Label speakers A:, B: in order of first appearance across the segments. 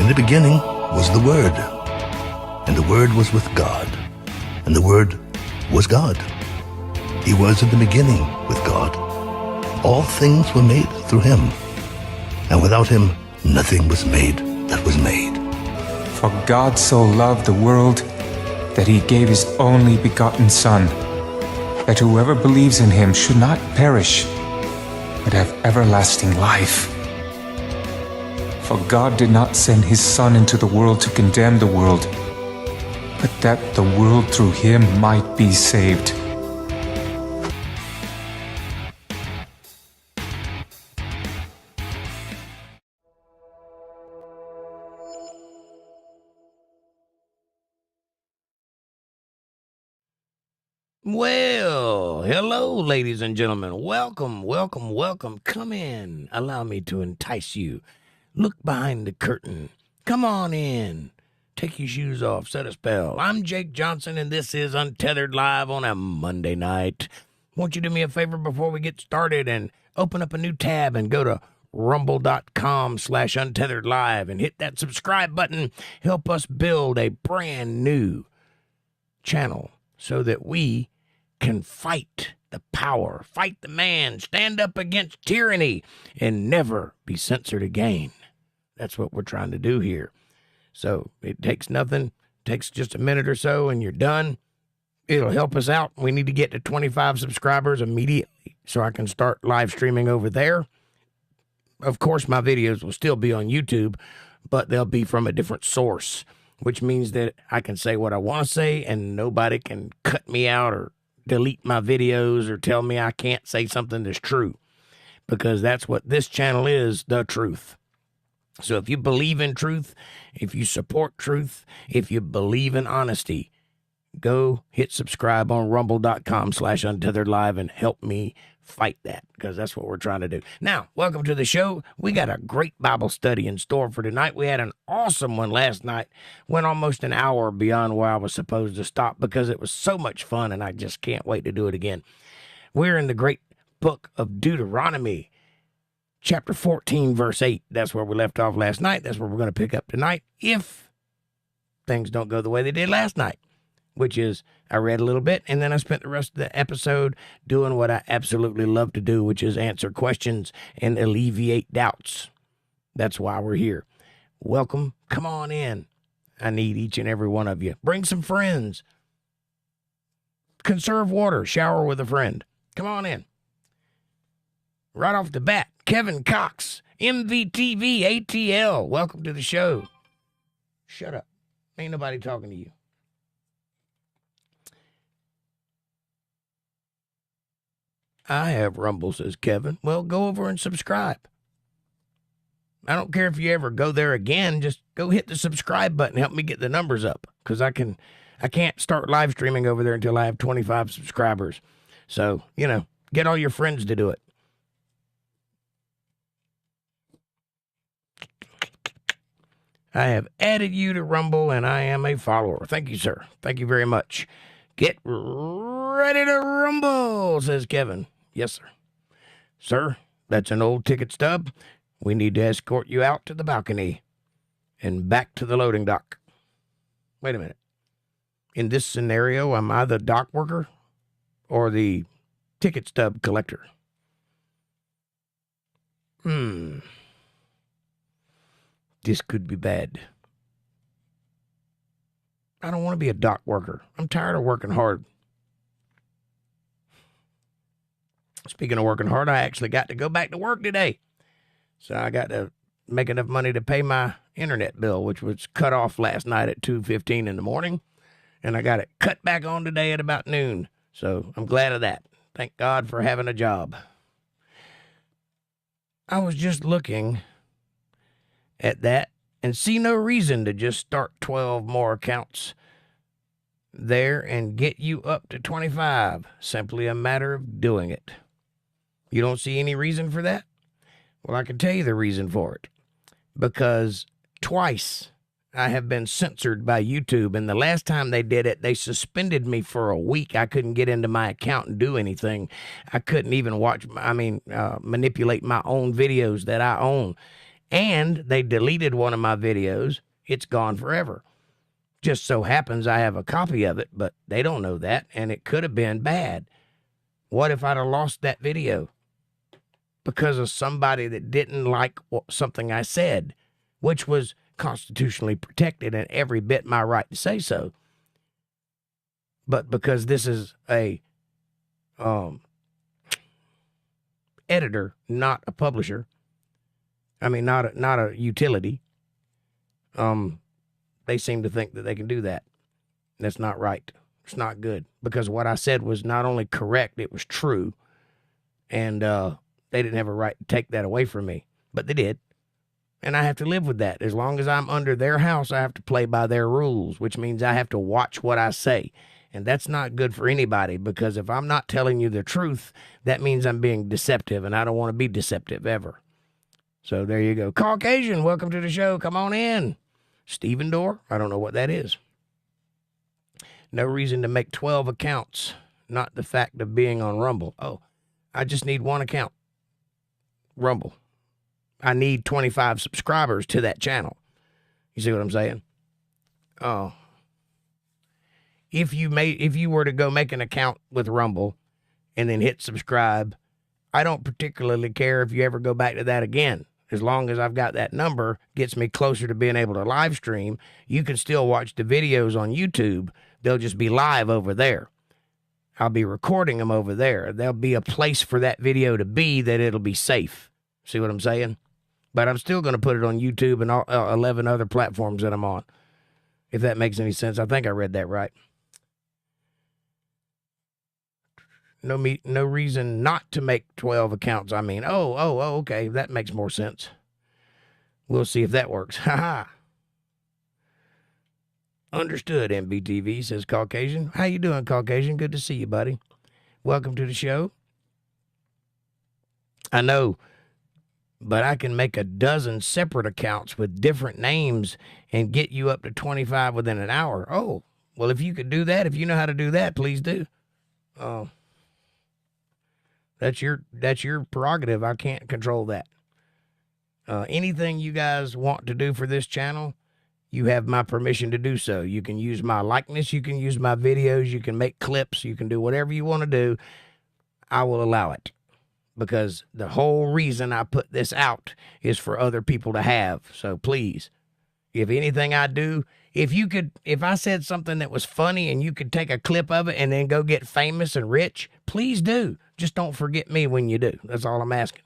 A: In the beginning was the Word, and the Word was with God, and the Word was God. He was in the beginning with God. All things were made through him, and without him nothing was made that was made.
B: For God so loved the world that he gave his only begotten Son, that whoever believes in him should not perish, but have everlasting life. For God did not send his Son into the world to condemn the world, but that the world through him might be saved.
C: Well, hello, ladies and gentlemen. Welcome, welcome, welcome. Come in. Allow me to entice you. Look behind the curtain. Come on in. Take your shoes off. Set a spell. I'm Jake Johnson, and this is Untethered Live on a Monday night. Won't you do me a favor before we get started and open up a new tab and go to rumble.com/UntetheredLive and hit that subscribe button. Help us build a brand new channel so that we can fight the power, fight the man, stand up against tyranny, and never be censored again. That's what we're trying to do here. So it takes nothing. It takes just a minute or so, and you're done. It'll help us out. We need to get to 25 subscribers immediately so I can start live streaming over there. Of course, my videos will still be on YouTube, but they'll be from a different source, which means that I can say what I want to say and nobody can cut me out or delete my videos or tell me I can't say something that's true, because that's what this channel is, the truth. So if you believe in truth, if you support truth, if you believe in honesty, go hit subscribe on rumble.com/UntetheredLive and help me fight that, because that's what we're trying to do. Now, welcome to the show. We got a great Bible study in store for tonight. We had an awesome one last night. Went almost an hour beyond where I was supposed to stop because it was so much fun, and I just can't wait to do it again. We're in the great book of Deuteronomy, chapter 14, verse 8. That's where we left off last night. That's where we're going to pick up tonight if things don't go the way they did last night, which is I read a little bit, and then I spent the rest of the episode doing what I absolutely love to do, which is answer questions and alleviate doubts. That's why we're here. Welcome. Come on in. I need each and every one of you. Bring some friends. Conserve water. Shower with a friend. Come on in. Right off the bat, Kevin Cox, MVTV ATL. Welcome to the show. Shut up. Ain't nobody talking to you. I have Rumble, says Kevin. Well, go over and subscribe. I don't care if you ever go there again. Just go hit the subscribe button. Help me get the numbers up, because I can't start live streaming over there until I have 25 subscribers. So, get all your friends to do it. I have added you to Rumble, and I am a follower. Thank you, sir. Thank you very much. Get ready to rumble, says Kevin. Yes, sir. Sir, that's an old ticket stub. We need to escort you out to the balcony and back to the loading dock. Wait a minute. In this scenario, am I the dock worker or the ticket stub collector? This could be bad. I don't want to be a dock worker. I'm tired of working hard. Speaking of working hard, I actually got to go back to work today. So I got to make enough money to pay my internet bill, which was cut off last night at 2:15 in the morning. And I got it cut back on today at about noon. So I'm glad of that. Thank God for having a job. I was just looking at that and see no reason to just start 12 more accounts there and get you up to 25. Simply a matter of doing it. You don't see any reason for that? Well, I can tell you the reason for it. Because twice I have been censored by YouTube, and the last time they did it, they suspended me for a week. I couldn't get into my account and do anything. I couldn't even manipulate my own videos that I own. and they deleted one of my videos. It's gone forever. Just so happens I have a copy of it, but they don't know that, and it could have been bad. What if I'd have lost that video because of somebody that didn't like something I said, which was constitutionally protected and every bit my right to say so? But because this is a editor, not a publisher, I mean, not a utility, they seem to think that they can do that. That's not right. It's not good, because what I said was not only correct, it was true, and they didn't have a right to take that away from me, but they did, and I have to live with that. As long as I'm under their house, I have to play by their rules, which means I have to watch what I say, and that's not good for anybody, because if I'm not telling you the truth, that means I'm being deceptive, and I don't want to be deceptive ever. So there you go. Caucasian, welcome to the show. Come on in. Steven Door, I don't know what that is. No reason to make 12 accounts, not the fact of being on Rumble. Oh, I just need one account. Rumble. I need 25 subscribers to that channel. You see what I'm saying? Oh. If you were to go make an account with Rumble and then hit subscribe, I don't particularly care if you ever go back to that again. As long as I've got that number, gets me closer to being able to live stream. You can still watch the videos on YouTube. They'll just be live over there. I'll be recording them over there. There'll be a place for that video to be that it'll be safe. See what I'm saying? But I'm still going to put it on YouTube and all 11 other platforms that I'm on, if that makes any sense. I think I read that right. No reason not to make 12 accounts. I mean, okay, that makes more sense. We'll see if that works. Ha Understood, MBTV, says Caucasian. How you doing, Caucasian? Good to see you, buddy. Welcome to the show. I know, but I can make a dozen separate accounts with different names and get you up to 25 within an hour. Oh, well, if you could do that, if you know how to do that, please do. Oh. That's your prerogative. I can't control that. Anything you guys want to do for this channel, you have my permission to do so. You can use my likeness. You can use my videos. You can make clips. You can do whatever you want to do. I will allow it, because the whole reason I put this out is for other people to have. So please, if anything I do, if I said something that was funny and you could take a clip of it and then go get famous and rich, please do. Just don't forget me when you do. That's all I'm asking.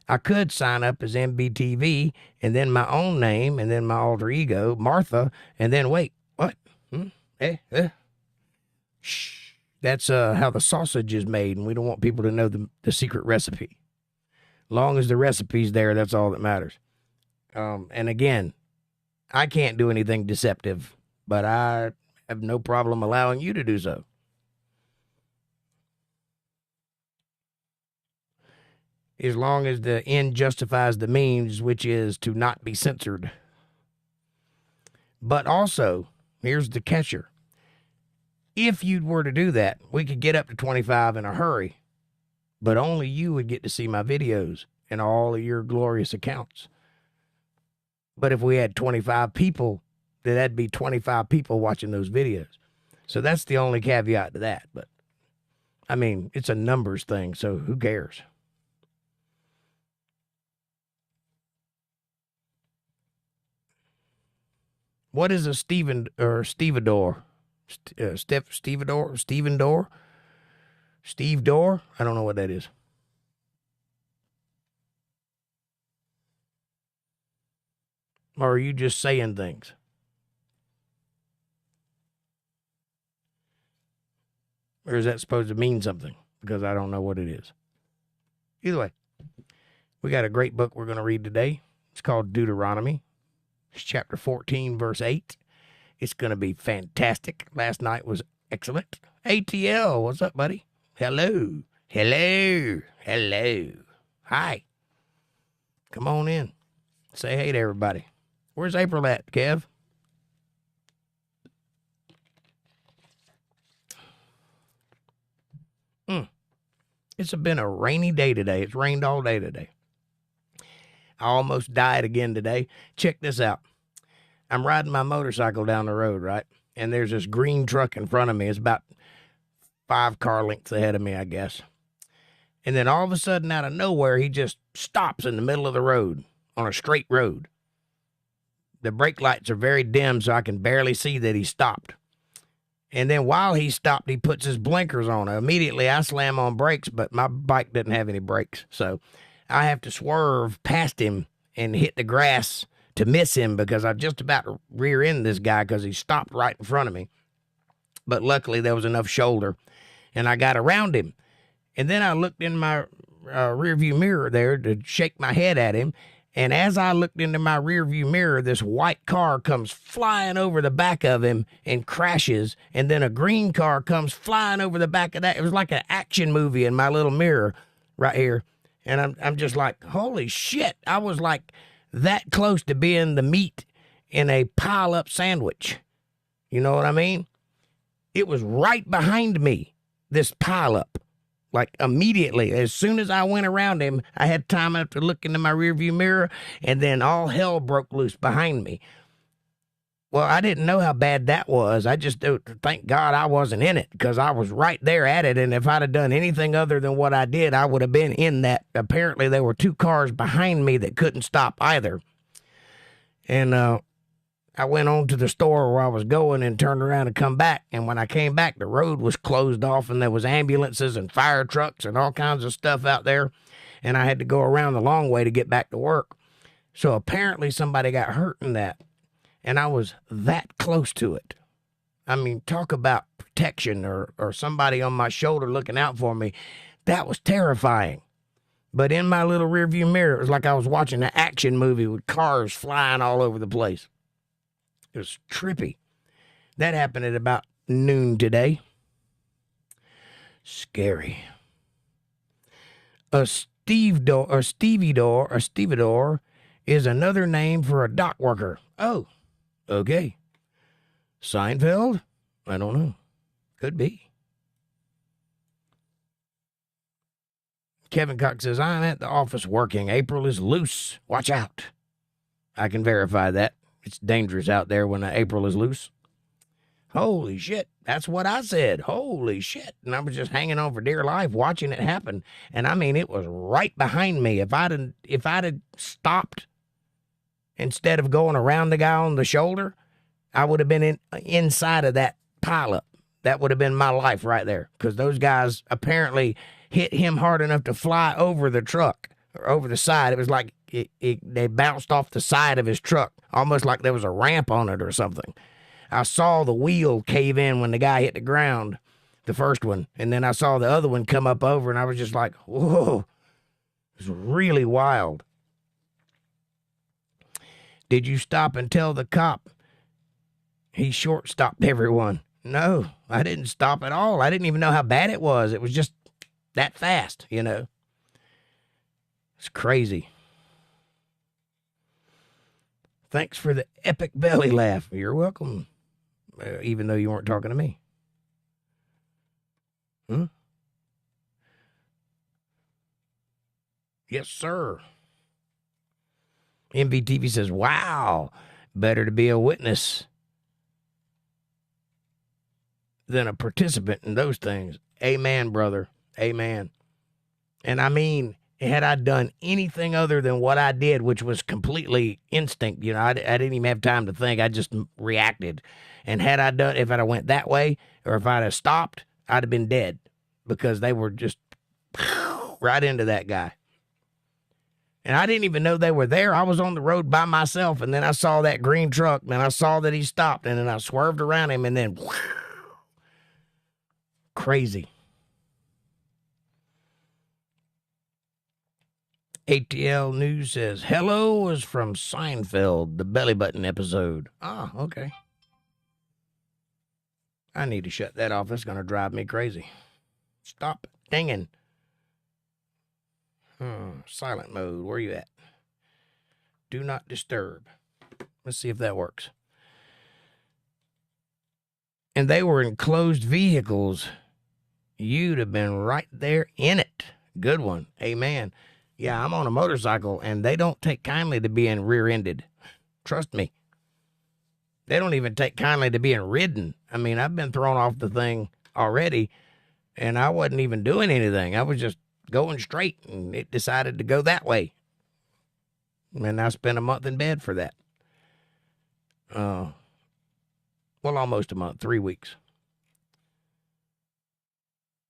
C: I could sign up as MBTV and then my own name and then my alter ego, Martha, and then wait, what? Shh. That's how the sausage is made, and we don't want people to know the secret recipe. Long as the recipe's there, that's all that matters. And again, I can't do anything deceptive, but I have no problem allowing you to do so. As long as the end justifies the means, which is to not be censored. But also, here's the catcher. If you were to do that, we could get up to 25 in a hurry, but only you would get to see my videos and all of your glorious accounts. But if we had 25 people, then that'd be 25 people watching those videos. So that's the only caveat to that. But, I mean, it's a numbers thing, so who cares? What is a Steven Door? Steven Door? Steve Door? I don't know what that is. Or are you just saying things? Or is that supposed to mean something? Because I don't know what it is. Either way, we got a great book we're going to read today. It's called Deuteronomy. It's chapter 14, verse 8. It's going to be fantastic. Last night was excellent. ATL, what's up, buddy? Hello. Hello. Hello. Hi. Come on in. Say hey to everybody. Where's April at, Kev? It's been a rainy day today. It's rained all day today. I almost died again today. Check this out. I'm riding my motorcycle down the road, right? And there's this green truck in front of me. It's about 5 car lengths ahead of me, I guess. And then all of a sudden, out of nowhere, he just stops in the middle of the road on a straight road. The brake lights are very dim, so I can barely see that he stopped. And then while he stopped, he puts his blinkers on. Immediately, I slam on brakes, but my bike doesn't have any brakes. So I have to swerve past him and hit the grass to miss him because I just about rear end this guy because he stopped right in front of me. But luckily, there was enough shoulder, and I got around him. And then I looked in my rearview mirror there to shake my head at him. And as I looked into my rearview mirror, this white car comes flying over the back of him and crashes. And then a green car comes flying over the back of that. It was like an action movie in my little mirror right here. And I'm just like, holy shit. I was like that close to being the meat in a pile-up sandwich. You know what I mean? It was right behind me, this pile-up. Like immediately, as soon as I went around him, I had time enough to look into my rearview mirror, and then all hell broke loose behind me. Well, I didn't know how bad that was. I just thank God I wasn't in it because I was right there at it. And if I'd have done anything other than what I did, I would have been in that. Apparently, there were 2 cars behind me that couldn't stop either. And I went on to the store where I was going and turned around and come back. And when I came back, the road was closed off and there was ambulances and fire trucks and all kinds of stuff out there. And I had to go around the long way to get back to work. So apparently somebody got hurt in that. And I was that close to it. I mean, talk about protection or somebody on my shoulder looking out for me. That was terrifying. But in my little rearview mirror, it was like I was watching an action movie with cars flying all over the place. It was trippy. That happened at about noon today. Scary. A stevedore is another name for a dock worker. Oh, okay. Seinfeld? I don't know. Could be. Kevin Cox says, I'm at the office working. April is loose. Watch out. I can verify that. It's dangerous out there when April is loose. Holy shit. That's what I said. Holy shit. And I was just hanging on for dear life watching it happen. And I mean, it was right behind me. If I'd have stopped instead of going around the guy on the shoulder, I would have been inside of that pileup. That would have been my life right there. Because those guys apparently hit him hard enough to fly over the truck or over the side. It was like they bounced off the side of his truck, almost like there was a ramp on it or something. I saw the wheel cave in when the guy hit the ground, the first one, and then I saw the other one come up over, and I was just like, whoa, it was really wild. Did you stop and tell the cop he short-stopped everyone? No, I didn't stop at all. I didn't even know how bad it was. It was just that fast, you know. It's crazy. Thanks for the epic belly laugh. You're welcome. Even though you weren't talking to me. Yes, sir. MVTV says, wow, better to be a witness than a participant in those things. Amen, brother. Amen. And I mean, had I done anything other than what I did, which was completely instinct, you know, I didn't even have time to think. I just reacted. And if I'd have went that way, or if I'd have stopped, I'd have been dead because they were just right into that guy. And I didn't even know they were there. I was on the road by myself, and then I saw that green truck, and then I saw that he stopped, and then I swerved around him, and then crazy. ATL News says, hello is from Seinfeld, the belly button episode. Ah, okay. I need to shut that off. That's going to drive me crazy. Stop dinging. Silent mode. Where you at? Do not disturb. Let's see if that works. And they were in closed vehicles. You'd have been right there in it. Good one. Amen. Yeah, I'm on a motorcycle, and they don't take kindly to being rear-ended. Trust me. They don't even take kindly to being ridden. I mean, I've been thrown off the thing already, and I wasn't even doing anything. I was just going straight, and it decided to go that way. And I spent a month in bed for that. Well, almost a month, 3 weeks.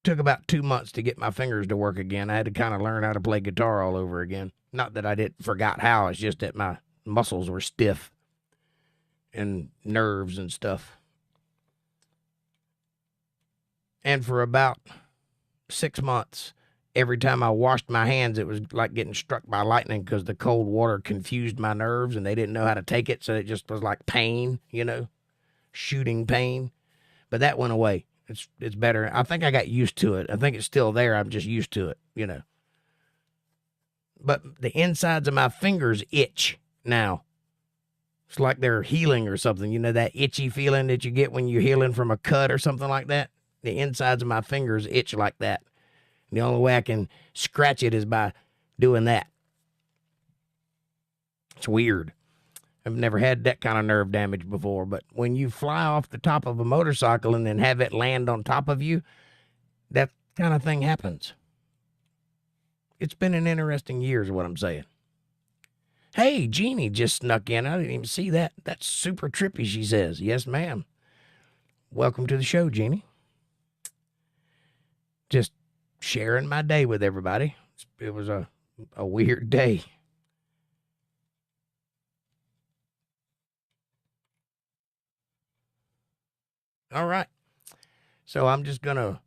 C: Took about 2 months to get my fingers to work again. I had to kind of learn how to play guitar all over again. Not that I forgot how, it's just that my muscles were stiff and nerves and stuff. And for about 6 months, every time I washed my hands, it was like getting struck by lightning because the cold water confused my nerves and they didn't know how to take it. So it just was like pain, shooting pain. But that went away. It's better. I think I got used to it. I think it's still there. I'm just used to it, But the insides of my fingers itch now. It's like they're healing or something. That itchy feeling that you get when you're healing from a cut or something like that? The insides of my fingers itch like that. The only way I can scratch it is by doing that. It's weird. I've never had that kind of nerve damage before, but when you fly off the top of a motorcycle and then have it land on top of you, that kind of thing happens. It's been an interesting year is what I'm saying. Hey, Jeannie just snuck in. I didn't even see that. That's super trippy, she says. Yes, ma'am. Welcome to the show, Jeannie. Just sharing my day with everybody. It was a weird day. All right. So I'm just going to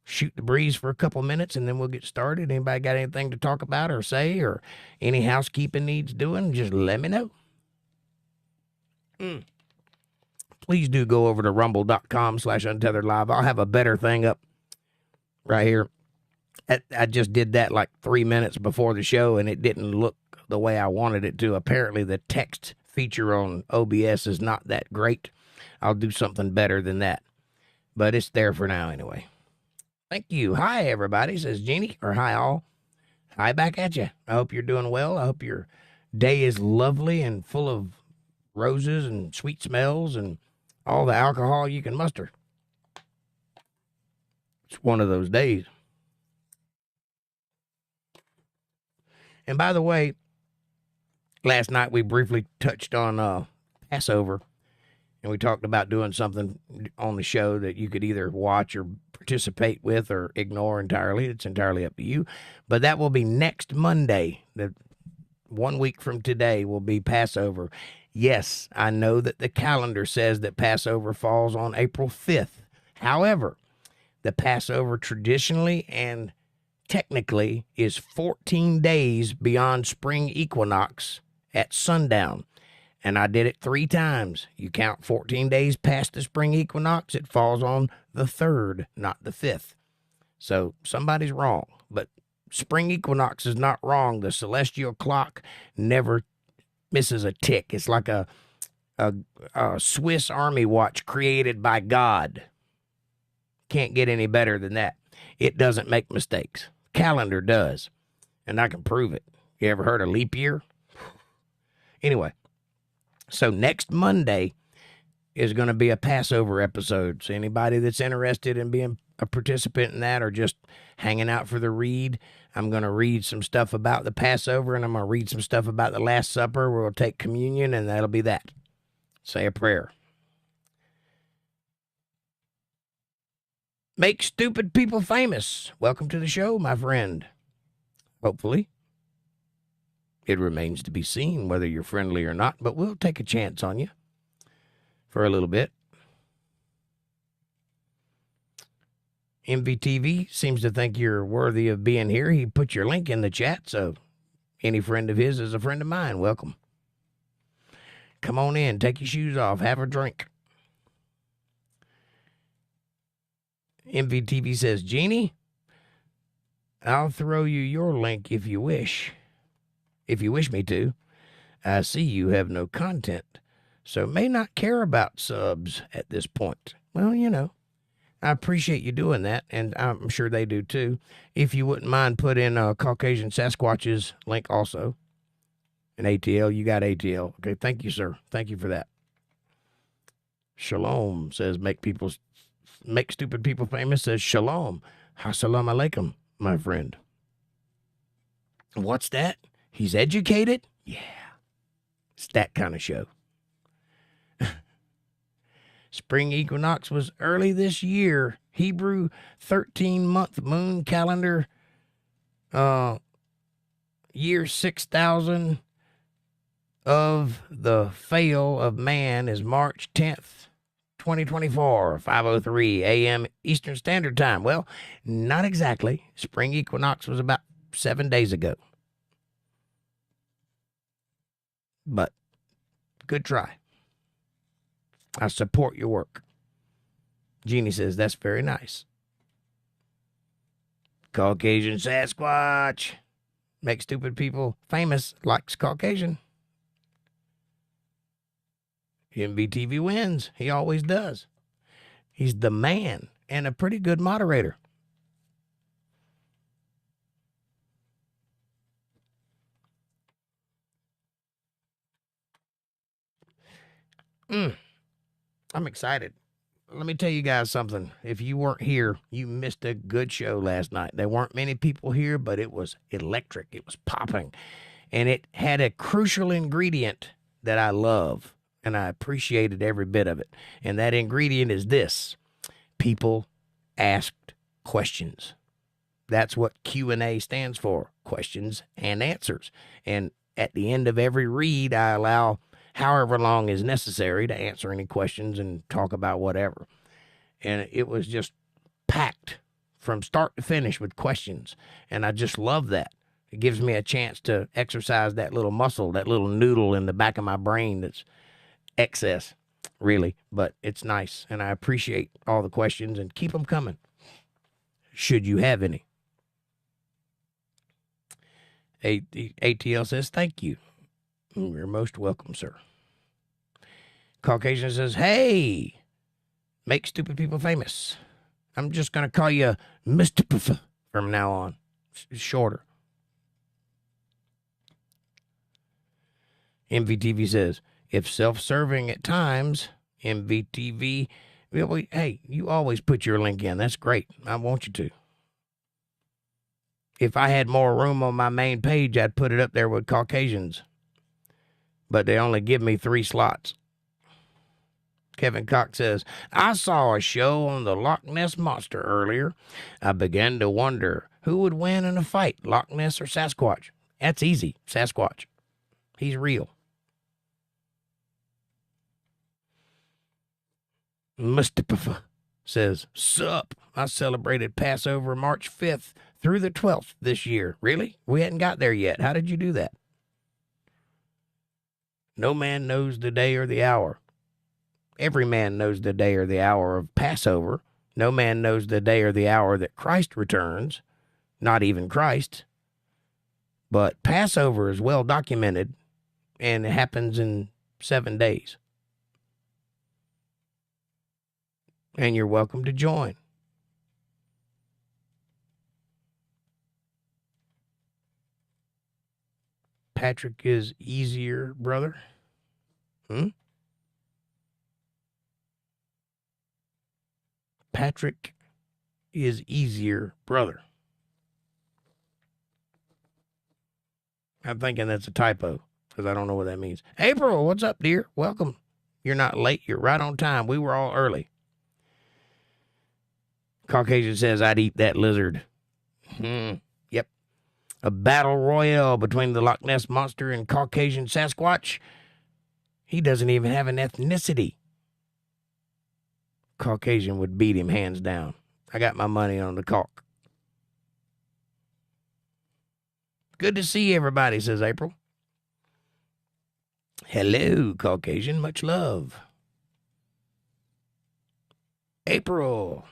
C: shoot the breeze for a couple minutes and then we'll get started. Anybody got anything to talk about or say or any housekeeping needs doing, just let me know. Please do go over to rumble.com/UntetheredLive. I'll have a better thing up right here. I just did that like 3 minutes before the show and it didn't look the way I wanted it to. Apparently the text feature on OBS is not that great. I'll do something better than that. But it's there for now anyway. Thank you. Hi, everybody, says Jeannie. Or hi, all. Hi back at you. I hope you're doing well. I hope your day is lovely and full of roses and sweet smells and all the alcohol you can muster. It's one of those days. And by the way, last night we briefly touched on Passover. And we talked about doing something on the show that you could either watch or participate with or ignore entirely. It's entirely up to you. But that will be next Monday. 1 week from today will be Passover. Yes, I know that the calendar says that Passover falls on April 5th. However, the Passover traditionally and technically is 14 days beyond spring equinox at sundown. And I did it 3 times. You count 14 days past the spring equinox, it falls on the 3rd, not the 5th. So somebody's wrong. But spring equinox is not wrong. The celestial clock never misses a tick. It's like a Swiss Army watch created by God. Can't get any better than that. It doesn't make mistakes. Calendar does. And I can prove it. You ever heard of leap year? Anyway. So next Monday is going to be a Passover episode. So anybody that's interested in being a participant in that or just hanging out for the read, I'm going to read some stuff about the Passover and I'm going to read some stuff about the Last Supper. We'll take communion and that'll be that. Say a prayer. Make stupid people famous. Welcome to the show, my friend. Hopefully. It remains to be seen whether you're friendly or not, but we'll take a chance on you for a little bit. MVTV seems to think you're worthy of being here. He put your link in the chat, so any friend of his is a friend of mine. Welcome. Come on in, take your shoes off, have a drink. MVTV says, Jeannie, I'll throw you your link if you wish. If you wish me to. I see you have no content, so may not care about subs at this point. Well, I appreciate you doing that, and I'm sure they do too. If you wouldn't mind, put in Caucasian Sasquatch's link also. And ATL, you got ATL. Okay, thank you, sir. Thank you for that. Shalom says make stupid people famous. Says shalom. Assalamu alaikum, my friend. What's that? He's educated? Yeah. It's that kind of show. Spring equinox was early this year. Hebrew 13-month moon calendar. Year 6000 of the fail of man is March 10th, 2024, 5:03 a.m. Eastern Standard Time. Well, not exactly. Spring equinox was about 7 days ago. But good try. I support your work. Jeannie says, that's very nice. Caucasian Sasquatch. Make stupid people famous. Likes Caucasian. MVTV wins. He always does. He's the man and a pretty good moderator. I'm excited. Let me tell you guys something. If you weren't here, you missed a good show last night. There weren't many people here, but it was electric. It was popping. And it had a crucial ingredient that I love, and I appreciated every bit of it. And that ingredient is this. People asked questions. That's what Q&A stands for, questions and answers. And at the end of every read, I allow however long is necessary to answer any questions and talk about whatever. And it was just packed from start to finish with questions. And I just love that. It gives me a chance to exercise that little muscle, that little noodle in the back of my brain that's excess, really. But it's nice. And I appreciate all the questions and keep them coming, should you have any. ATL says, thank you. You're most welcome, sir. Caucasian says, hey, make stupid people famous. I'm just going to call you Mr. Puff from now on. It's shorter. MVTV says, if self-serving at times, MVTV, hey, you always put your link in. That's great. I want you to. If I had more room on my main page, I'd put it up there with Caucasians. But they only give me 3 slots. Kevin Cox says, I saw a show on the Loch Ness Monster earlier. I began to wonder who would win in a fight, Loch Ness or Sasquatch. That's easy, Sasquatch. He's real. Mustafa says, sup, I celebrated Passover March 5th through the 12th this year. Really? We hadn't got there yet. How did you do that? No man knows the day or the hour. Every man knows the day or the hour of Passover. No man knows the day or the hour that Christ returns, not even Christ. But Passover is well documented, and it happens in 7 days. And you're welcome to join. Patrick is easier, brother. Patrick is easier, brother. I'm thinking that's a typo because I don't know what that means. April, what's up, dear? Welcome. You're not late. You're right on time. We were all early. Caucasian says, I'd eat that lizard. Yep. A battle royale between the Loch Ness Monster and Caucasian Sasquatch. He doesn't even have an ethnicity. Caucasian would beat him hands down. I got my money on the caulk. Good to see everybody, says April. Hello, Caucasian. Much love. April.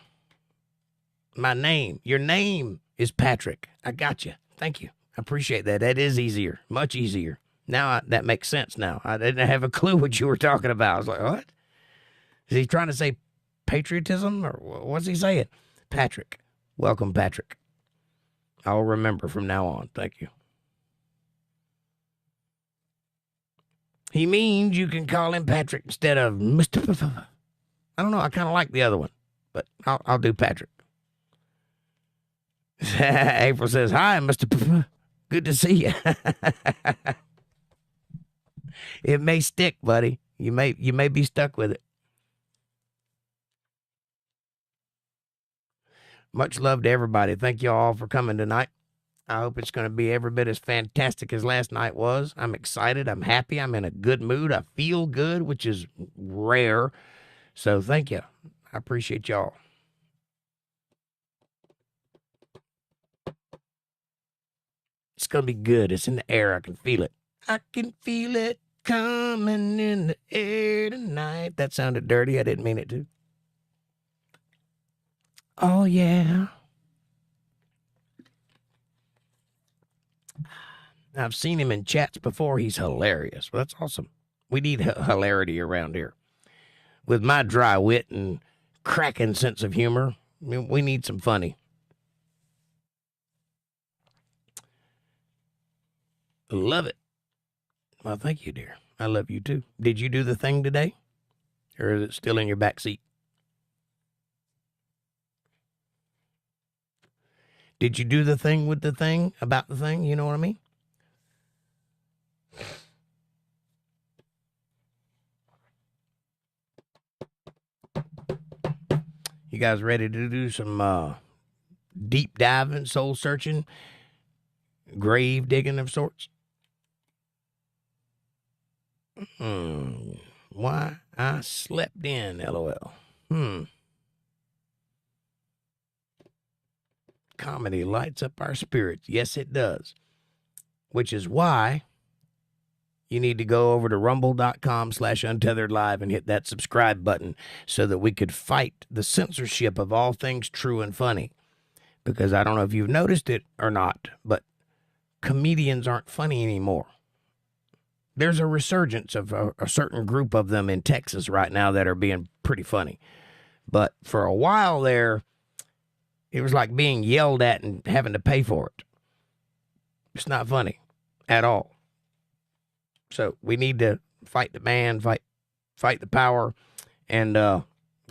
C: Your name is Patrick. I got you. Thank you. I appreciate that. That is easier. Much easier. Now that makes sense now. I didn't have a clue what you were talking about. I was like, what? Is he trying to say patriotism, or what's he saying? Patrick. Welcome, Patrick. I'll remember from now on. Thank you. He means you can call him Patrick instead of Mr. I don't know. I kind of like the other one, but I'll do Patrick. April says, hi, Mr. Good to see you. It may stick, buddy. You may be stuck with it. Much love to everybody. Thank you all for coming tonight. I hope it's going to be every bit as fantastic as last night was. I'm excited. I'm happy. I'm in a good mood. I feel good, which is rare. So thank you. I appreciate y'all. It's going to be good. It's in the air. I can feel it. I can feel it coming in the air tonight. That sounded dirty. I didn't mean it to. Oh, yeah. I've seen him in chats before. He's hilarious. Well, that's awesome. We need hilarity around here. With my dry wit and cracking sense of humor, we need some funny. Love it. Well, thank you, dear. I love you, too. Did you do the thing today? Or is it still in your back seat? Did you do the thing with the thing about the thing? You know what I mean? You guys ready to do some deep diving, soul searching, grave digging of sorts? Why I slept in, LOL. Comedy lights up our spirits. Yes, it does. Which is why you need to go over to rumble.com/UntetheredLive and hit that subscribe button so that we could fight the censorship of all things true and funny. Because I don't know if you've noticed it or not, but comedians aren't funny anymore. There's a resurgence of a certain group of them in Texas right now that are being pretty funny. But for a while there, it was like being yelled at and having to pay for it. It's not funny at all. So we need to fight the man, fight the power, and go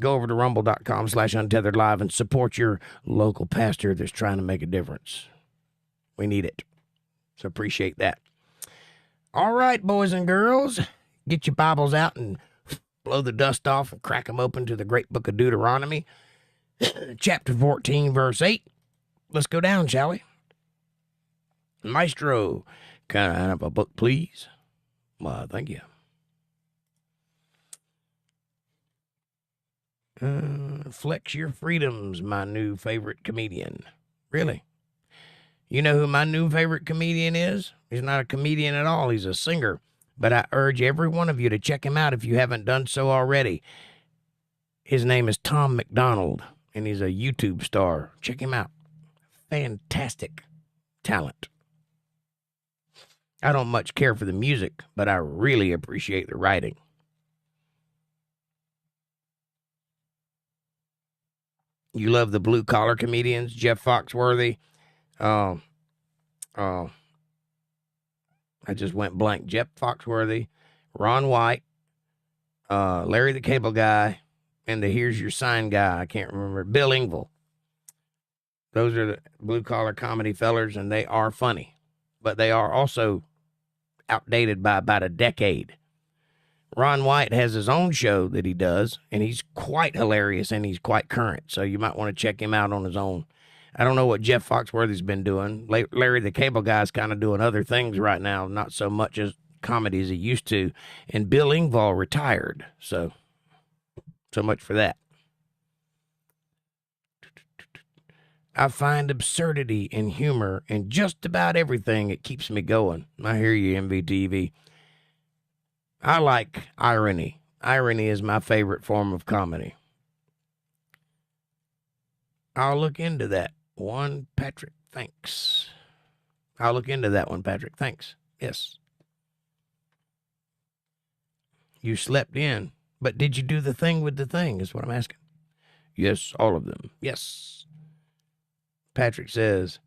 C: over to rumble.com/UntetheredLive and support your local pastor that's trying to make a difference. We need it. So appreciate that. All right, boys and girls, get your Bibles out and blow the dust off and crack them open to the great book of Deuteronomy. Chapter 14, verse 8. Let's go down, shall we? Maestro, can I have a book, please? Well, thank you. Flex Your Freedoms, my new favorite comedian. Really? You know who my new favorite comedian is? He's not a comedian at all. He's a singer. But I urge every one of you to check him out if you haven't done so already. His name is Tom McDonald, and he's a YouTube star. Check him out. Fantastic talent. I don't much care for the music, but I really appreciate the writing. You love the blue-collar comedians, Jeff Foxworthy. I just went blank. Jeff Foxworthy, Ron White, Larry the Cable Guy, and the Here's Your Sign guy. I can't remember. Bill Engvall. Those are the blue-collar comedy fellers, and they are funny. But they are also outdated by about a decade. Ron White has his own show that he does, and he's quite hilarious, and he's quite current. So you might want to check him out on his own. I don't know what Jeff Foxworthy's been doing. Larry the Cable Guy's kind of doing other things right now, not so much as comedy as he used to. And Bill Engvall retired. So much for that. I find absurdity and humor in just about everything. It keeps me going. I hear you, MVTV. I like irony. Irony is my favorite form of comedy. I'll look into that one, Patrick. Thanks. I'll look into that one, Patrick. Thanks. Yes. You slept in, but did you do the thing with the thing is what I'm asking. Yes, all of them. Yes. Patrick says,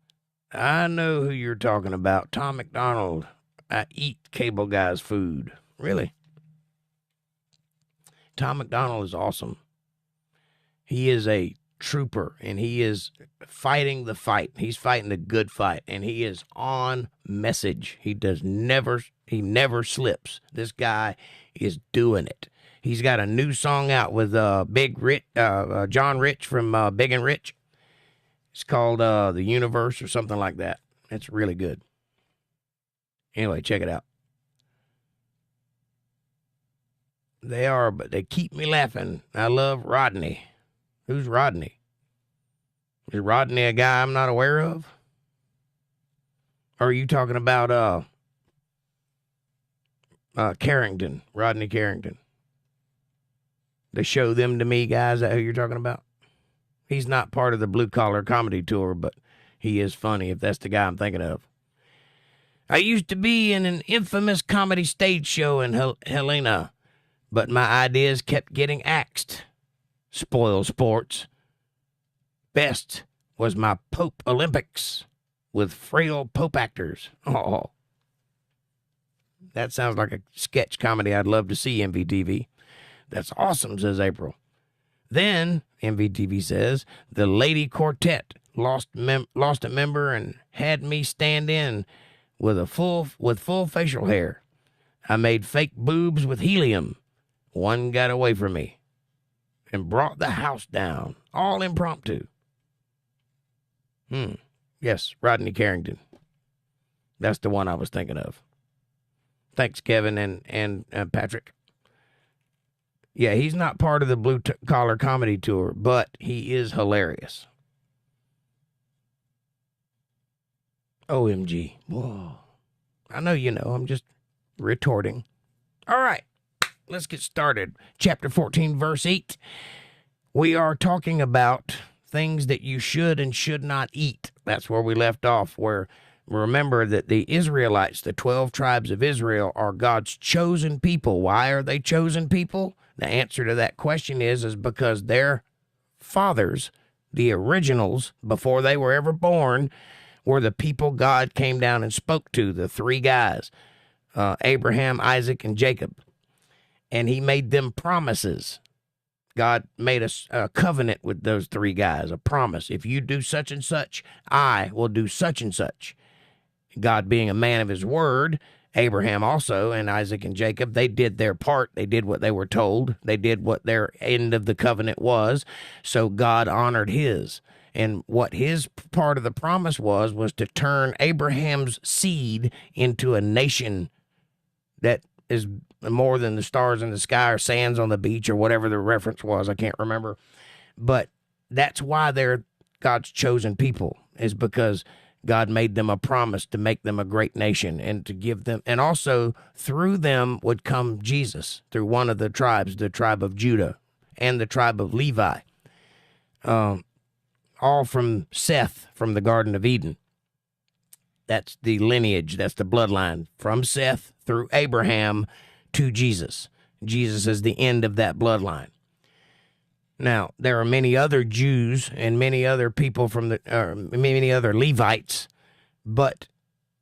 C: I know who you're talking about. Tom McDonald. I eat cable guy's food. Really? Tom McDonald is awesome. He is a trooper, and he is fighting the fight. He's fighting the good fight, and he is on message. He never slips. This guy is doing it. He's got a new song out with John Rich from Big and Rich. It's called The Universe or something like that. It's really good. Anyway, check it out. They are, but they keep me laughing. I love Rodney. Who's Rodney? Is Rodney a guy I'm not aware of? Or are you talking about Carrington, Rodney Carrington? They show them to me, guys. Is that who you're talking about? He's not part of the Blue Collar Comedy Tour, but he is funny if that's the guy I'm thinking of. I used to be in an infamous comedy stage show in Helena, but my ideas kept getting axed. Spoil sports. Best was my Pope Olympics with frail Pope actors. Oh, that sounds like a sketch comedy I'd love to see, MVTV. That's awesome, says April. Then, MVTV says, the Lady Quartet lost a member and had me stand in with full facial hair. I made fake boobs with helium. One got away from me and brought the house down, all impromptu. Yes, Rodney Carrington. That's the one I was thinking of. Thanks, Kevin and Patrick. Yeah, he's not part of the Blue Collar Comedy Tour, but he is hilarious. OMG. Whoa. I know you know. I'm just retorting. All right. Let's get started. Chapter 14, verse 8. We are talking about things that you should and should not eat. That's where we left off, where remember that the Israelites, the 12 tribes of Israel, are God's chosen people. Why are they chosen people? The answer to that question is because their fathers, the originals, before they were ever born, were the people God came down and spoke to, the three guys, Abraham, Isaac, and Jacob. And he made them promises. God made a covenant with those three guys, a promise. If you do such and such, I will do such and such. God being a man of his word, Abraham also, and Isaac and Jacob, they did their part. They did what they were told. They did what their end of the covenant was. So God honored his. And what his part of the promise was to turn Abraham's seed into a nation that is more than the stars in the sky or sands on the beach or whatever the reference was. I can't remember. But that's why they're God's chosen people, is because God made them a promise to make them a great nation and to give them, and also through them would come Jesus, through one of the tribes, the tribe of Judah and the tribe of Levi, all from Seth, from the Garden of Eden. That's the lineage, that's the bloodline, from Seth through Abraham to Jesus. Jesus is the end of that bloodline. Now, there are many other Jews and many other people from many other Levites, but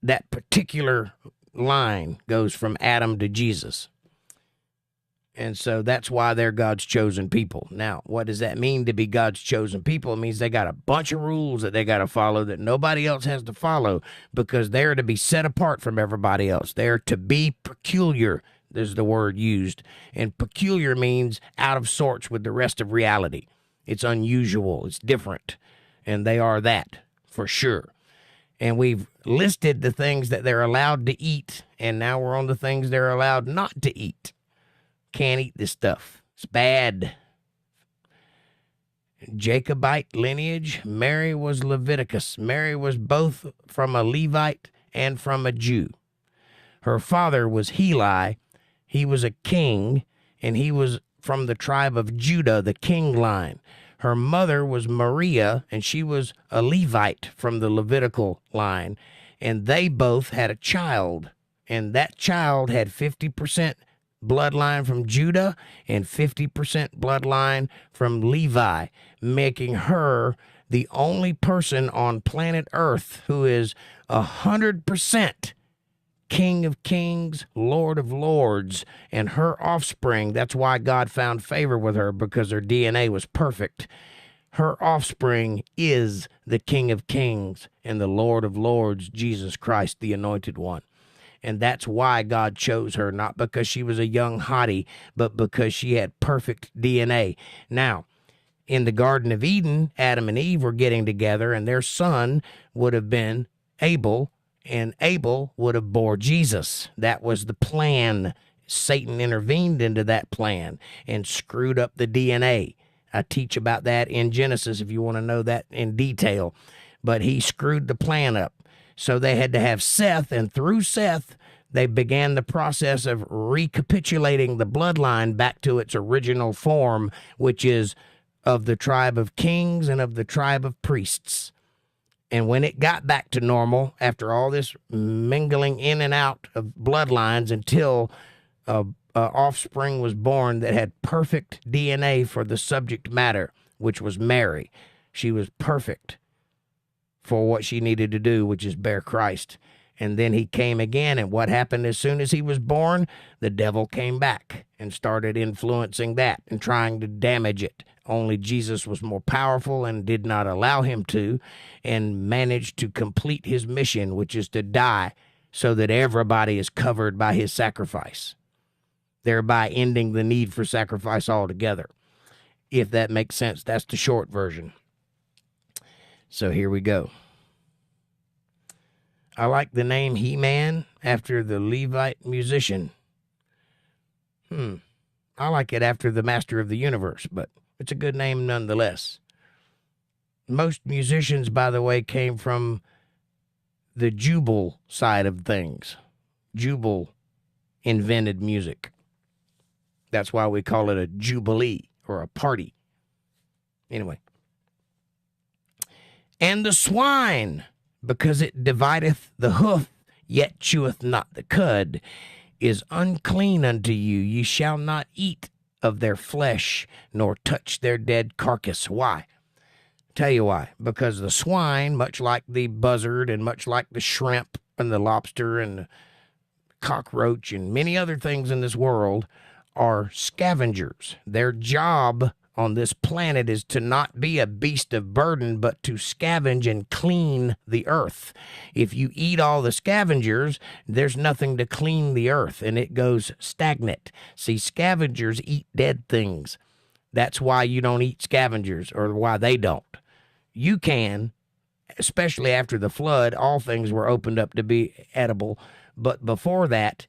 C: that particular line goes from Adam to Jesus. And so that's why they're God's chosen people. Now, what does that mean to be God's chosen people? It means they got a bunch of rules that they got to follow that nobody else has to follow, because they're to be set apart from everybody else. They're to be peculiar. There's the word used. And peculiar means out of sorts with the rest of reality. It's unusual. It's different. And they are that, for sure. And we've listed the things that they're allowed to eat, and now we're on the things they're allowed not to eat. Can't eat this stuff. It's bad. Jacobite lineage. Mary was Leviticus. Mary was both from a Levite and from a Jew. Her father was Heli. He was a king, and he was from the tribe of Judah, the king line. Her mother was Maria, and she was a Levite from the Levitical line. And they both had a child, and that child had 50% bloodline from Judah and 50% bloodline from Levi, making her the only person on planet Earth who is 100% King of Kings, Lord of Lords, and her offspring. That's why God found favor with her, because her DNA was perfect. Her offspring is the King of Kings and the Lord of Lords, Jesus Christ, the Anointed One. And that's why God chose her, not because she was a young hottie, but because she had perfect DNA. Now, in the Garden of Eden, Adam and Eve were getting together, and their son would have been Abel, and Abel would have bore Jesus. That was the plan. Satan intervened into that plan and screwed up the DNA. I teach about that in Genesis if you want to know that in detail. But he screwed the plan up. So they had to have Seth, and through Seth, they began the process of recapitulating the bloodline back to its original form, which is of the tribe of kings and of the tribe of priests. And when it got back to normal, after all this mingling in and out of bloodlines, until offspring was born that had perfect DNA for the subject matter, which was Mary. She was perfect for what she needed to do, which is bear Christ. And then he came again, and what happened as soon as he was born? The devil came back and started influencing that and trying to damage it. Only Jesus was more powerful and did not allow him to, and managed to complete his mission, which is to die so that everybody is covered by his sacrifice, thereby ending the need for sacrifice altogether. If that makes sense, that's the short version. So here we go. I like the name He-Man after the Levite musician. I like it after the Master of the Universe, but it's a good name nonetheless. Most musicians, by the way, came from the Jubal side of things. Jubal invented music. That's why we call it a jubilee or a party. Anyway. And the swine, because it divideth the hoof, yet cheweth not the cud, is unclean unto you. Ye shall not eat of their flesh, nor touch their dead carcass. Why? Tell you why. Because the swine, much like the buzzard and much like the shrimp and the lobster and the cockroach and many other things in this world, are scavengers. Their job on this planet is to not be a beast of burden, but to scavenge and clean the earth. If you eat all the scavengers, there's nothing to clean the earth, and it goes stagnant. See, scavengers eat dead things. That's why you don't eat scavengers, or why they don't. You can, especially after the flood, all things were opened up to be edible, but before that,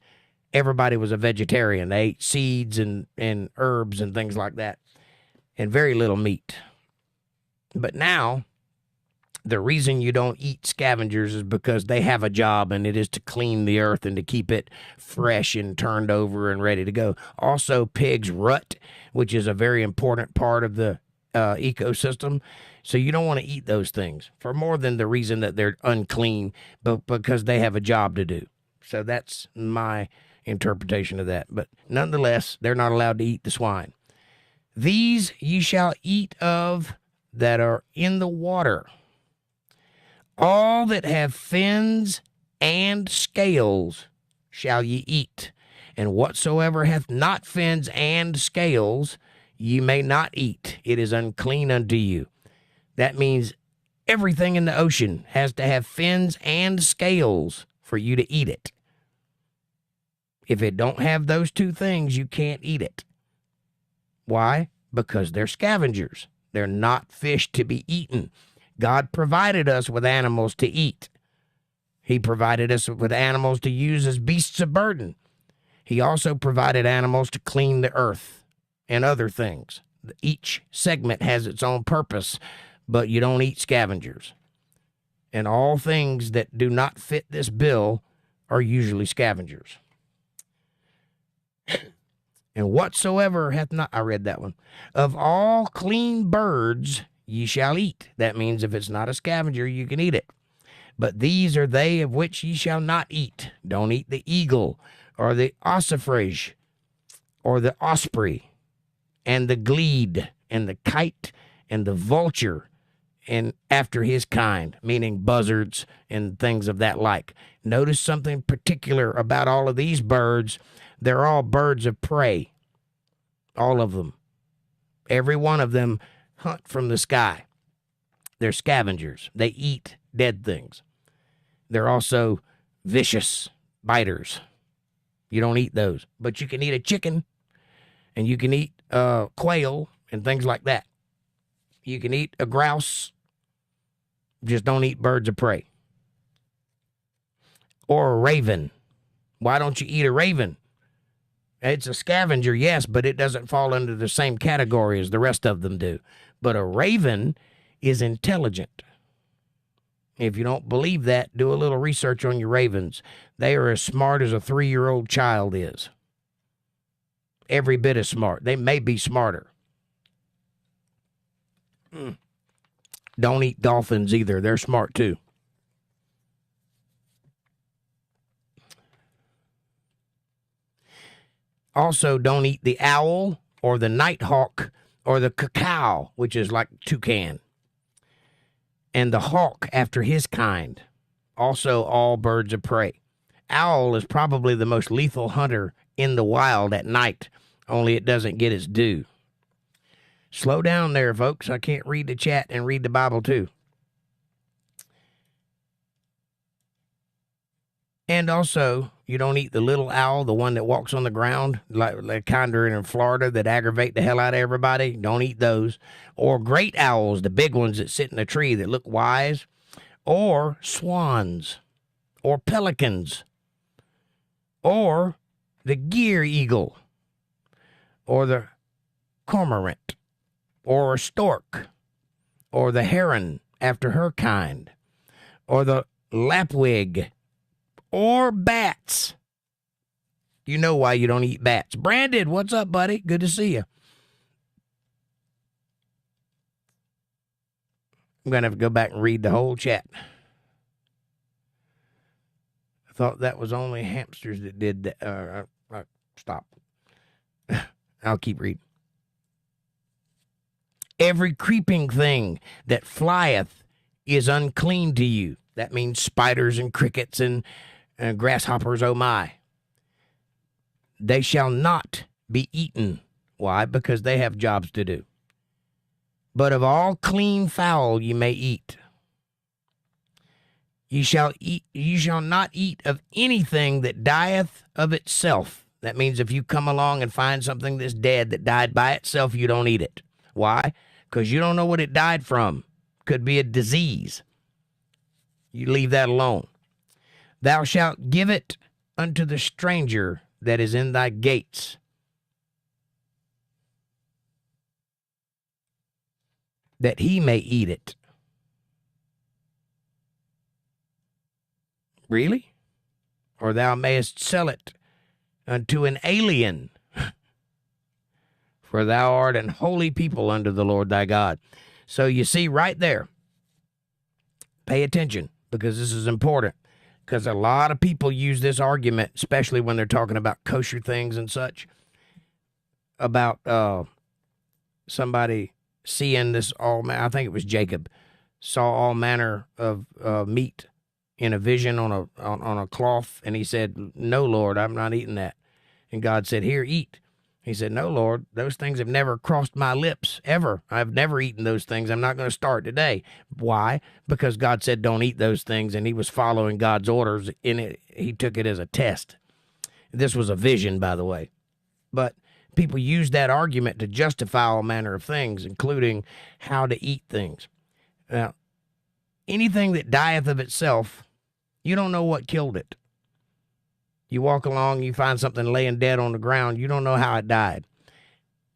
C: everybody was a vegetarian. They ate seeds and herbs and things like that, and very little meat. But now, the reason you don't eat scavengers is because they have a job, and it is to clean the earth and to keep it fresh and turned over and ready to go. Also, pigs rut, which is a very important part of the ecosystem. So you don't want to eat those things for more than the reason that they're unclean, but because they have a job to do. So that's my interpretation of that. But nonetheless, they're not allowed to eat the swine. These ye shall eat of that are in the water. All that have fins and scales shall ye eat, and whatsoever hath not fins and scales ye may not eat. It is unclean unto you. That means everything in the ocean has to have fins and scales for you to eat it. If it don't have those two things, you can't eat it. Why? Because they're scavengers. They're not fish to be eaten. God provided us with animals to eat. He provided us with animals to use as beasts of burden. He also provided animals to clean the earth and other things. Each segment has its own purpose, but you don't eat scavengers. And all things that do not fit this bill are usually scavengers. And whatsoever hath not, I read that one, of all clean birds ye shall eat. That means if it's not a scavenger, you can eat it. But these are they of which ye shall not eat. Don't eat the eagle or the ossifrage. or the osprey, and the glede, and the kite, and the vulture, and after his kind, meaning buzzards and things of that like. Notice something particular about all of these birds. They're all birds of prey. All of them. Every one of them hunt from the sky. They're scavengers. They eat dead things. They're also vicious biters. You don't eat those. But you can eat a chicken, and you can eat quail and things like that. You can eat a grouse. Just don't eat birds of prey. Or a raven. Why don't you eat a raven? It's a scavenger, yes, but it doesn't fall under the same category as the rest of them do. But a raven is intelligent. If you don't believe that, do a little research on your ravens. They are as smart as a 3-year-old child is. Every bit as smart. They may be smarter. Don't eat dolphins either. They're smart too. Also, don't eat the owl or the nighthawk or the cacao, which is like toucan. And the hawk after his kind. Also, all birds of prey. Owl is probably the most lethal hunter in the wild at night, only it doesn't get its due. Slow down there, folks. I can't read the chat and read the Bible too. And also, you don't eat the little owl, the one that walks on the ground, like kind of in Florida that aggravate the hell out of everybody. Don't eat those. Or great owls, the big ones that sit in a tree that look wise. Or swans. Or pelicans. Or the gear eagle. Or the cormorant. Or a stork. Or the heron after her kind. Or the lapwing. Or bats. You know why you don't eat bats. Brandon, what's up, buddy? Good to see you. I'm going to have to go back and read the whole chat. I thought that was only hamsters that did that. Stop. I'll keep reading. Every creeping thing that flieth is unclean to you. That means spiders and crickets and grasshoppers, oh my. They shall not be eaten. Why? Because they have jobs to do. But of all clean fowl you may eat. You shall not eat of anything that dieth of itself. That means if you come along and find something that's dead that died by itself, you don't eat it. Why? Because you don't know what it died from. Could be a disease. You leave that alone. Thou shalt give it unto the stranger that is in thy gates. That he may eat it. Really? Or thou mayest sell it unto an alien. For thou art an holy people unto the Lord thy God. So you see right there, pay attention because this is important. Because a lot of people use this argument, especially when they're talking about kosher things and such, about somebody seeing this I think it was Jacob, saw all manner of meat in a vision on a cloth, and he said, "No, Lord, I'm not eating that." And God said, "Here, eat." He said, "No, Lord, those things have never crossed my lips, ever. I've never eaten those things. I'm not going to start today." Why? Because God said don't eat those things, and he was following God's orders in it. He took it as a test. This was a vision, by the way. But people use that argument to justify all manner of things, including how to eat things. Now, anything that dieth of itself, you don't know what killed it. You walk along, you find something laying dead on the ground, you don't know how it died.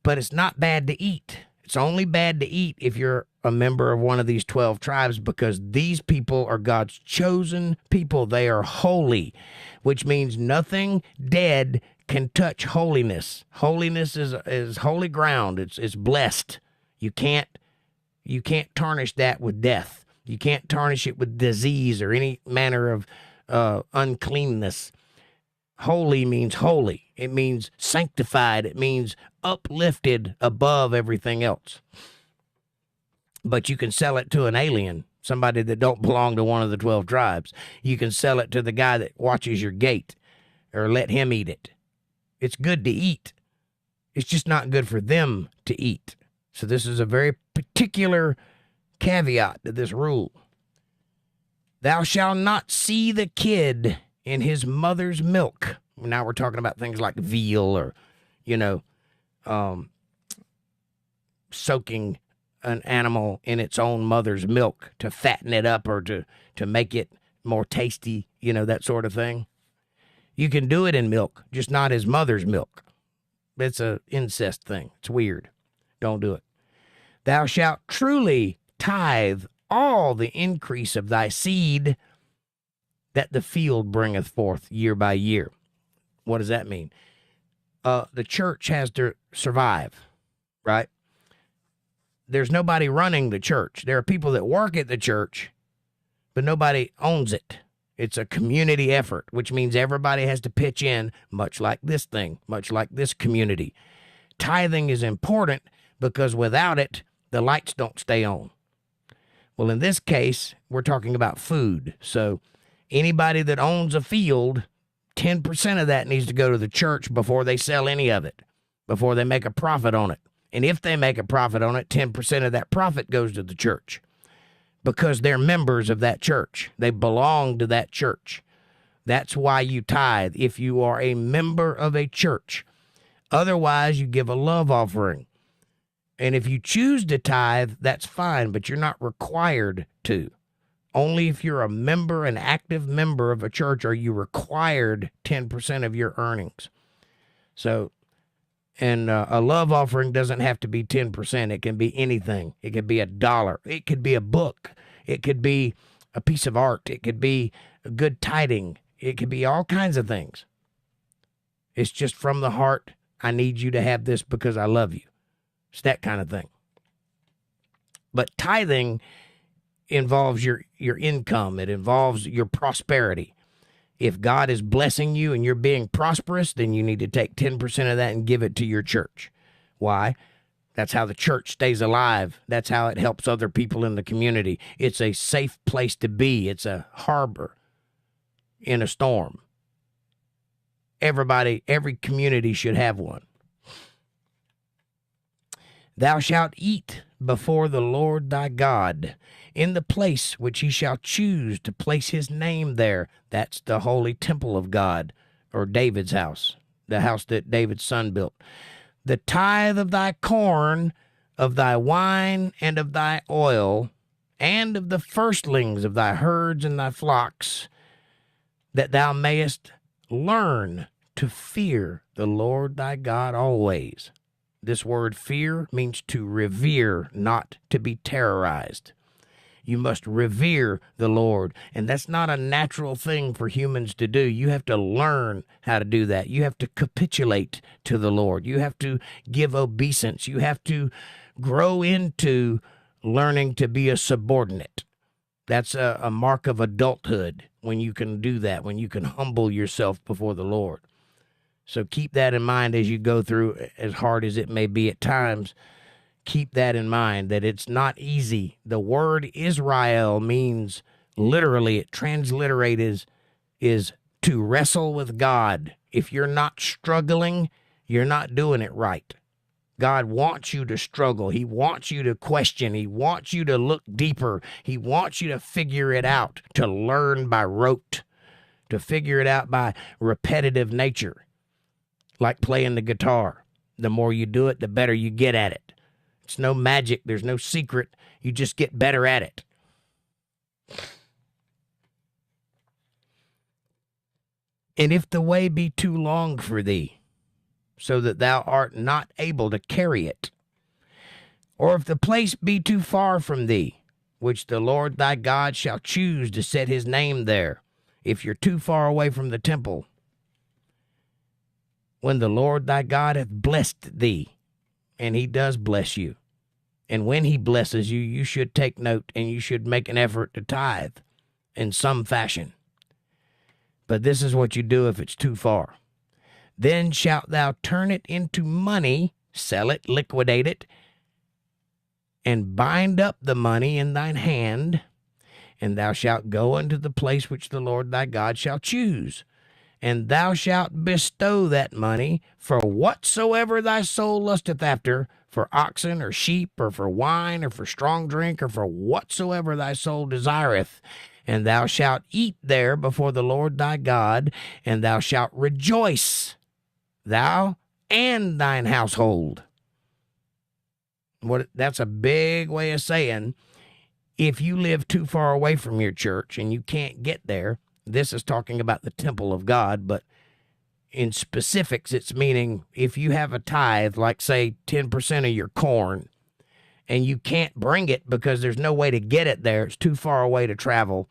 C: But it's not bad to eat. It's only bad to eat if you're a member of one of these 12 tribes, because these people are God's chosen people. They are holy, which means nothing dead can touch holiness. Holiness is holy ground. It's blessed. You can't tarnish that with death. You can't tarnish it with disease or any manner of uncleanness. Holy means holy. It means sanctified. It means uplifted above everything else. But you can sell it to an alien, somebody that don't belong to one of the 12 tribes. You can sell it to the guy that watches your gate, or let him eat it. It's good to eat. It's just not good for them to eat. So this is a very particular caveat to this rule. Thou shalt not see the kid in his mother's milk. Now we're talking about things like veal or, soaking an animal in its own mother's milk to fatten it up or to make it more tasty, that sort of thing. You can do it in milk, just not his mother's milk. It's a incest thing. It's weird. Don't do it. Thou shalt truly tithe all the increase of thy seed that the field bringeth forth year by year. What does that mean? The church has to survive, right? There's nobody running the church. There are people that work at the church, but nobody owns it. It's a community effort, which means everybody has to pitch in, much like this thing, much like this community. Tithing is important because without it, the lights don't stay on. Well, in this case, we're talking about food. So anybody that owns a field, 10% of that needs to go to the church before they sell any of it, before they make a profit on it. And if they make a profit on it, 10% of that profit goes to the church because they're members of that church. They belong to that church. That's why you tithe, if you are a member of a church. Otherwise, you give a love offering. And if you choose to tithe, that's fine, but you're not required to. Only if you're a member, an active member of a church, are you required 10% of your earnings. So, and a love offering doesn't have to be 10%. It can be anything. It could be $1. It could be a book. It could be a piece of art. It could be a good tiding. It could be all kinds of things. It's just from the heart. I need you to have this because I love you. It's that kind of thing. But tithing involves your income. It involves your prosperity. If God is blessing you and you're being prosperous, then you need to take 10% of that and give it to your church. Why? That's how the church stays alive. That's how it helps other people in the community. It's a safe place to be. It's a harbor in a storm. Every community should have one. Thou shalt eat before the Lord thy God in the place which he shall choose to place his name there. That's the holy temple of God, or David's house, the house that David's son built. The tithe of thy corn, of thy wine, and of thy oil, and of the firstlings of thy herds and thy flocks, that thou mayest learn to fear the Lord thy God always. This word fear means to revere, not to be terrorized. You must revere the Lord, and that's not a natural thing for humans to do. You have to learn how to do that. You have to capitulate to the Lord. You have to give obeisance. You have to grow into learning to be a subordinate. That's a mark of adulthood when you can do that, when you can humble yourself before the Lord. So keep that in mind as you go through, as hard as it may be at times. Keep that in mind, that it's not easy. The word Israel means, literally, it transliterated is to wrestle with God. If you're not struggling, you're not doing it right. God wants you to struggle. He wants you to question. He wants you to look deeper. He wants you to figure it out, to learn by rote, to figure it out by repetitive nature. Like playing the guitar. The more you do it, the better you get at it. It's no magic. There's no secret. You just get better at it. And if the way be too long for thee, so that thou art not able to carry it, or if the place be too far from thee, which the Lord thy God shall choose to set his name there, if you're too far away from the temple, when the Lord thy God hath blessed thee, and he does bless you, and when he blesses you, you should take note and you should make an effort to tithe in some fashion. But this is what you do if it's too far. Then shalt thou turn it into money, sell it, liquidate it, and bind up the money in thine hand, and thou shalt go unto the place which the Lord thy God shall choose. And thou shalt bestow that money for whatsoever thy soul lusteth after, for oxen or sheep, or for wine, or for strong drink, or for whatsoever thy soul desireth. And thou shalt eat there before the Lord thy God, and thou shalt rejoice, thou and thine household. That's a big way of saying, if you live too far away from your church and you can't get there, this is talking about the temple of God, but in specifics, it's meaning if you have a tithe, like say 10% of your corn, and you can't bring it because there's no way to get it there, it's too far away to travel,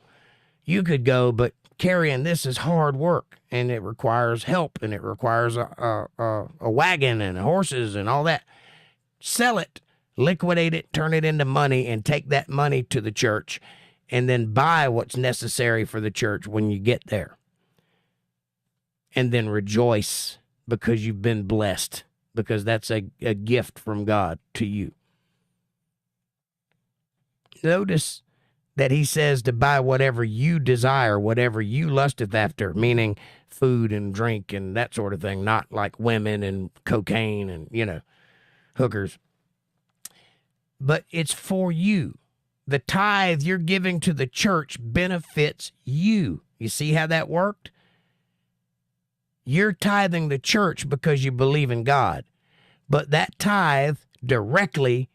C: you could go, but carrying this is hard work, and it requires help, and it requires a wagon and horses and all that. Sell it, liquidate it, turn it into money, and take that money to the church, and then buy what's necessary for the church when you get there. And then rejoice because you've been blessed, because that's a gift from God to you. Notice that he says to buy whatever you desire, whatever you lusteth after, meaning food and drink and that sort of thing, not like women and cocaine and, hookers. But it's for you. The tithe you're giving to the church benefits you. You see how that worked? You're tithing the church because you believe in God. But that tithe directly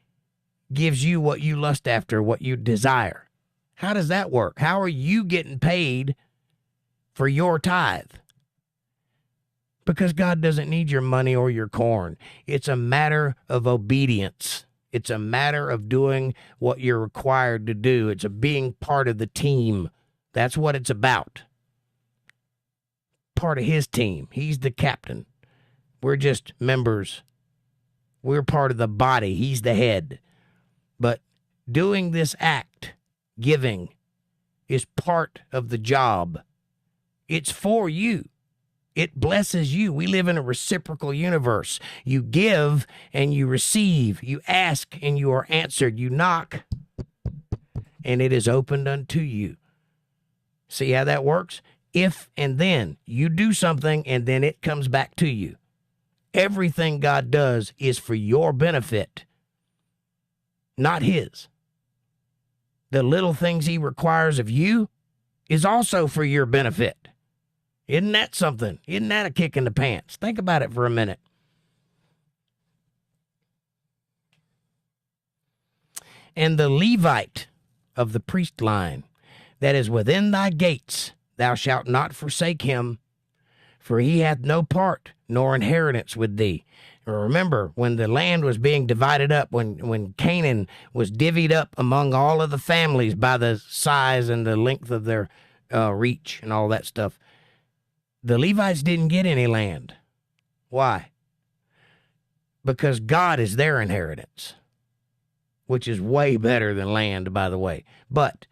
C: gives you what you lust after, what you desire. How does that work? How are you getting paid for your tithe? Because God doesn't need your money or your corn. It's a matter of obedience. It's a matter of doing what you're required to do. It's a being part of the team. That's what it's about. Part of his team. He's the captain. We're just members. We're part of the body. He's the head. But doing this act, giving, is part of the job. It's for you. It blesses you. We live in a reciprocal universe. You give and you receive. You ask and you are answered. You knock and it is opened unto you. See how that works? If and then you do something and then it comes back to you. Everything God does is for your benefit, not his. The little things he requires of you is also for your benefit. Isn't that something? Isn't that a kick in the pants? Think about it for a minute. And the Levite of the priest line that is within thy gates, thou shalt not forsake him, for he hath no part nor inheritance with thee. Remember, when the land was being divided up, when Canaan was divvied up among all of the families by the size and the length of their reach and all that stuff, the Levites didn't get any land. Why? Because God is their inheritance, which is way better than land, by the way. But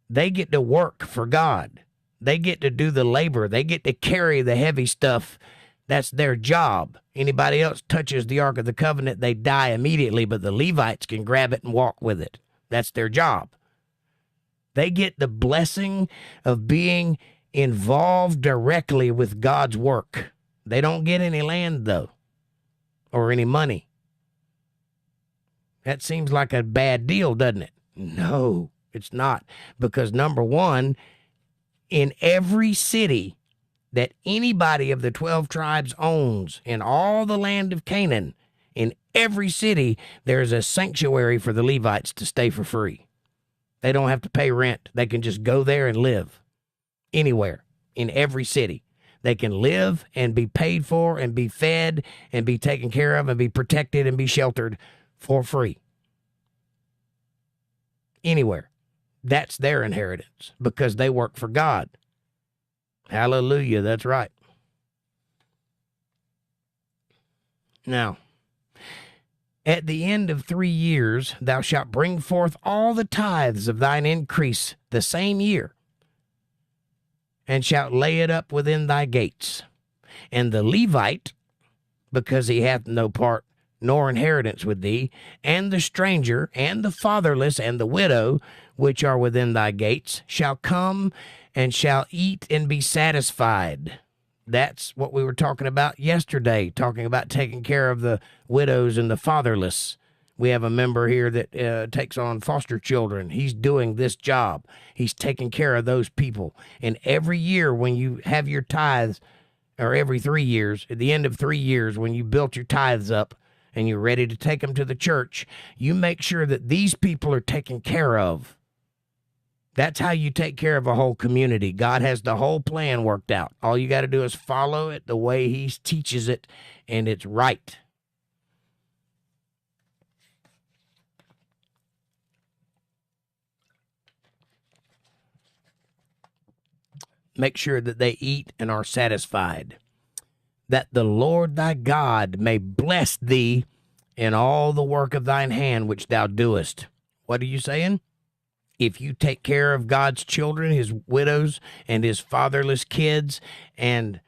C: they get to work for God. They get to do the labor. They get to carry the heavy stuff. That's their job. Anybody else touches the Ark of the Covenant, they die immediately, but the Levites can grab it and walk with it. That's their job. They get the blessing of being involved directly with God's work. They don't get any land, though, or any money. That seems like a bad deal, doesn't it? No, it's not. Because number one, in every city that anybody of the 12 tribes owns in all the land of Canaan, in every city, there's a sanctuary for the Levites to stay for free. They don't have to pay rent. They can just go there and live. Anywhere, in every city. They can live and be paid for and be fed and be taken care of and be protected and be sheltered for free. Anywhere. That's their inheritance because they work for God. Hallelujah, that's right. Now, at the end of 3 years, thou shalt bring forth all the tithes of thine increase the same year, and shalt lay it up within thy gates. and the Levite, because he hath no part nor inheritance with thee, and the stranger, and the fatherless, and the widow, which are within thy gates, shall come and shall eat and be satisfied. That's what we were talking about yesterday, talking about taking care of the widows and the fatherless. We have a member here that takes on foster children. He's doing this job. He's taking care of those people. And every year when you have your tithes, or every 3 years, at the end of 3 years, when you built your tithes up and you're ready to take them to the church, you make sure that these people are taken care of. That's how you take care of a whole community. God has the whole plan worked out. All you got to do is follow it the way he teaches it, and it's right. Make sure that they eat and are satisfied, that the Lord thy God may bless thee in all the work of thine hand which thou doest. What are you saying? If you take care of God's children, his widows and his fatherless kids and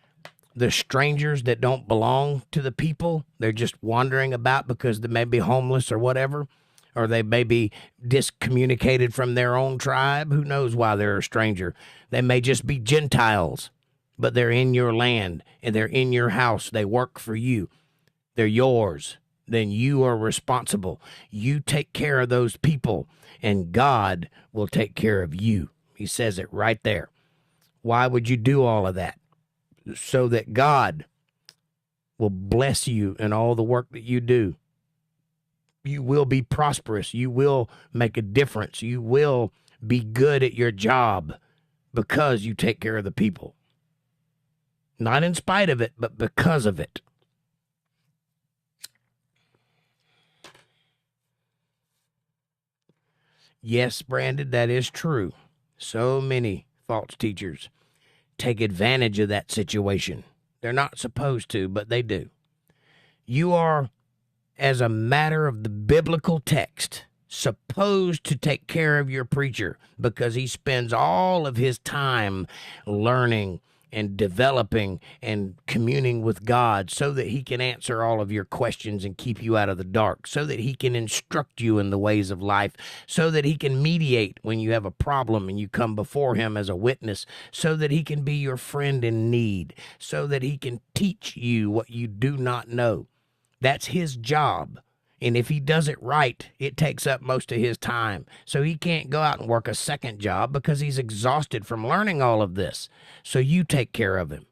C: the strangers that don't belong to the people, they're just wandering about because they may be homeless or whatever, or they may be discommunicated from their own tribe. Who knows why they're a stranger? They may just be Gentiles, but they're in your land and they're in your house. They work for you. They're yours. Then you are responsible. You take care of those people, and God will take care of you. He says it right there. Why would you do all of that? So that God will bless you in all the work that you do. You will be prosperous. You will make a difference. You will be good at your job because you take care of the people. Not in spite of it, but because of it. Yes, Brandon, that is true. So many false teachers take advantage of that situation. They're not supposed to, but they do. You are, as a matter of the biblical text, supposed to take care of your preacher because he spends all of his time learning and developing and communing with God so that he can answer all of your questions and keep you out of the dark, so that he can instruct you in the ways of life, so that he can mediate when you have a problem and you come before him as a witness, so that he can be your friend in need, so that he can teach you what you do not know. That's his job. And if he does it right, it takes up most of his time. So he can't go out and work a second job because he's exhausted from learning all of this. So you take care of him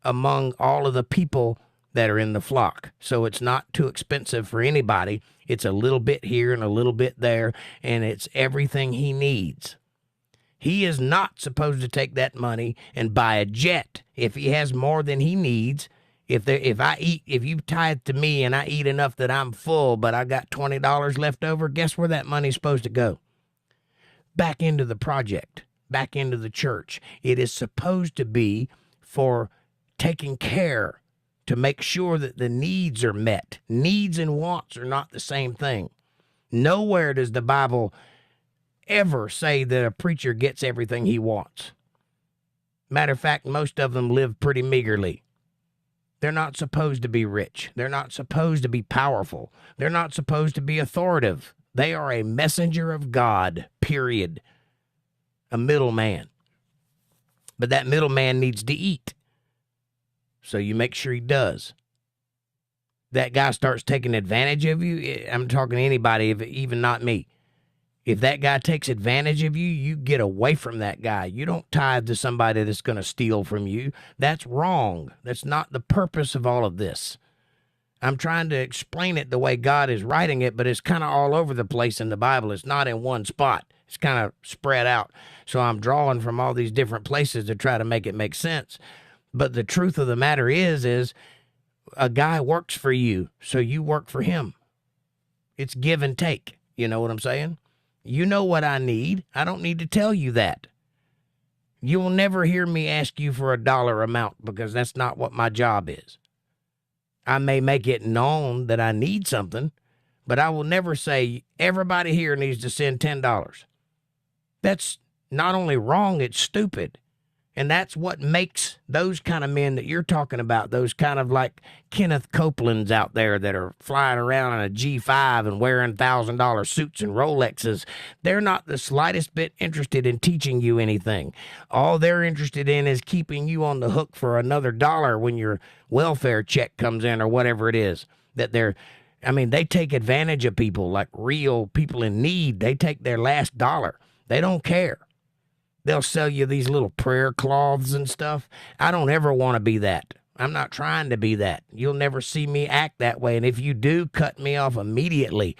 C: among all of the people that are in the flock. So it's not too expensive for anybody. It's a little bit here and a little bit there, and it's everything he needs. He is not supposed to take that money and buy a jet if he has more than he needs. If you tithe to me and I eat enough that I'm full, but I got $20 left over, guess where that money's supposed to go? Back into the project, back into the church. It is supposed to be for taking care, to make sure that the needs are met. Needs and wants are not the same thing. Nowhere does the Bible ever say that a preacher gets everything he wants. Matter of fact, most of them live pretty meagerly. They're not supposed to be rich. They're not supposed to be powerful. They're not supposed to be authoritative. They are a messenger of God, period. A middleman. But that middleman needs to eat. So you make sure he does. That guy starts taking advantage of you. I'm talking to anybody, even not me. If that guy takes advantage of you, you get away from that guy. You don't tithe to somebody that's going to steal from you. That's wrong. That's not the purpose of all of this. I'm trying to explain it the way God is writing it, but it's kind of all over the place in the Bible. It's not in one spot. It's kind of spread out. So I'm drawing from all these different places to try to make it make sense. But the truth of the matter is a guy works for you, so you work for him. It's give and take. You know what I'm saying? You know what I need. I don't need to tell you that. You will never hear me ask you for a dollar amount because that's not what my job is. I may make it known that I need something, but I will never say everybody here needs to send $10. That's not only wrong, it's stupid. And that's what makes those kind of men that you're talking about, those kind of like Kenneth Copelands out there that are flying around in a G5 and wearing $1,000 suits and Rolexes. They're not the slightest bit interested in teaching you anything. All they're interested in is keeping you on the hook for another dollar when your welfare check comes in or whatever it is. They take advantage of people like real people in need. They take their last dollar. They don't care. They'll sell you these little prayer cloths and stuff. I don't ever want to be that. I'm not trying to be that. You'll never see me act that way. And if you do, cut me off immediately.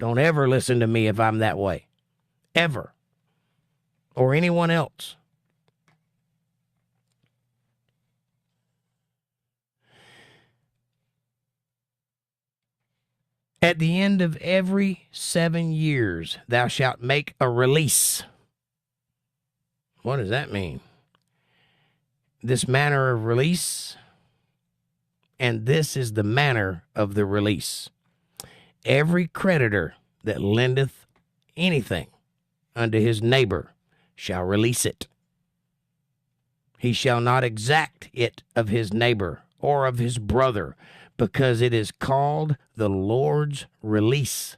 C: Don't ever listen to me if I'm that way. Ever. Or anyone else. At the end of every 7 years, thou shalt make a release. What does that mean? This manner of release, and this is the manner of the release. Every creditor that lendeth anything unto his neighbor shall release it. He shall not exact it of his neighbor or of his brother, because it is called the Lord's release.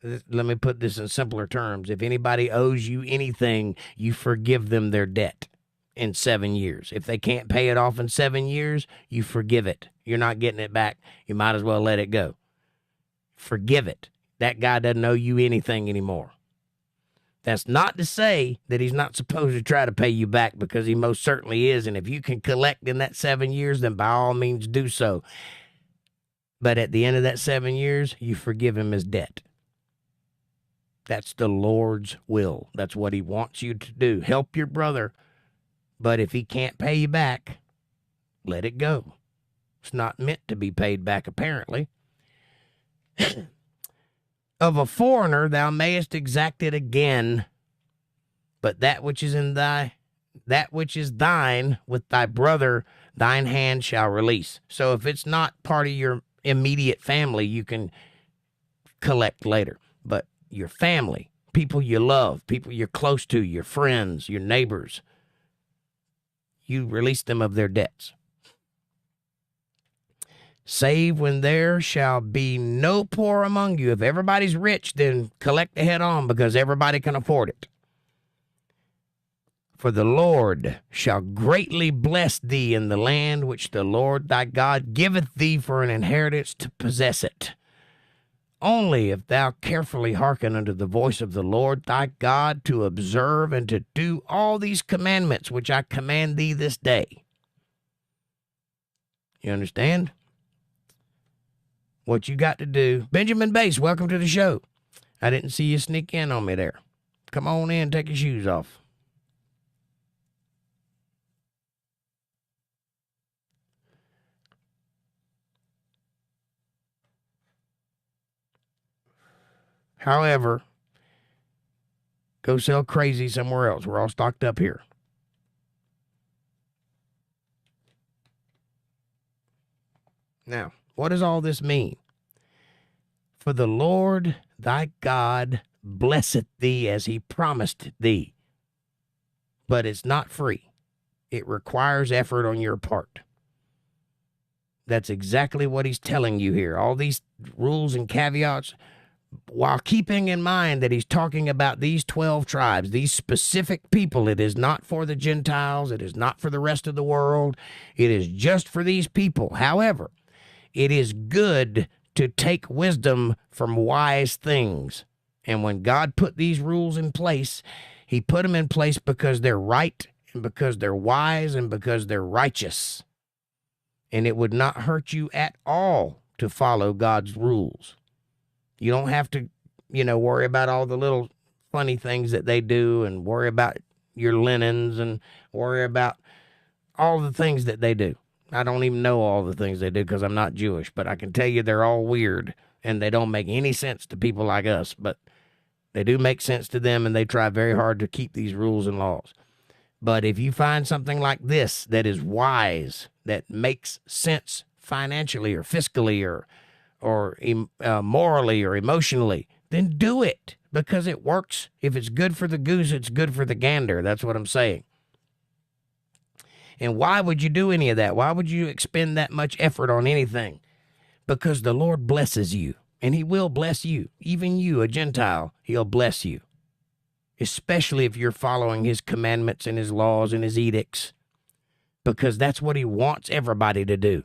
C: Let me put this in simpler terms. If anybody owes you anything, you forgive them their debt in 7 years. If they can't pay it off in 7 years, you forgive it. You're not getting it back. You might as well let it go. Forgive it. That guy doesn't owe you anything anymore. That's not to say that he's not supposed to try to pay you back, because he most certainly is. And if you can collect in that 7 years, then by all means do so. But at the end of that 7 years, you forgive him his debt. That's the Lord's will. That's what he wants you to do. Help your brother. But if he can't pay you back, let it go. It's not meant to be paid back, apparently. Of a foreigner thou mayest exact it again, but that which is thine with thy brother, thine hand shall release. So if it's not part of your immediate family, you can collect later. But your family, people you love, people you're close to, your friends, your neighbors, you release them of their debts. Save when there shall be no poor among you. If everybody's rich, then collect the head on, because everybody can afford it. For the Lord shall greatly bless thee in the land which the Lord thy God giveth thee for an inheritance to possess it. Only if thou carefully hearken unto the voice of the Lord thy God, to observe and to do all these commandments which I command thee this day. You understand? What you got to do. Benjamin Bass, welcome to the show. I didn't see you sneak in on me there. Come on in, take your shoes off. However, go sell crazy somewhere else. We're all stocked up here. Now, what does all this mean? For the Lord thy God blesseth thee as he promised thee. But it's not free. It requires effort on your part. That's exactly what he's telling you here. All these rules and caveats, while keeping in mind that he's talking about these 12 tribes, these specific people. It is not for the Gentiles. It is not for the rest of the world. It is just for these people. However, it is good to take wisdom from wise things. And when God put these rules in place, he put them in place because they're right, and because they're wise, and because they're righteous. And it would not hurt you at all to follow God's rules. You don't have to, worry about all the little funny things that they do, and worry about your linens, and worry about all the things that they do. I don't even know all the things they do because I'm not Jewish, but I can tell you they're all weird, and they don't make any sense to people like us, but they do make sense to them, and they try very hard to keep these rules and laws. But if you find something like this that is wise, that makes sense financially or fiscally or morally or emotionally, then do it, because it works. If it's good for the goose, it's good for the gander. That's what I'm saying. And why would you do any of that? Why would you expend that much effort on anything? Because the Lord blesses you, and he will bless you. Even you, a Gentile, he'll bless you, especially if you're following his commandments and his laws and his edicts, because that's what he wants everybody to do.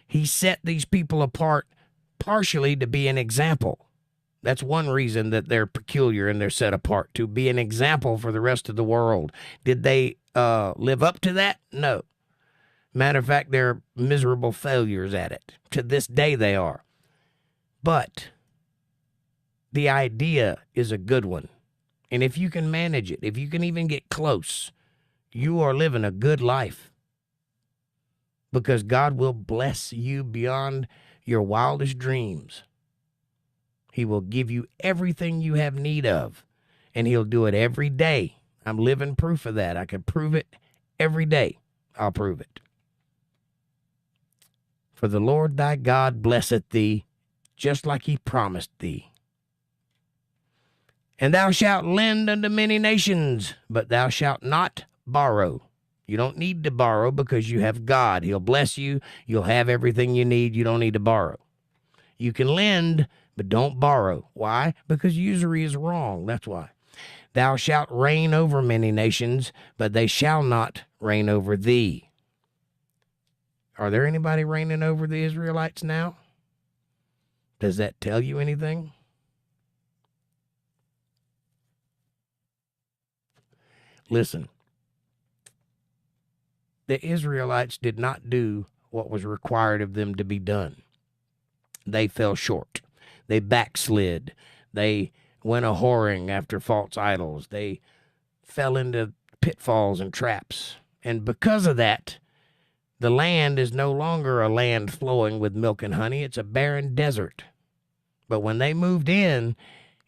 C: He set these people apart partially to be an example. That's one reason that they're peculiar and they're set apart, to be an example for the rest of the world. Did they live up to that? No. Matter of fact, they're miserable failures at it. To this day, they are. But the idea is a good one. And if you can manage it, if you can even get close, you are living a good life. Because God will bless you beyond your wildest dreams. He will give you everything you have need of, and he'll do it every day. I'm living proof of that. I can prove it every day. I'll prove it. For the Lord thy God blesseth thee, just like he promised thee. And thou shalt lend unto many nations, but thou shalt not borrow. You don't need to borrow because you have God. He'll bless you. You'll have everything you need. You don't need to borrow. You can lend, but don't borrow. Why? Because usury is wrong. That's why. Thou shalt reign over many nations, but they shall not reign over thee. Are there anybody reigning over the Israelites now? Does that tell you anything? Listen. The Israelites did not do what was required of them to be done. They fell short. They backslid. They went a-whoring after false idols. They fell into pitfalls and traps. And because of that, the land is no longer a land flowing with milk and honey. It's a barren desert. But when they moved in,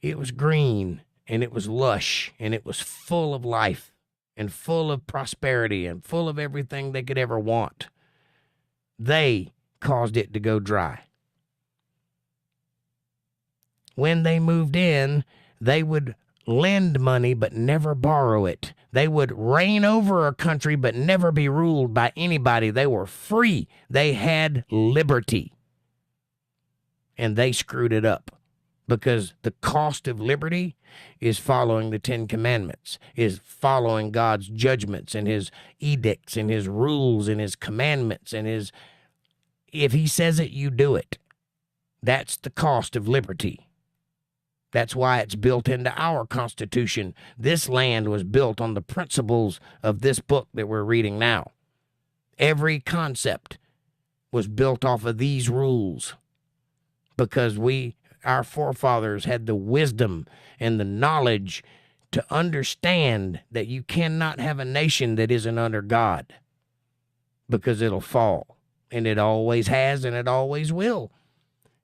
C: it was green, and it was lush, and it was full of life, and full of prosperity, and full of everything they could ever want. They caused it to go dry. When they moved in, they would lend money but never borrow it. They would reign over a country but never be ruled by anybody. They were free. They had liberty. And they screwed it up. Because the cost of liberty is following the Ten Commandments, is following God's judgments and his edicts and his rules and his commandments and his, if he says it, you do it. That's the cost of liberty. That's why it's built into our Constitution. This land was built on the principles of this book that we're reading now. Every concept was built off of these rules because our forefathers had the wisdom and the knowledge to understand that you cannot have a nation that isn't under God because it'll fall. And it always has and it always will.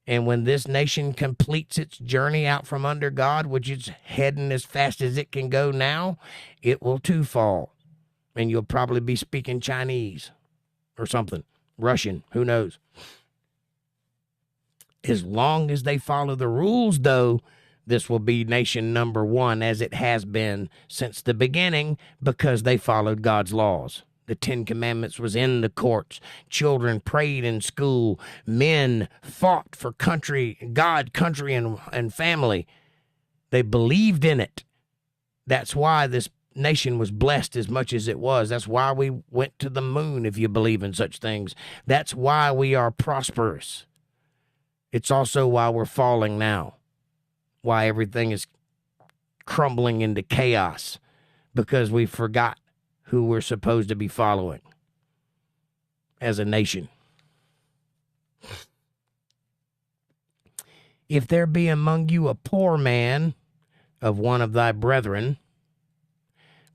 C: And when this nation completes its journey out from under God, which it's heading as fast as it can go now, it will too fall. And you'll probably be speaking Chinese or something, Russian, who knows. As long as they follow the rules, though, this will be nation number one, as it has been since the beginning, because they followed God's laws. The Ten Commandments was in the courts. Children prayed in school. Men fought for country, God, country, and family. They believed in it. That's why this nation was blessed as much as it was. That's why we went to the moon, if you believe in such things. That's why we are prosperous. It's also why we're falling now, why everything is crumbling into chaos, because we forgot who we're supposed to be following as a nation. If there be among you a poor man of one of thy brethren,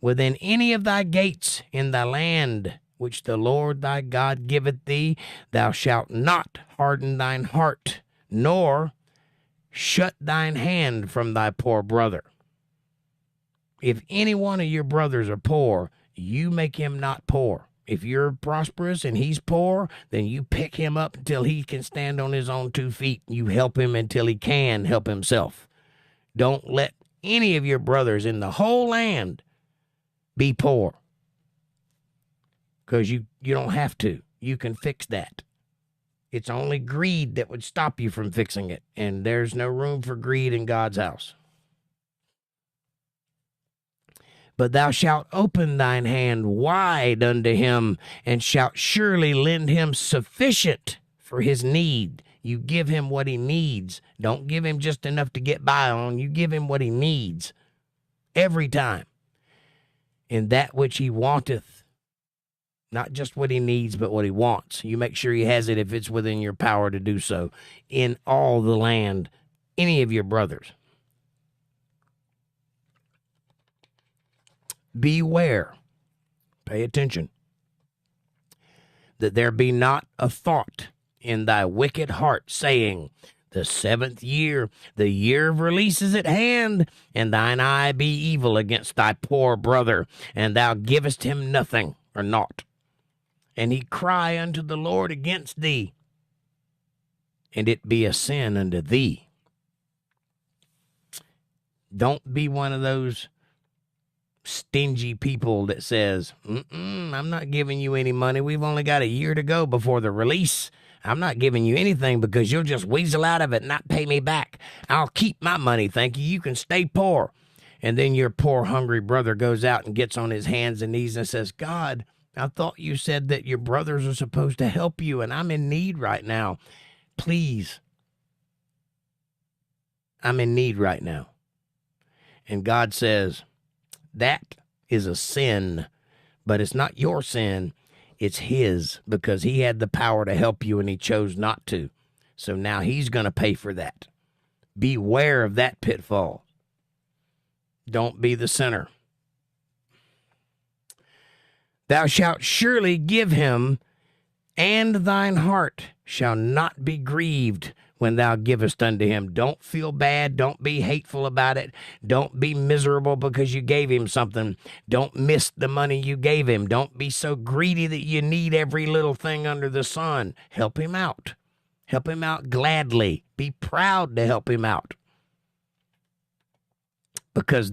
C: within any of thy gates in thy land, which the Lord thy God giveth thee, thou shalt not harden thine heart, nor shut thine hand from thy poor brother. If any one of your brothers are poor, you make him not poor. If you're prosperous and he's poor, then you pick him up until he can stand on his own 2 feet. You help him until he can help himself. Don't let any of your brothers in the whole land be poor. because you don't have to. You can fix that. It's only greed that would stop you from fixing it, and there's no room for greed in God's house. But thou shalt open thine hand wide unto him, and shalt surely lend him sufficient for his need. You give him what he needs. Don't give him just enough to get by on. You give him what he needs every time. In that which he wanteth. Not just what he needs, but what he wants. You make sure he has it if it's within your power to do so. In all the land, any of your brothers. Beware, pay attention, that there be not a thought in thy wicked heart, saying, the 7th year, the year of release is at hand, and thine eye be evil against thy poor brother, and thou givest him nothing or naught. And he cry unto the Lord against thee, and it be a sin unto thee. Don't be one of those stingy people that says, I'm not giving you any money. We've only got a year to go before the release. I'm not giving you anything because you'll just weasel out of it and not pay me back. I'll keep my money, thank you. You can stay poor. And then your poor hungry brother goes out and gets on his hands and knees and says, God, I thought you said that your brothers are supposed to help you, and I'm in need right now. Please. I'm in need right now. And God says, that is a sin, but it's not your sin. It's his, because he had the power to help you and he chose not to. So now he's going to pay for that. Beware of that pitfall. Don't be the sinner. Thou shalt surely give him, and thine heart shall not be grieved when thou givest unto him. Don't feel bad. Don't be hateful about it. Don't be miserable because you gave him something. Don't miss the money you gave him. Don't be so greedy that you need every little thing under the sun. Help him out. Help him out gladly. Be proud to help him out. Because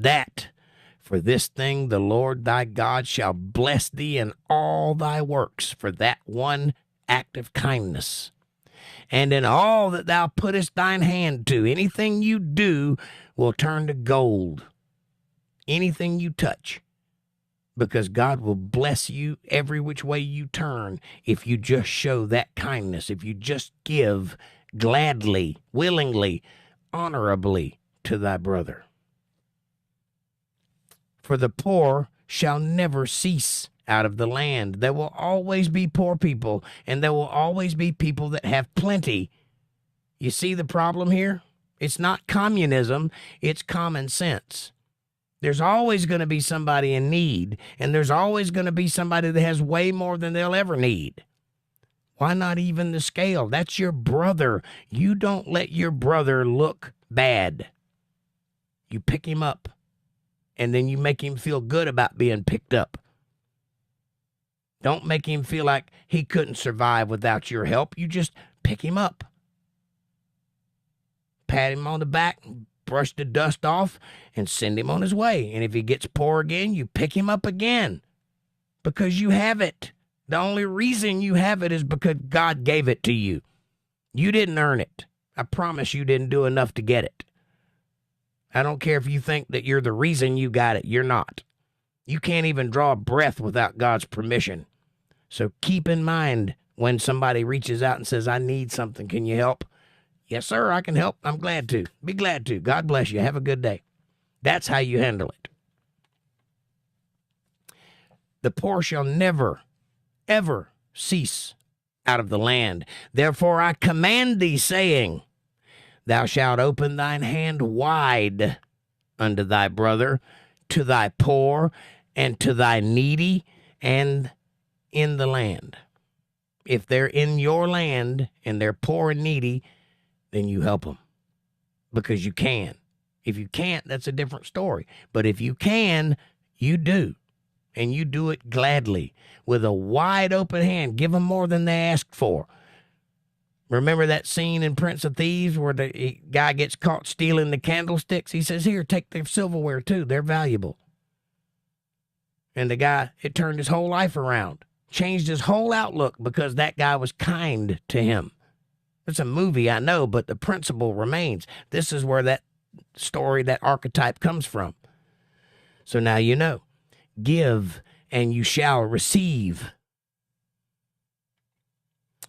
C: for this thing the Lord thy God shall bless thee in all thy works for that one act of kindness. And in all that thou puttest thine hand to, anything you do will turn to gold. Anything you touch. Because God will bless you every which way you turn if you just show that kindness, if you just give gladly, willingly, honorably to thy brother. For the poor shall never cease out of the land. There will always be poor people, and there will always be people that have plenty. You see the problem here? It's not communism, it's common sense. There's always going to be somebody in need, and there's always going to be somebody that has way more than they'll ever need. Why not even the scale? That's your brother. You don't let your brother look bad. You pick him up, and then you make him feel good about being picked up. Don't make him feel like he couldn't survive without your help. You just pick him up. Pat him on the back, brush the dust off, and send him on his way. And if he gets poor again, you pick him up again. Because you have it. The only reason you have it is because God gave it to you. You didn't earn it. I promise you didn't do enough to get it. I don't care if you think that you're the reason you got it. You're not. You can't even draw a breath without God's permission. So keep in mind when somebody reaches out and says, I need something. Can you help? Yes, sir, I can help. I'm glad to. Be glad to. God bless you. Have a good day. That's how you handle it. The poor shall never, ever cease out of the land. Therefore I command thee, saying, thou shalt open thine hand wide unto thy brother, to thy poor, and to thy needy, and in the land. If they're in your land and they're poor and needy, then you help them because you can. If you can't, that's a different story. But if you can, you do. And you do it gladly with a wide open hand. Give them more than they asked for. Remember that scene in Prince of Thieves where the guy gets caught stealing the candlesticks? He says, here, take their silverware too. They're valuable. And the guy, it turned his whole life around. changed his whole outlook because that guy was kind to him. It's a movie, I know, but the principle remains. This is where that story, that archetype comes from. So now you know. Give, and you shall receive.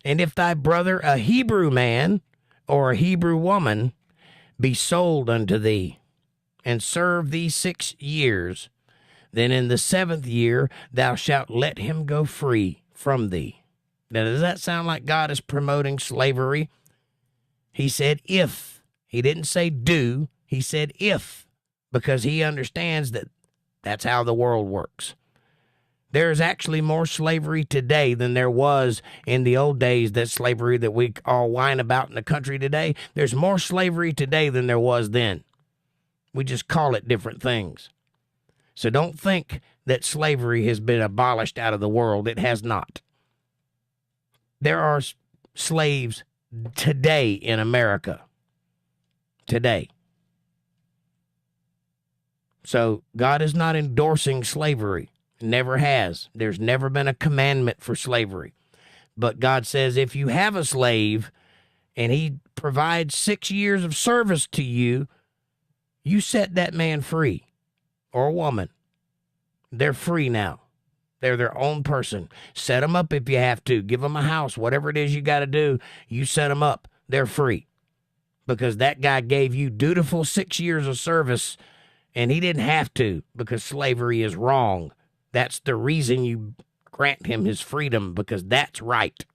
C: And if thy brother, a Hebrew man or a Hebrew woman, be sold unto thee, and serve thee 6 years, then in the 7th year thou shalt let him go free from thee. Now, does that sound like God is promoting slavery? He said if. He didn't say do. He said if, because he understands that that's how the world works. There's actually more slavery today than there was in the old days, that slavery that we all whine about in the country today. There's more slavery today than there was then. We just call it different things. So don't think that slavery has been abolished out of the world. It has not. There are slaves today in America. Today. So God is not endorsing slavery. Never has. There's never been a commandment for slavery. But God says if you have a slave and he provides 6 years of service to you, you set that man free or woman. They're free now. They're their own person. Set them up if you have to. Give them a house. Whatever it is you got to do, you set them up. They're free. Because that guy gave you dutiful 6 years of service, and he didn't have to, because slavery is wrong. That's the reason you grant him his freedom, because that's right.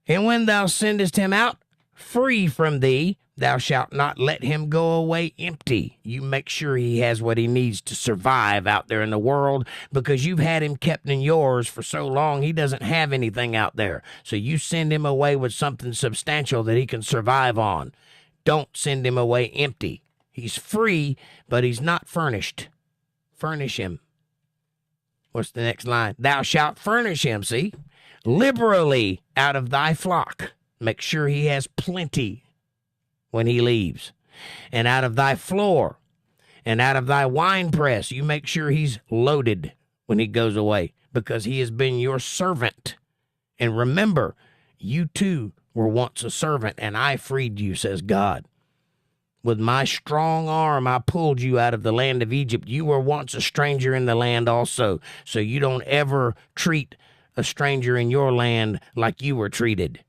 C: And when thou sendest him out free from thee, thou shalt not let him go away empty. You make sure he has what he needs to survive out there in the world, because you've had him kept in yours for so long, he doesn't have anything out there. So you send him away with something substantial that he can survive on. Don't send him away empty. He's free, but he's not furnished. Furnish him. What's the next line? Thou shalt furnish him, see? Liberally out of thy flock. Make sure he has plenty when he leaves. And out of thy floor, and out of thy winepress, you make sure he's loaded when he goes away, because he has been your servant. And remember, you too were once a servant, and I freed you, says God. With my strong arm, I pulled you out of the land of Egypt. You were once a stranger in the land also. So you don't ever treat a stranger in your land like you were treated.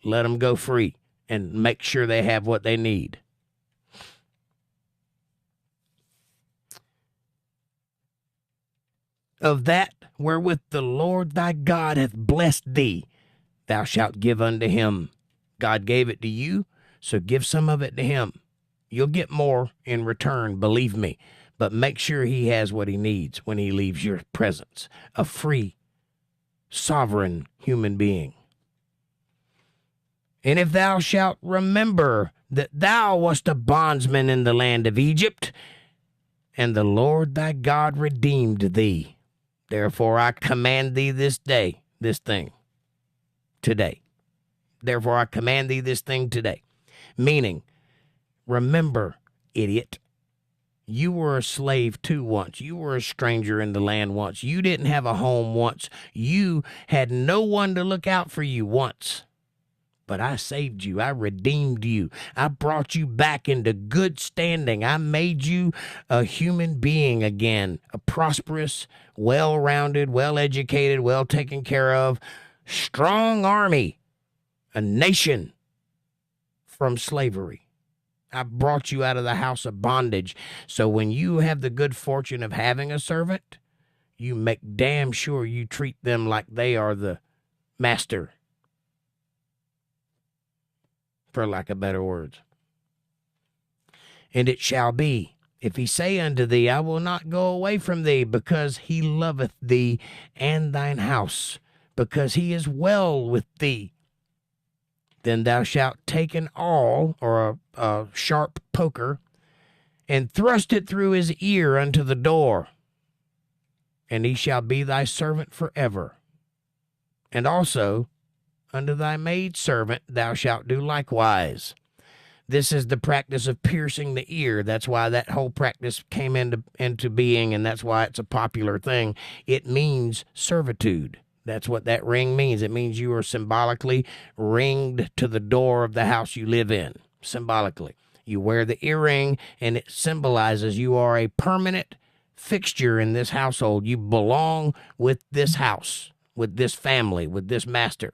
C: Let them go free and make sure they have what they need. Of that wherewith the Lord thy God hath blessed thee, thou shalt give unto him. God gave it to you, so give some of it to him. You'll get more in return, believe me. But make sure he has what he needs when he leaves your presence. A free, sovereign human being. And if thou shalt remember that thou wast a bondsman in the land of Egypt, and the Lord thy God redeemed thee, therefore I command thee this day, this thing, today. Therefore I command thee this thing today. Meaning, remember, idiot, you were a slave too once. You were a stranger in the land once. You didn't have a home once. You had no one to look out for you once. But I saved you. I redeemed you. I brought you back into good standing. I made you a human being again, a prosperous, well-rounded, well-educated, well-taken care of, strong army, a nation from slavery. I brought you out of the house of bondage. So when you have the good fortune of having a servant, you make damn sure you treat them like they are the master, for lack of better words. And it shall be, if he say unto thee, I will not go away from thee, because he loveth thee and thine house, because he is well with thee, then thou shalt take an awl, or a sharp poker, and thrust it through his ear unto the door, and he shall be thy servant forever. And also unto thy maidservant thou shalt do likewise. This is the practice of piercing the ear. That's why that whole practice came into being, and that's why it's a popular thing. It means servitude. That's what that ring means. It means you are symbolically ringed to the door of the house you live in, symbolically. You wear the earring, and it symbolizes you are a permanent fixture in this household. You belong with this house, with this family, with this master.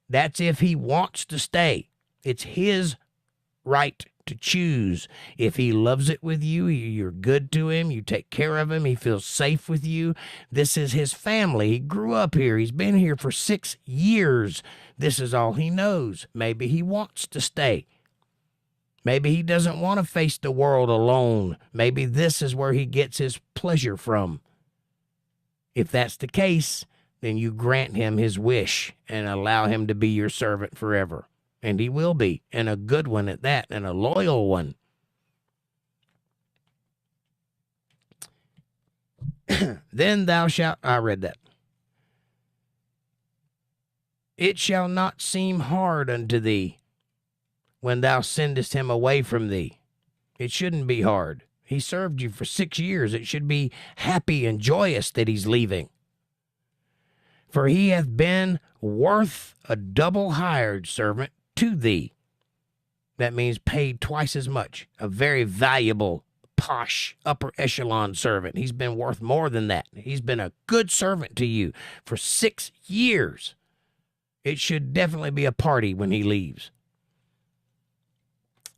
C: That's if he wants to stay. It's his right to choose. If he loves it with you, you're good to him, you take care of him, he feels safe with you. This is his family. He grew up here. He's been here for 6 years. This is all he knows. Maybe he wants to stay. Maybe he doesn't want to face the world alone. Maybe this is where he gets his pleasure from. If that's the case, then you grant him his wish and allow him to be your servant forever. And he will be, and a good one at that, and a loyal one. Then thou shalt, I read that. It shall not seem hard unto thee when thou sendest him away from thee. It shouldn't be hard. He served you for 6 years. It should be happy and joyous that he's leaving. For he hath been worth a double hired servant to thee. That means paid twice as much. A very valuable, posh, upper echelon servant. He's been worth more than that. He's been a good servant to you for 6 years. It should definitely be a party when he leaves.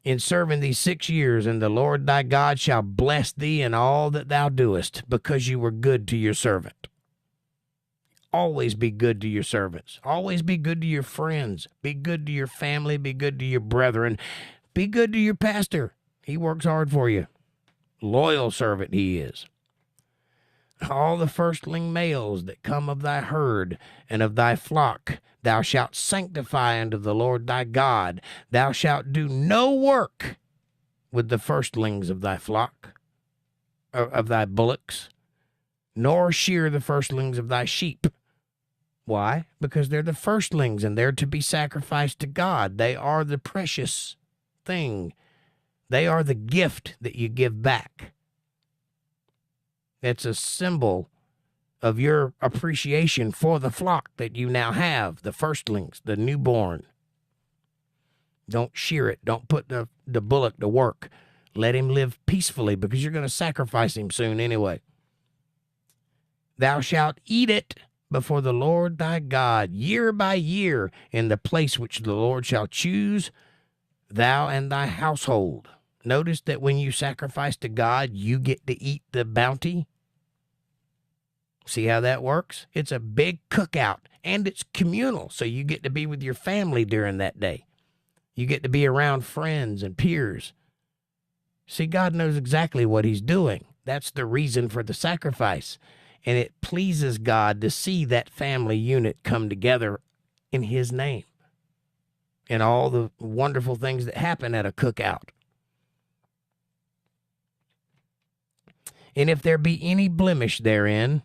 C: In serving thee 6 years, and the Lord thy God shall bless thee in all that thou doest, because you were good to your servant. Always be good to your servants. Always be good to your friends. Be good to your family. Be good to your brethren. Be good to your pastor. He works hard for you. Loyal servant he is. All the firstling males that come of thy herd and of thy flock, thou shalt sanctify unto the Lord thy God. Thou shalt do no work with the firstlings of thy flock, or of thy bullocks, nor shear the firstlings of thy sheep. Why? Because they're the firstlings, and they're to be sacrificed to God. They are the precious thing. They are the gift that you give back. It's a symbol of your appreciation for the flock that you now have, the firstlings, the newborn. Don't shear it. Don't put the bullock to work. Let him live peacefully, because you're going to sacrifice him soon anyway. Thou shalt eat it before the Lord thy God, year by year, in the place which the Lord shall choose, thou and thy household. Notice that when you sacrifice to God, you get to eat the bounty. See how that works? It's a big cookout, and it's communal, so you get to be with your family during that day. You get to be around friends and peers. See, God knows exactly what he's doing. That's the reason for the sacrifice. And it pleases God to see that family unit come together in his name, and all the wonderful things that happen at a cookout. And if there be any blemish therein,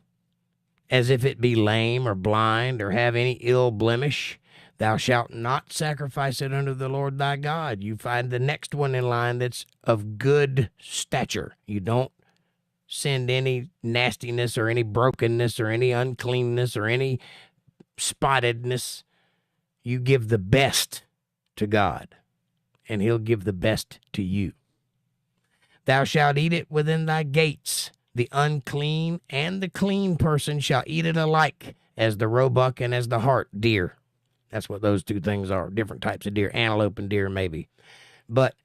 C: as if it be lame or blind or have any ill blemish, thou shalt not sacrifice it unto the Lord thy God. You find the next one in line that's of good stature. You don't send any nastiness or any brokenness or any uncleanness or any spottedness. You give the best to God, and he'll give the best to you. Thou shalt eat it within thy gates. The unclean and the clean person shall eat it alike, as the roebuck and as the hart deer. That's what those two things are, different types of deer, antelope and deer maybe. But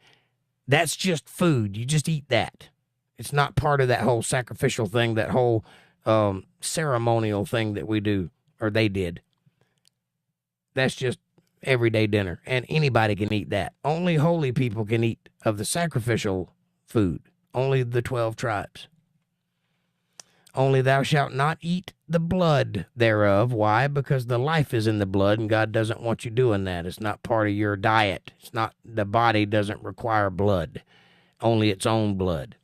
C: that's just food. You just eat that. It's not part of that whole sacrificial thing, that whole ceremonial thing that we do, or they did. That's just everyday dinner, and anybody can eat that. Only holy people can eat of the sacrificial food. Only the 12 tribes. Only thou shalt not eat the blood thereof. Why? Because the life is in the blood, and God doesn't want you doing that. It's not part of your diet. It's not, the body doesn't require blood, only its own blood.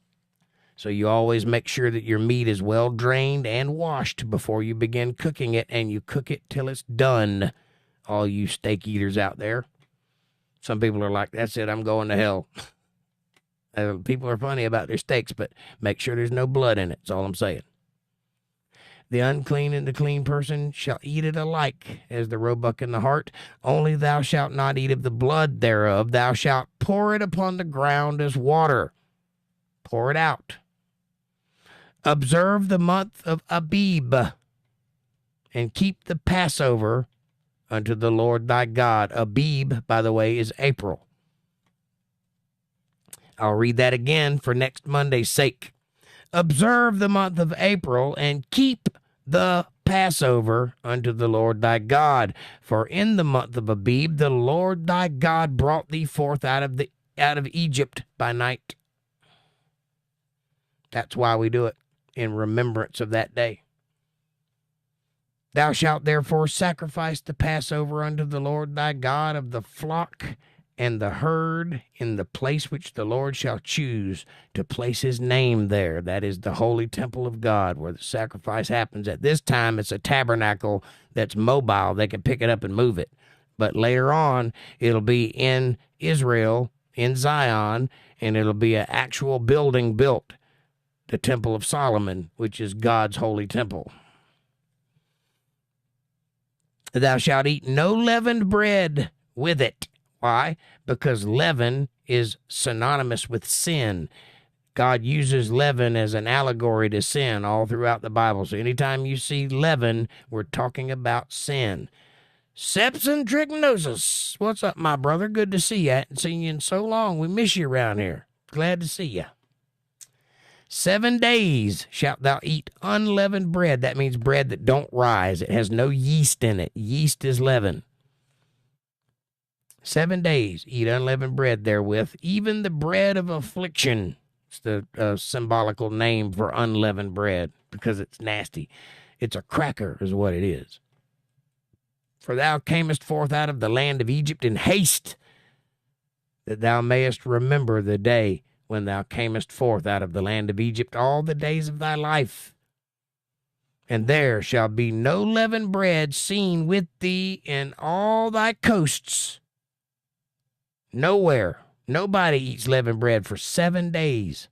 C: So you always make sure that your meat is well drained and washed before you begin cooking it, and you cook it till it's done, all you steak eaters out there. Some people are like, that's it, I'm going to hell. People are funny about their steaks, but make sure there's no blood in it. That's all I'm saying. The unclean and the clean person shall eat it alike, as the roebuck and the hart. Only thou shalt not eat of the blood thereof. Thou shalt pour it upon the ground as water. Pour it out. Observe the month of Abib, and keep the Passover unto the Lord thy God. Abib, by the way, is April. I'll read that again for next Monday's sake. Observe the month of April, and keep the Passover unto the Lord thy God. For in the month of Abib the Lord thy God brought thee forth out of Egypt by night. That's why we do it, in remembrance of that day. Thou shalt therefore sacrifice the Passover unto the Lord thy God of the flock and the herd in the place which the Lord shall choose to place his name there. That is the holy temple of God, where the sacrifice happens. At this time, it's a tabernacle that's mobile. They can pick it up and move it. But later on, it'll be in Israel, in Zion, and it'll be an actual building built, the Temple of Solomon, which is God's holy temple. Thou shalt eat no leavened bread with it. Why? Because leaven is synonymous with sin. God uses leaven as an allegory to sin all throughout the Bible. So anytime you see leaven, we're talking about sin. Sepsin trichinosis. What's up, my brother? Good to see you. I haven't seen you in so long. We miss you around here. Glad to see you. 7 days shalt thou eat unleavened bread. That means bread that don't rise. It has no yeast in it. Yeast is leaven. 7 days eat unleavened bread therewith, even the bread of affliction. It's the symbolical name for unleavened bread because it's nasty. It's a cracker is what it is. For thou camest forth out of the land of Egypt in haste, that thou mayest remember the day when thou camest forth out of the land of Egypt all the days of thy life. And there shall be no leavened bread seen with thee in all thy coasts. Nowhere. Nobody eats leavened bread for 7 days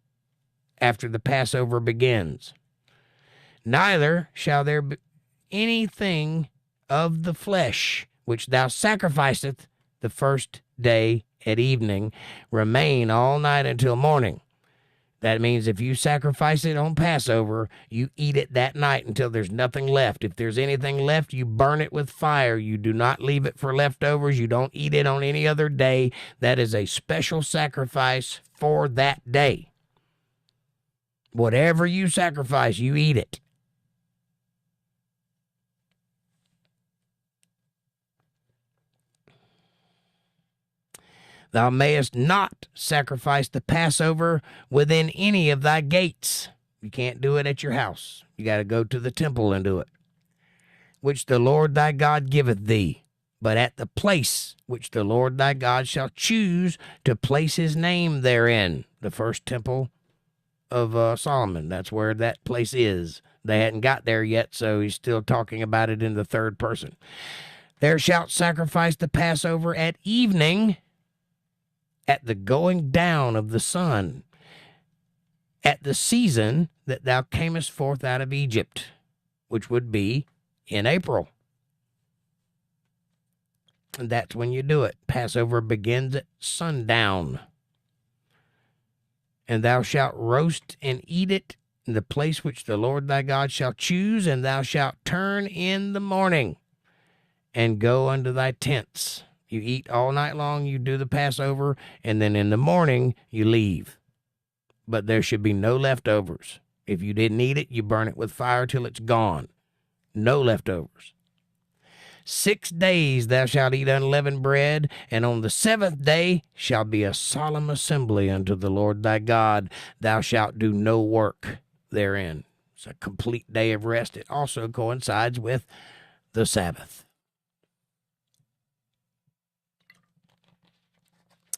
C: after the Passover begins. Neither shall there be anything of the flesh which thou sacrificest the first day at evening remain all night until morning. That means if you sacrifice it on Passover, you eat it that night until there's nothing left. If there's anything left, you burn it with fire. You do not leave it for leftovers. You don't eat it on any other day. That is a special sacrifice for that day. Whatever you sacrifice, you eat it. Thou mayest not sacrifice the Passover within any of thy gates. You can't do it at your house. You got to go to the temple and do it, which the Lord thy God giveth thee, but at the place which the Lord thy God shall choose to place his name therein. The first temple of Solomon. That's where that place is. They hadn't got there yet, so he's still talking about it in the third person. There shalt sacrifice the Passover at evening, at the going down of the sun, at the season that thou camest forth out of Egypt, which would be in April. And that's when you do it. Passover begins at sundown. And thou shalt roast and eat it in the place which the Lord thy God shall choose, and thou shalt turn in the morning and go unto thy tents. You eat all night long, you do the Passover, and then in the morning you leave. But there should be no leftovers. If you didn't eat it, you burn it with fire till it's gone. No leftovers. 6 days thou shalt eat unleavened bread, and on the 7th day shall be a solemn assembly unto the Lord thy God. Thou shalt do no work therein. It's a complete day of rest. It also coincides with the Sabbath.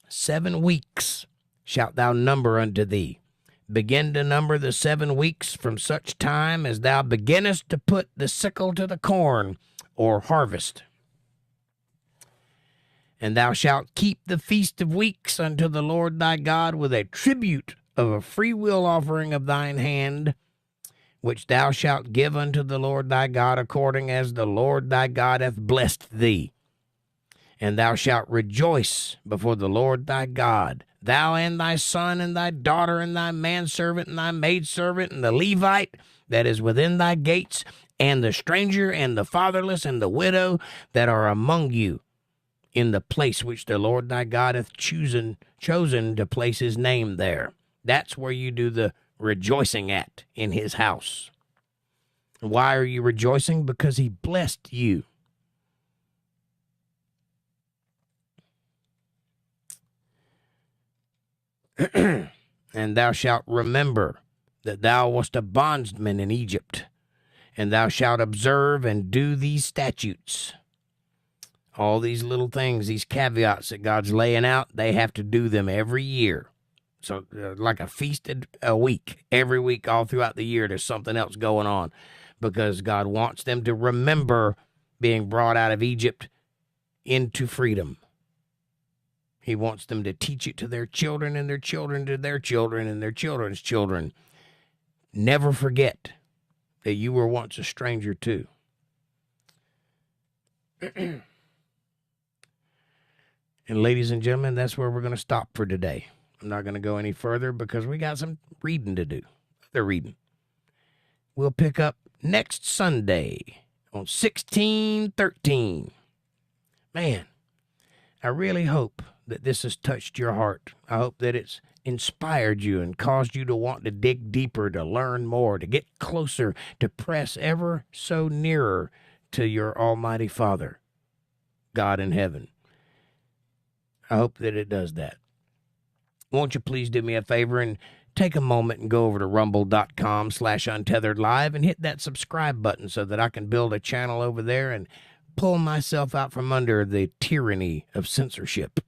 C: 7 weeks shalt thou number unto thee. Begin to number the 7 weeks from such time as thou beginnest to put the sickle to the corn, or harvest. And thou shalt keep the feast of weeks unto the Lord thy God with a tribute of a freewill offering of thine hand, which thou shalt give unto the Lord thy God according as the Lord thy God hath blessed thee. And thou shalt rejoice before the Lord thy God, thou and thy son and thy daughter and thy manservant and thy maidservant and the Levite that is within thy gates, and the stranger and the fatherless and the widow that are among you, in the place which the Lord thy God hath chosen to place his name there. That's where you do the rejoicing at, in his house. Why are you rejoicing? Because he blessed you. And thou shalt remember that thou wast a bondsman in Egypt, and thou shalt observe and do these statutes. All these little things, these caveats that God's laying out, they have to do them every year. So like a feast a week, every week all throughout the year, there's something else going on, because God wants them to remember being brought out of Egypt into freedom. He wants them to teach it to their children and their children to their children and their children's children. Never forget that you were once a stranger too. And ladies and gentlemen, that's where we're going to stop for today. I'm not going to go any further because we got some reading to do. Other reading. We'll pick up next Sunday on 1613. Man, I really hope that this has touched your heart. I hope that it's inspired you and caused you to want to dig deeper, to learn more, to get closer, to press ever so nearer to your Almighty Father, God in heaven. I hope that it does that. Won't you please do me a favor and take a moment and go over to rumble.com/UntetheredLive and hit that subscribe button so that I can build a channel over there and pull myself out from under the tyranny of censorship.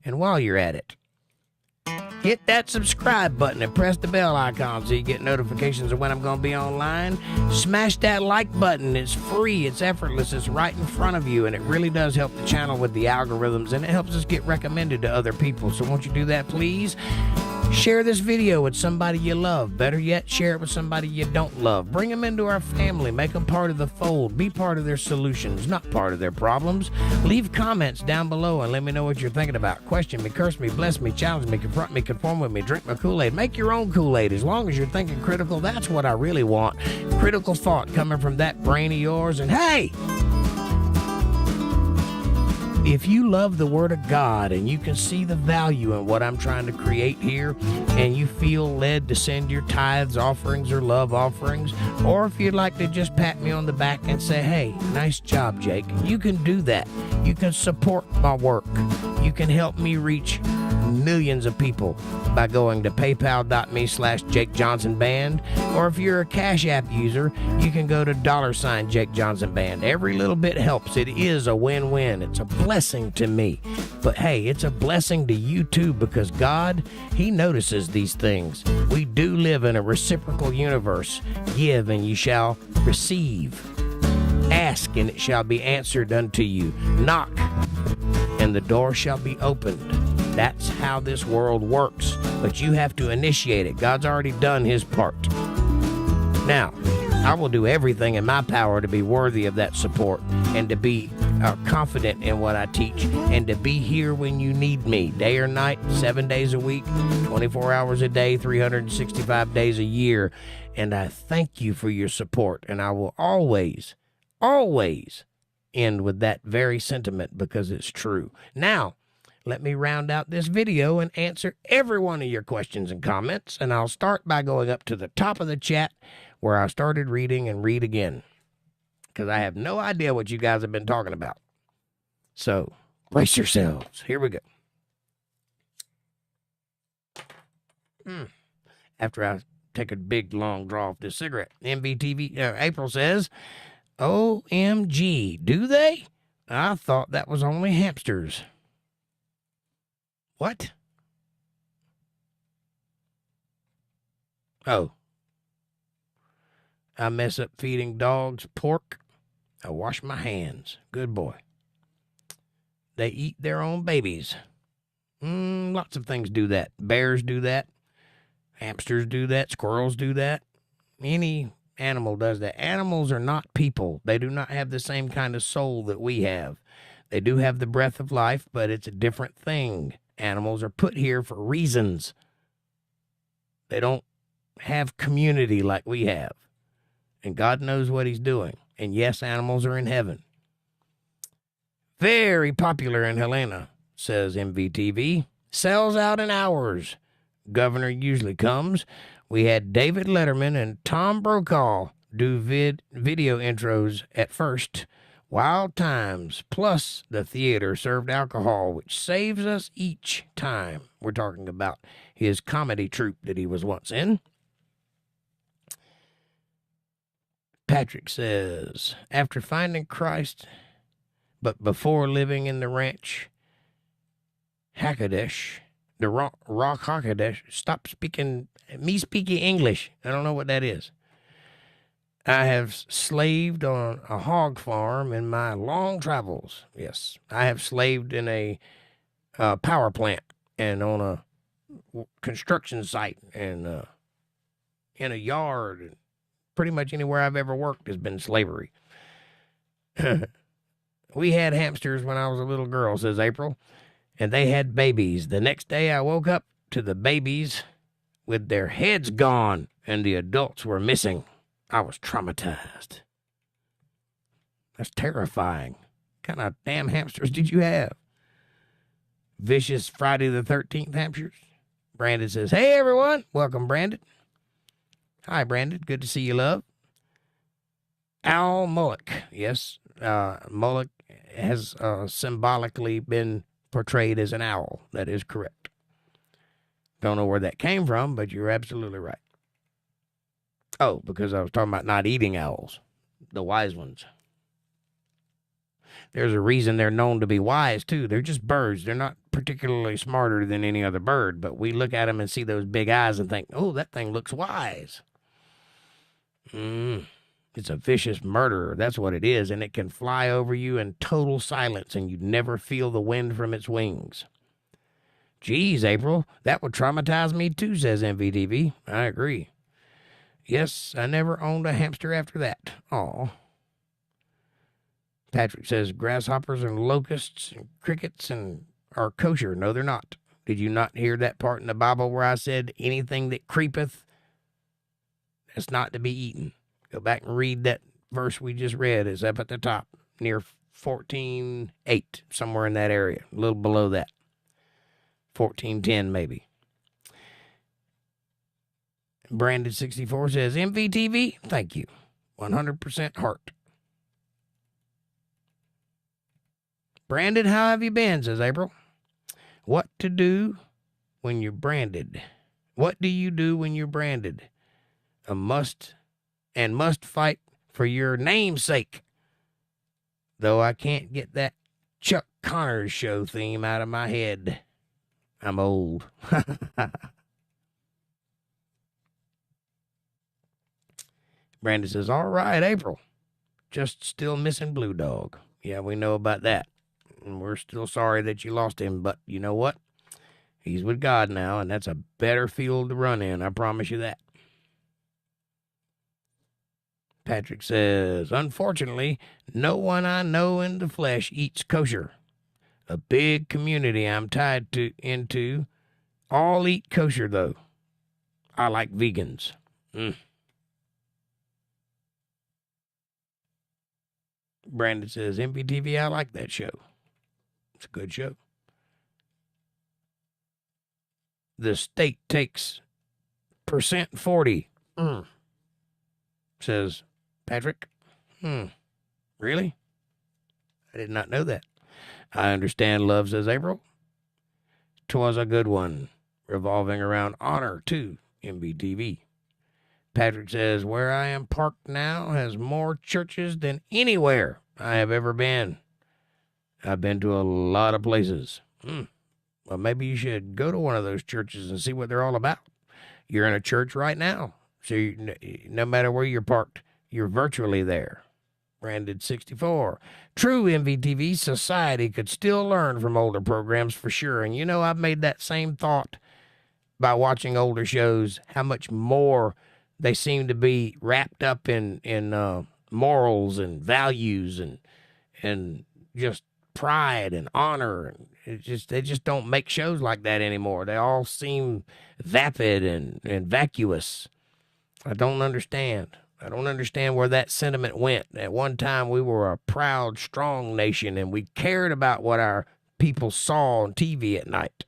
C: And while you're at it, hit that subscribe button and press the bell icon so you get notifications of when I'm going to be online. Smash that like button. It's free. It's effortless. It's right in front of you, and it really does help the channel with the algorithms, and it helps us get recommended to other people. So won't you do that, please? Share this video with somebody you love. Better yet, share it with somebody you don't love. Bring them into our family. Make them part of the fold. Be part of their solutions, not part of their problems. Leave comments down below and let me know what you're thinking about. Question me, curse me, bless me, challenge me, confront me, conform with me, drink my Kool-Aid. Make your own Kool-Aid. As long as you're thinking critical, that's what I really want. Critical thought coming from that brain of yours. And hey! If you love the Word of God and you can see the value in what I'm trying to create here, and you feel led to send your tithes, offerings, or love offerings, or if you'd like to just pat me on the back and say, hey, nice job, Jake, you can do that. You can support my work. You can help me reach millions of people by going to paypal.me/jakejohnsonband, or if you're a CashApp user, you can go to $JakeJohnsonBand. Every little bit helps. It is a win-win. It's a blessing to me, but hey, it's a blessing to you too, because God, He notices these things. We do live in a reciprocal universe. Give and you shall receive. Ask and it shall be answered unto you. Knock and the door shall be opened. That's how this world works, but you have to initiate it. God's already done His part. Now, I will do everything in my power to be worthy of that support and to be confident in what I teach and to be here when you need me, day or night, 7 days a week, 24 hours a day, 365 days a year. And I thank you for your support, and I will always, always end with that very sentiment because it's true. Now, let me round out this video and answer every one of your questions and comments, and I'll start by going up to the top of the chat where I started reading and read again, because I have no idea what you guys have been talking about. So, brace yourselves. Here we go. After I take a big, long draw off this cigarette. MVTV, April says, OMG, do they? I thought that was only hamsters. What? Oh. I mess up feeding dogs pork. I wash my hands. Good boy. They eat their own babies. Lots of things do that. Bears do that. Hamsters do that. Squirrels do that. Any animal does that. Animals are not people. They do not have the same kind of soul that we have. They do have the breath of life, but it's a different thing. Animals are put here for reasons. They don't have community like we have. And God knows what he's doing. And yes, animals are in heaven. Very popular in Helena, says MVTV. Sells out in hours. Governor usually comes. We had David Letterman and Tom Brokaw do video intros at first. Wild times, plus the theater served alcohol, which saves us each time. We're talking about his comedy troupe that he was once in. Patrick says, after finding Christ, but before living in the ranch, Hakadesh, the rock Hakadesh, stop speaking English. I don't know what that is. I have slaved on a hog farm in my long travels. Yes, I have slaved in a power plant and on a construction site and in a yard. Pretty much anywhere I've ever worked has been slavery. We had hamsters when I was a little girl, says April, and they had babies. The next day I woke up to the babies with their heads gone and the adults were missing. I was traumatized. That's terrifying. What kind of damn hamsters did you have? Vicious Friday the 13th hamsters? Brandon says, hey, everyone. Welcome, Brandon. Hi, Brandon. Good to see you, love. Al Mullock. Yes, Mullock has symbolically been portrayed as an owl. That is correct. Don't know where that came from, but you're absolutely right. Oh, because I was talking about not eating owls, the wise ones. There's a reason they're known to be wise, too. They're just birds. They're not particularly smarter than any other bird, but we look at them and see those big eyes and think, oh, that thing looks wise. It's a vicious murderer. That's what it is, and it can fly over you in total silence, and you never feel the wind from its wings. Geez, April, that would traumatize me, too, says MVDV. I agree. Yes, I never owned a hamster after that. Aw. Patrick says grasshoppers and locusts and crickets are kosher. No, they're not. Did you not hear that part in the Bible where I said anything that creepeth, that's not to be eaten? Go back and read that verse we just read. It's up at the top, near 14:8, somewhere in that area, a little below that. 14:10 maybe. Brandon64 says, MVTV, thank you. 100% heart. Brandon, how have you been, says April. What to do when you're branded? What do you do when you're branded? Must fight for your namesake. Though I can't get that Chuck Connors show theme out of my head. I'm old. Brandon says, all right, April. Just still missing Blue Dog. Yeah, we know about that. And we're still sorry that you lost him, but you know what? He's with God now, and that's a better field to run in. I promise you that. Patrick says, unfortunately, no one I know in the flesh eats kosher. A big community I'm tied into all eat kosher, though. I like vegans. Brandon says, MPTV, I like that show. It's a good show. The state takes %40, says Patrick. Really? I did not know that. I understand love, says April. 'Twas a good one, revolving around honor, too, MBTV. Patrick says, where I am parked now has more churches than anywhere I have ever been. I've been to a lot of places. Well, maybe you should go to one of those churches and see what they're all about. You're in a church right now, so no matter where you're parked, you're virtually there. Branded 64. True MVTV society could still learn from older programs for sure. And you know, I've made that same thought by watching older shows, how much more they seem to be wrapped up in morals and values and just pride and honor. And they just don't make shows like that anymore. They all seem vapid and vacuous. I don't understand. I don't understand where that sentiment went. At one time, we were a proud, strong nation, and we cared about what our people saw on TV at night.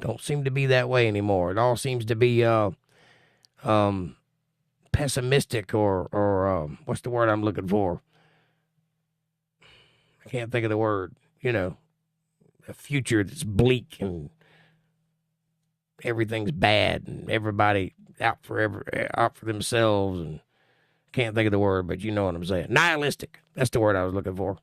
C: Don't seem to be that way anymore. It all seems to be pessimistic or what's the word I'm looking for? I can't think of the word. You know, a future that's bleak and everything's bad and everybody out for themselves, and can't think of the word, but you know what I'm saying. Nihilistic. That's the word I was looking for.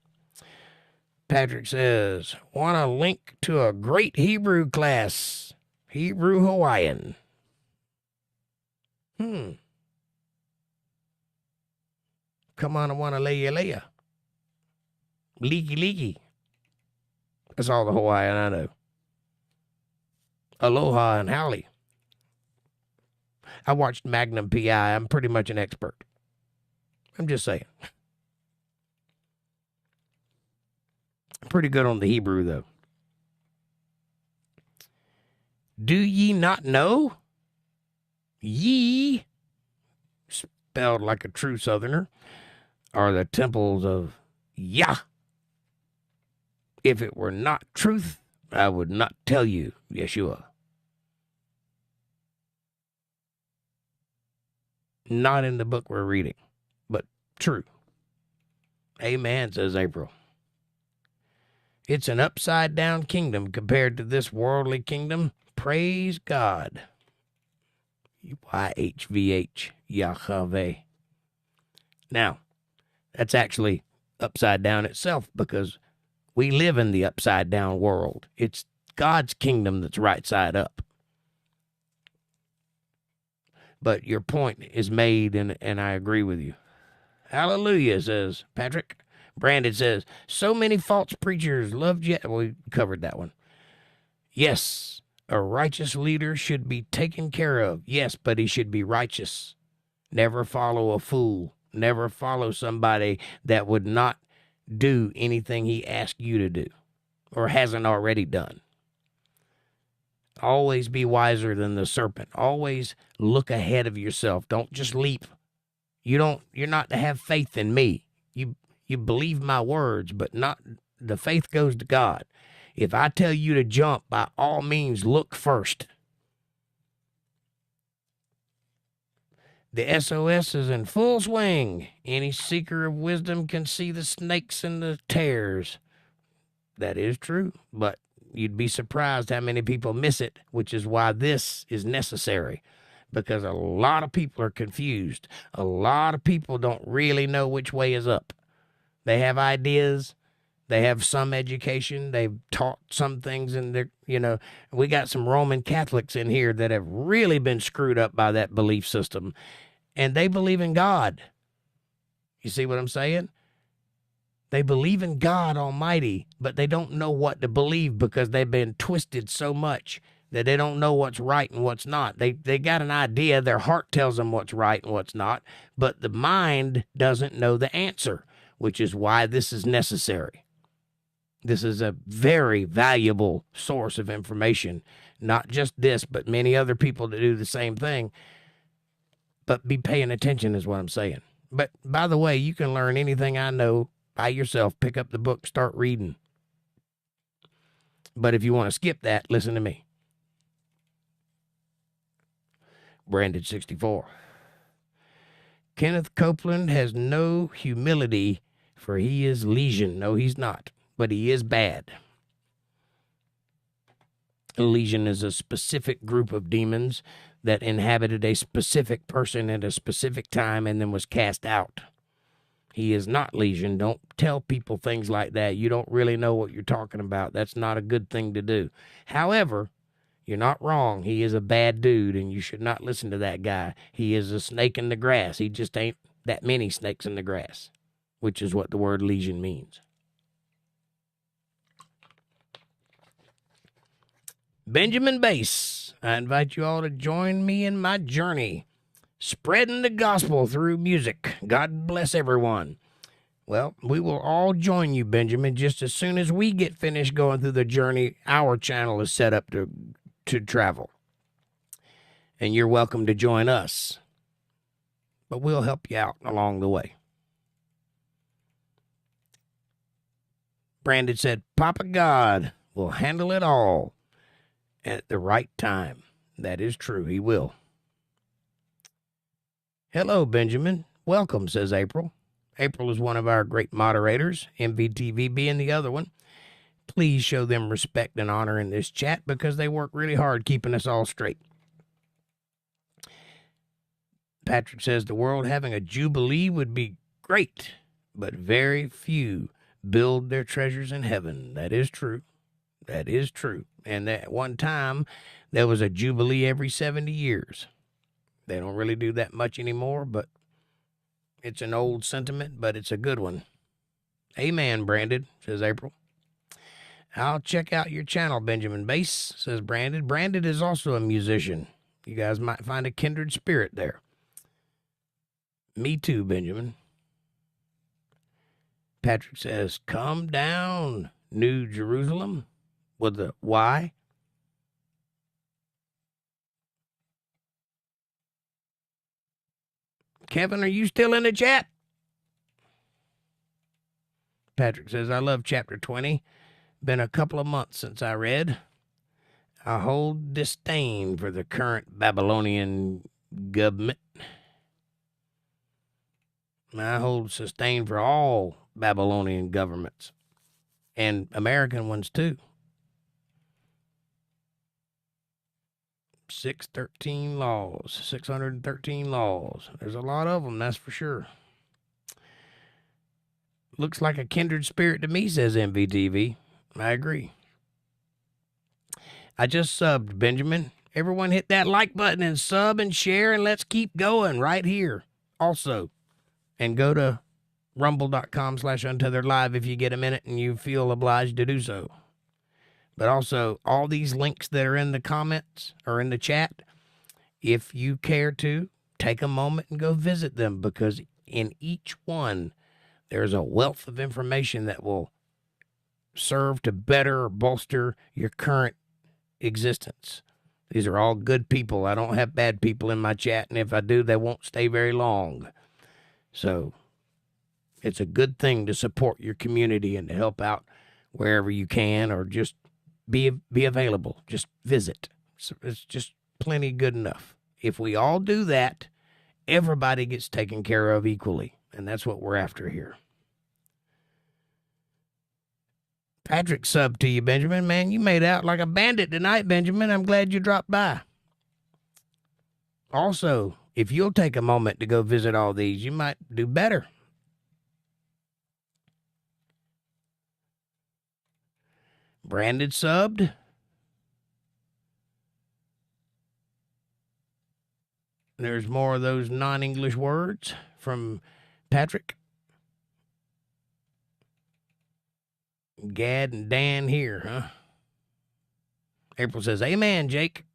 C: Patrick says, want a link to a great Hebrew class. Hebrew Hawaiian. Come on, I want to lay ya. Leaky leaky. That's all the Hawaiian I know. Aloha and howdy. I watched Magnum P.I. I'm pretty much an expert. I'm just saying. Pretty good on the Hebrew, though. Do ye not know? Ye, spelled like a true Southerner, are the temples of Yah. If it were not truth, I would not tell you, Yeshua. Not in the book we're reading, but true. Amen, says April. It's an upside-down kingdom compared to this worldly kingdom. Praise God. YHVH, Yahweh. Now, that's actually upside down itself because we live in the upside-down world. It's God's kingdom that's right side up. But your point is made, and I agree with you. Hallelujah, says Patrick. Brandon says, so many false preachers loved yet. We covered that one. Yes, a righteous leader should be taken care of. Yes, but he should be righteous. Never follow a fool. Never follow somebody that would not do anything he asked you to do or hasn't already done. Always be wiser than the serpent. Always look ahead of yourself. Don't just leap. You're not to have faith in me. You believe my words, but not the faith goes to God. If I tell you to jump, by all means, look first. The SOS is in full swing. Any seeker of wisdom can see the snakes and the tares. That is true, but you'd be surprised how many people miss it, which is why this is necessary. Because a lot of people are confused. A lot of people don't really know which way is up. They have ideas. They have some education. They've taught some things in their, we got some Roman Catholics in here that have really been screwed up by that belief system. And they believe in God. You see what I'm saying? They believe in God Almighty, but they don't know what to believe because they've been twisted so much that they don't know what's right and what's not. They got an idea. Their heart tells them what's right and what's not, but the mind doesn't know the answer, which is why this is necessary. This is a very valuable source of information. Not just this, but many other people that do the same thing. But be paying attention is what I'm saying. But by the way, you can learn anything I know by yourself. Pick up the book, start reading. But if you want to skip that, listen to me. Branded 64. Kenneth Copeland has no humility, for he is legion. No, he's not, but he is bad. Legion is a specific group of demons that inhabited a specific person at a specific time and then was cast out. He is not legion. Don't tell people things like that. You don't really know what you're talking about. That's not a good thing to do. However, you're not wrong. He is a bad dude, and you should not listen to that guy. He is a snake in the grass. He just ain't that many snakes in the grass. which is what the word legion means. Benjamin Bass, I invite you all to join me in my journey, spreading the gospel through music. God bless everyone. Well, we will all join you, Benjamin, just as soon as we get finished going through the journey. Our channel is set up to travel. And you're welcome to join us. But we'll help you out along the way. Brandon said, Papa God will handle it all at the right time. That is true. He will. Hello, Benjamin. Welcome, says April. April is one of our great moderators, MVTV being the other one. Please show them respect and honor in this chat because they work really hard keeping us all straight. Patrick says the world having a jubilee would be great, but very few build their treasures in heaven. That is true. That is true. And at one time, there was a jubilee every 70 years. They don't really do that much anymore, but it's an old sentiment, but it's a good one. Amen, Brandon, says April. I'll check out your channel, Benjamin Bass, says Brandon. Brandon is also a musician. You guys might find a kindred spirit there. Me too, Benjamin. Patrick says, come down, New Jerusalem, with the Y. Kevin, are you still in the chat? Patrick says, I love chapter 20. Been a couple of months since I read. I hold disdain for the current Babylonian government. I hold disdain for all Babylonian governments and American ones too. 613 laws, 613 laws. There's a lot of them, that's for sure. Looks like a kindred spirit to me, says MVTV. I agree. I just subbed, Benjamin. Everyone hit that like button and sub and share, and let's keep going right here. Also, and go to rumble.com/UntetheredLive if you get a minute and you feel obliged to do so. But also, all these links that are in the comments or in the chat, if you care to, take a moment and go visit them, because in each one, there's a wealth of information that will serve to better or bolster your current existence. These are all good people. I don't have bad people in my chat, and if I do, they won't stay very long. So it's a good thing to support your community and to help out wherever you can, or just be available. Just visit. So it's just plenty good enough. If we all do that, everybody gets taken care of equally, and that's what we're after here. Patrick subbed to you, Benjamin. Man, you made out like a bandit tonight, Benjamin. I'm glad you dropped by. Also, if you'll take a moment to go visit all these, you might do better. Brandon subbed. There's more of those non-English words from Patrick. Gad and Dan here, huh? April says, amen, Jake.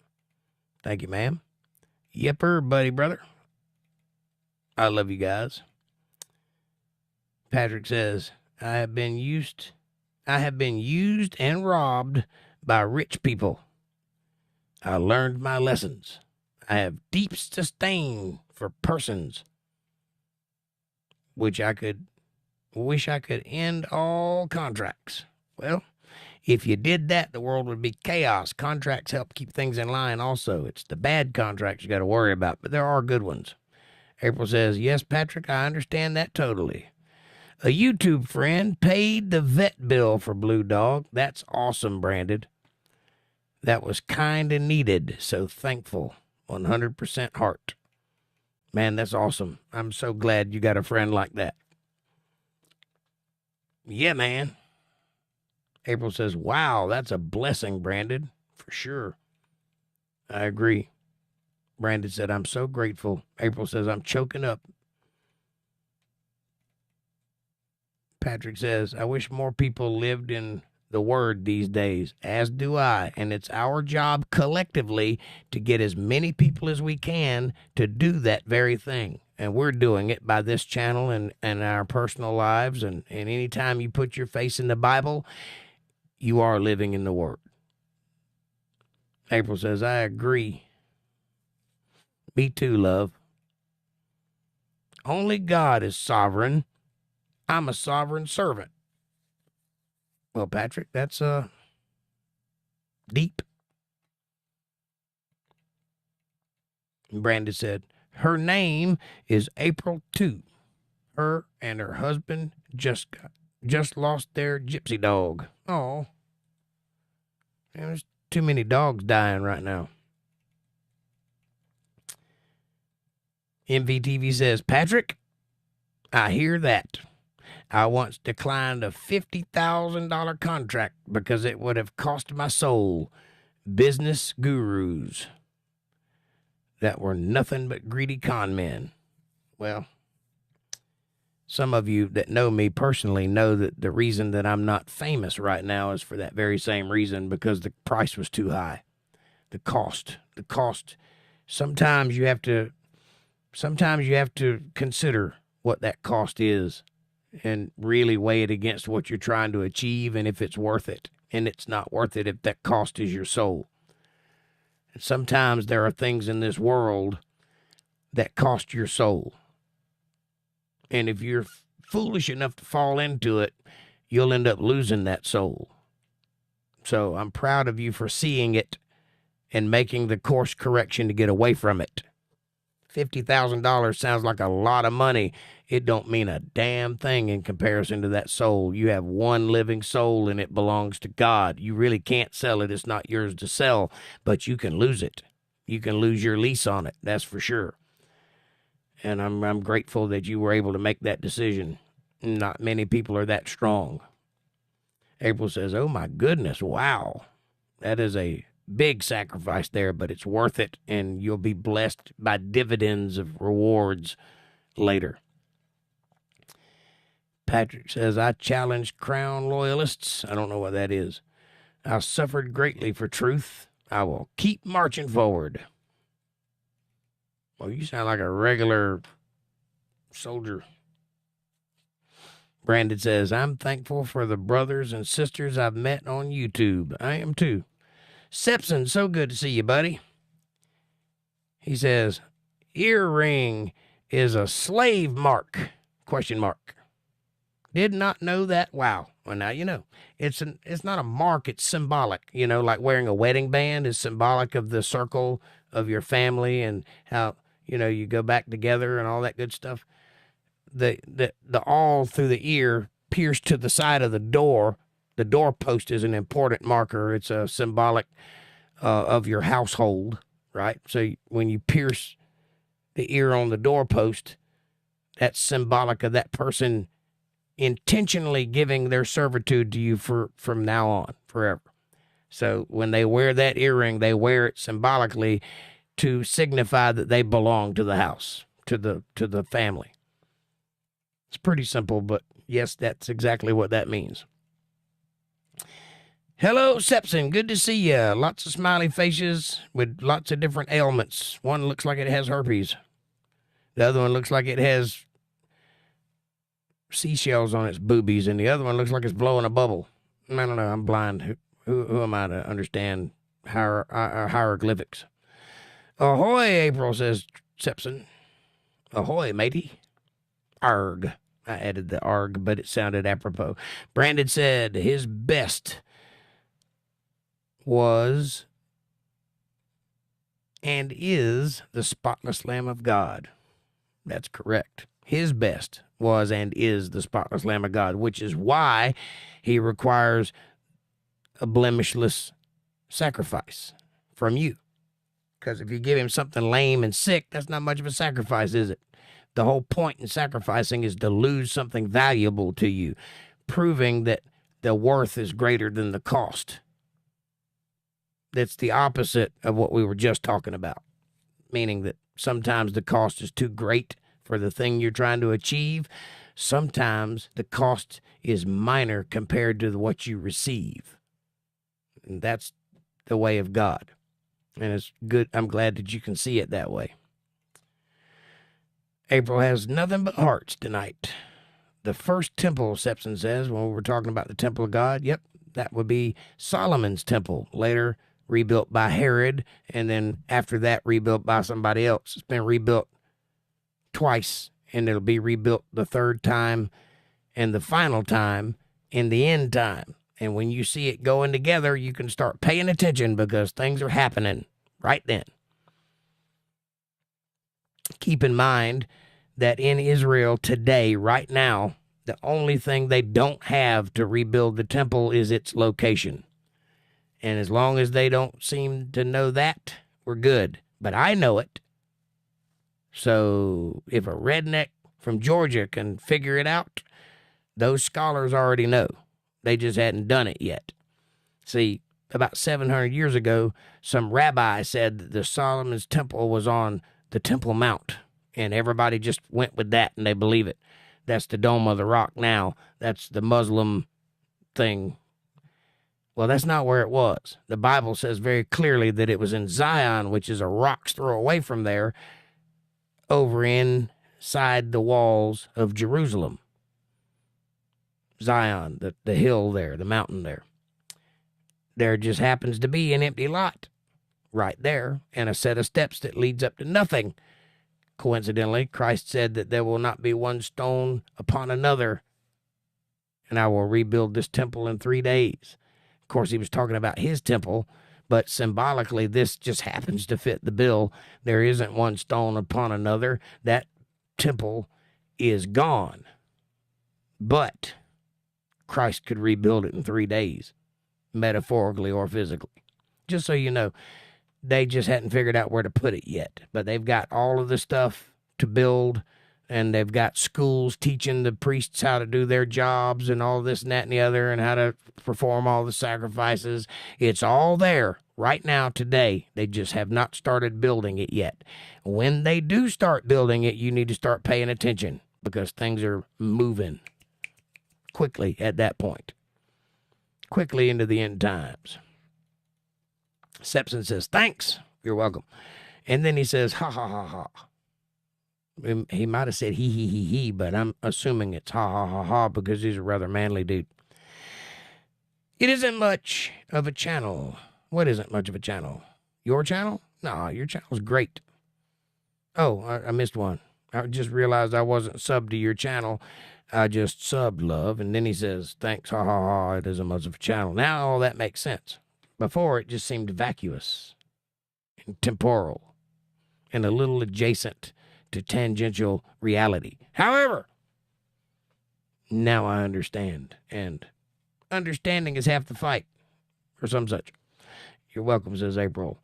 C: Thank you, ma'am. Yipper, buddy, brother. I love you guys. Patrick says, I have been used and robbed by rich people. I learned my lessons. I have deep disdain for persons, wish I could end all contracts. Well, if you did that, the world would be chaos. Contracts help keep things in line also. It's the bad contracts you got to worry about, but there are good ones. April says, yes, Patrick, I understand that totally. A YouTube friend paid the vet bill for Blue Dog. That's awesome, Brandon. That was kind and needed, so thankful. 100% heart. Man, that's awesome. I'm so glad you got a friend like that. Yeah, man. April says, wow, that's a blessing, Brandon. For sure. I agree. Brandon said, I'm so grateful. April says, I'm choking up. Patrick says, I wish more people lived in the Word these days, as do I. And it's our job collectively to get as many people as we can to do that very thing. And we're doing it by this channel and our personal lives. And anytime you put your face in the Bible, you are living in the Word. April says, I agree. Me too, love. Only God is sovereign. I'm a sovereign servant. Well, Patrick, that's deep. Brandon said, her name is April 2. Her and her husband just lost their gypsy dog. Oh. There's too many dogs dying right now. MVTV says, Patrick, I hear that. I once declined a $50,000 contract because it would have cost my soul. Business gurus that were nothing but greedy con men. Well, some of you that know me personally know that the reason that I'm not famous right now is for that very same reason, because the price was too high. The cost. Sometimes you have to consider what that cost is and really weigh it against what you're trying to achieve and if it's worth it. And it's not worth it if that cost is your soul. And sometimes there are things in this world that cost your soul. And if you're foolish enough to fall into it, you'll end up losing that soul. So I'm proud of you for seeing it and making the course correction to get away from it. $50,000 sounds like a lot of money. It don't mean a damn thing in comparison to that soul. You have one living soul and it belongs to God. You really can't sell it. It's not yours to sell, but you can lose it. You can lose your lease on it. That's for sure. And I'm grateful that you were able to make that decision. Not many people are that strong. April says, oh my goodness, wow. That is a big sacrifice there, but it's worth it, and you'll be blessed by dividends of rewards later. Patrick says, I challenge Crown loyalists. I don't know what that is. I've suffered greatly for truth. I will keep marching forward. Well, you sound like a regular soldier. Brandon says, I'm thankful for the brothers and sisters I've met on YouTube. I am too. Sepson, so good to see you, buddy. He says, earring is a slave mark, ? Did not know that. Wow. Well, now you know. It's not a mark, it's symbolic. You know, like wearing a wedding band is symbolic of the circle of your family and how, you know, you go back together and all that good stuff. The awl through the ear pierced to the side of the door. The doorpost is an important marker. It's a symbolic of your household, right? So when you pierce the ear on the doorpost, that's symbolic of that person intentionally giving their servitude to you from now on, forever. So when they wear that earring, they wear it symbolically to signify that they belong to the house, to the family. It's pretty simple, but yes, that's exactly what that means. Hello, Sepson. Good to see you. Lots of smiley faces with lots of different ailments. One looks like it has herpes. The other one looks like it has seashells on its boobies, and the other one looks like it's blowing a bubble. I don't know. I'm blind. Who am I to understand hieroglyphics? Ahoy, April, says Sepson. Ahoy, matey. Arg. I added the arg, but it sounded apropos. Brandon said his best was and is the spotless Lamb of God. That's correct. His best was and is the spotless Lamb of God, which is why he requires a blemishless sacrifice from you. Because if you give him something lame and sick, that's not much of a sacrifice, is it? The whole point in sacrificing is to lose something valuable to you, proving that the worth is greater than the cost. That's the opposite of what we were just talking about, meaning that sometimes the cost is too great for the thing you're trying to achieve, sometimes the cost is minor compared to what you receive. And that's the way of God. And it's good. I'm glad that you can see it that way. April has nothing but hearts tonight. The first temple, Sepson says, when we were talking about the temple of God, yep, that would be Solomon's temple, later rebuilt by Herod, and then after that rebuilt by somebody else. It's been rebuilt twice, and it'll be rebuilt the third time and the final time in the end time. And when you see it going together, you can start paying attention because things are happening right then. Keep in mind that in Israel today, right now, the only thing they don't have to rebuild the temple is its location. And as long as they don't seem to know that, we're good. But I know it. So if a redneck from Georgia can figure it out, those scholars already know. They just hadn't done it yet. See, about 700 years ago, some rabbi said that the Solomon's temple was on the Temple Mount. And everybody just went with that, and they believe it. That's the Dome of the Rock now. That's the Muslim thing. Well, that's not where it was. The Bible says very clearly that it was in Zion, which is a rock's throw away from there, over inside the walls of Jerusalem. Zion, the hill there, the mountain there. There just happens to be an empty lot right there and a set of steps that leads up to nothing. Coincidentally, Christ said that there will not be one stone upon another, and I will rebuild this temple in 3 days. Of course, he was talking about his temple, but symbolically, this just happens to fit the bill. There isn't one stone upon another. That temple is gone. But Christ could rebuild it in 3 days, metaphorically or physically. Just so you know, they just hadn't figured out where to put it yet. But they've got all of the stuff to build, and they've got schools teaching the priests how to do their jobs and all this and that and the other and how to perform all the sacrifices. It's all there right now today. They just have not started building it yet. When they do start building it, you need to start paying attention because things are moving quickly at that point. Quickly into the end times. Sepson says, thanks. You're welcome. And then he says, ha, ha, ha, ha. He might have said he, but I'm assuming it's ha, ha, ha, ha, because he's a rather manly dude. It isn't much of a channel. What isn't much of a channel? Your channel? No, your channel's great. Oh, I missed one. I just realized I wasn't subbed to your channel. I just subbed, love. And then he says, thanks, ha, ha, ha, it isn't much of a channel. Now all that makes sense. Before, it just seemed vacuous and temporal and a little adjacent to tangential reality. However, now I understand, and understanding is half the fight, or some such. You're welcome, says April.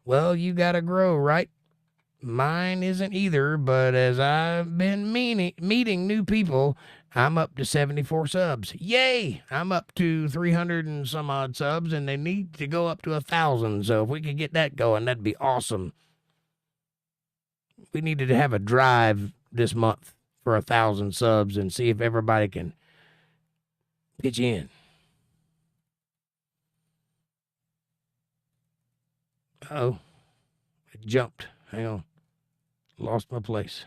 C: Well, you gotta grow, right? Mine isn't either, but as I've been meeting new people, I'm up to 74 subs. Yay! I'm up to 300 and some odd subs, and they need to go up to 1,000. So if we could get that going, that'd be awesome. We needed to have a drive this month for 1,000 subs and see if everybody can pitch in. Oh, it jumped. Hang on. Lost my place.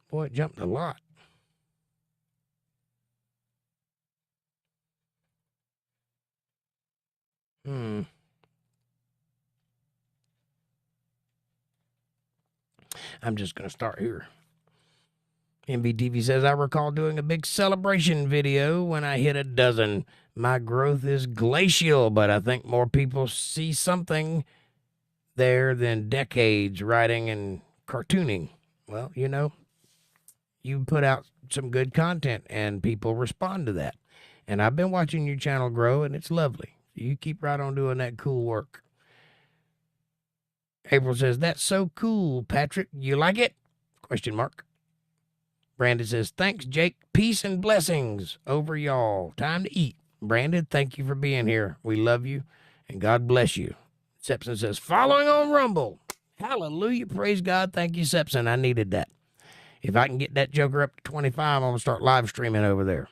C: Boy, it jumped a lot. I'm just going to start here. MVTV says, I recall doing a big celebration video when I hit 12. My growth is glacial, but I think more people see something there than decades writing and cartooning. Well, you know, you put out some good content and people respond to that. And I've been watching your channel grow, and it's lovely. You keep right on doing that cool work. April says, that's so cool, Patrick. You like it? Question mark. Brandon says, thanks, Jake. Peace and blessings over y'all. Time to eat. Brandon, thank you for being here. We love you, and God bless you. Sepson says, following on Rumble. Hallelujah. Praise God. Thank you, Sepson. I needed that. If I can get that joker up to 25, I'm going to start live streaming over there.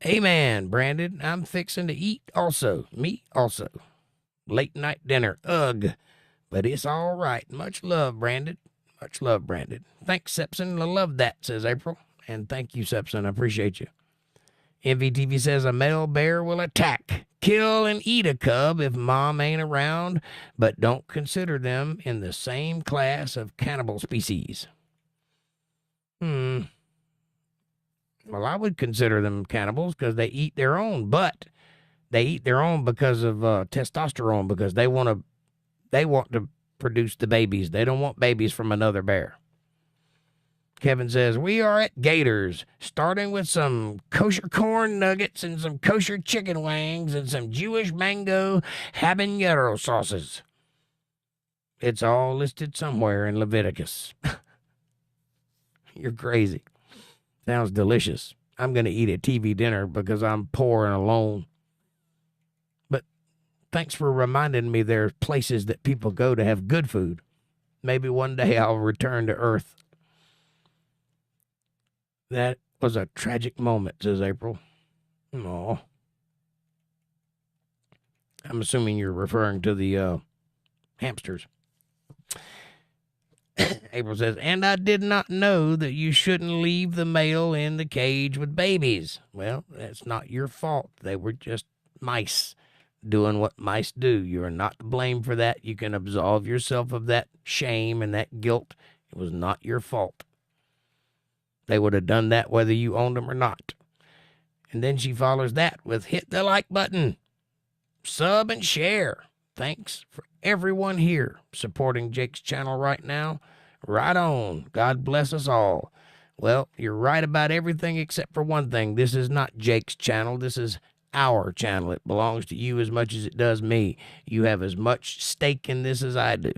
C: Amen, Brandon. I'm fixing to eat also. Me also. Late night dinner. Ugh. But it's all right. Much love, Brandon. Much love, Brandon. Thanks, Sepson. I love that, says April. And thank you, Sepson. I appreciate you. MVTV says a male bear will attack, kill, and eat a cub if mom ain't around, but don't consider them in the same class of cannibal species. Well, I would consider them cannibals because they eat their own, but they eat their own because of testosterone, because they want to produce the babies. They don't want babies from another bear. Kevin says, we are at Gators, starting with some kosher corn nuggets and some kosher chicken wings and some Jewish mango habanero sauces. It's all listed somewhere in Leviticus. You're crazy. Sounds delicious. I'm going to eat a TV dinner because I'm poor and alone. But thanks for reminding me there's places that people go to have good food. Maybe one day I'll return to Earth. That was a tragic moment, says April. Aw. I'm assuming you're referring to the hamsters. April says, and I did not know that you shouldn't leave the male in the cage with babies. Well, that's not your fault. They were just mice doing what mice do. You are not to blame for that. You can absolve yourself of that shame and that guilt. It was not your fault. They would have done that whether you owned them or not. And then she follows that with hit the like button, sub and share. Thanks for everyone here supporting Jake's channel right now. Right on. God bless us all. Well, you're right about everything except for one thing. This is not Jake's channel. This is our channel. It belongs to you as much as it does me. You have as much stake in this as I do.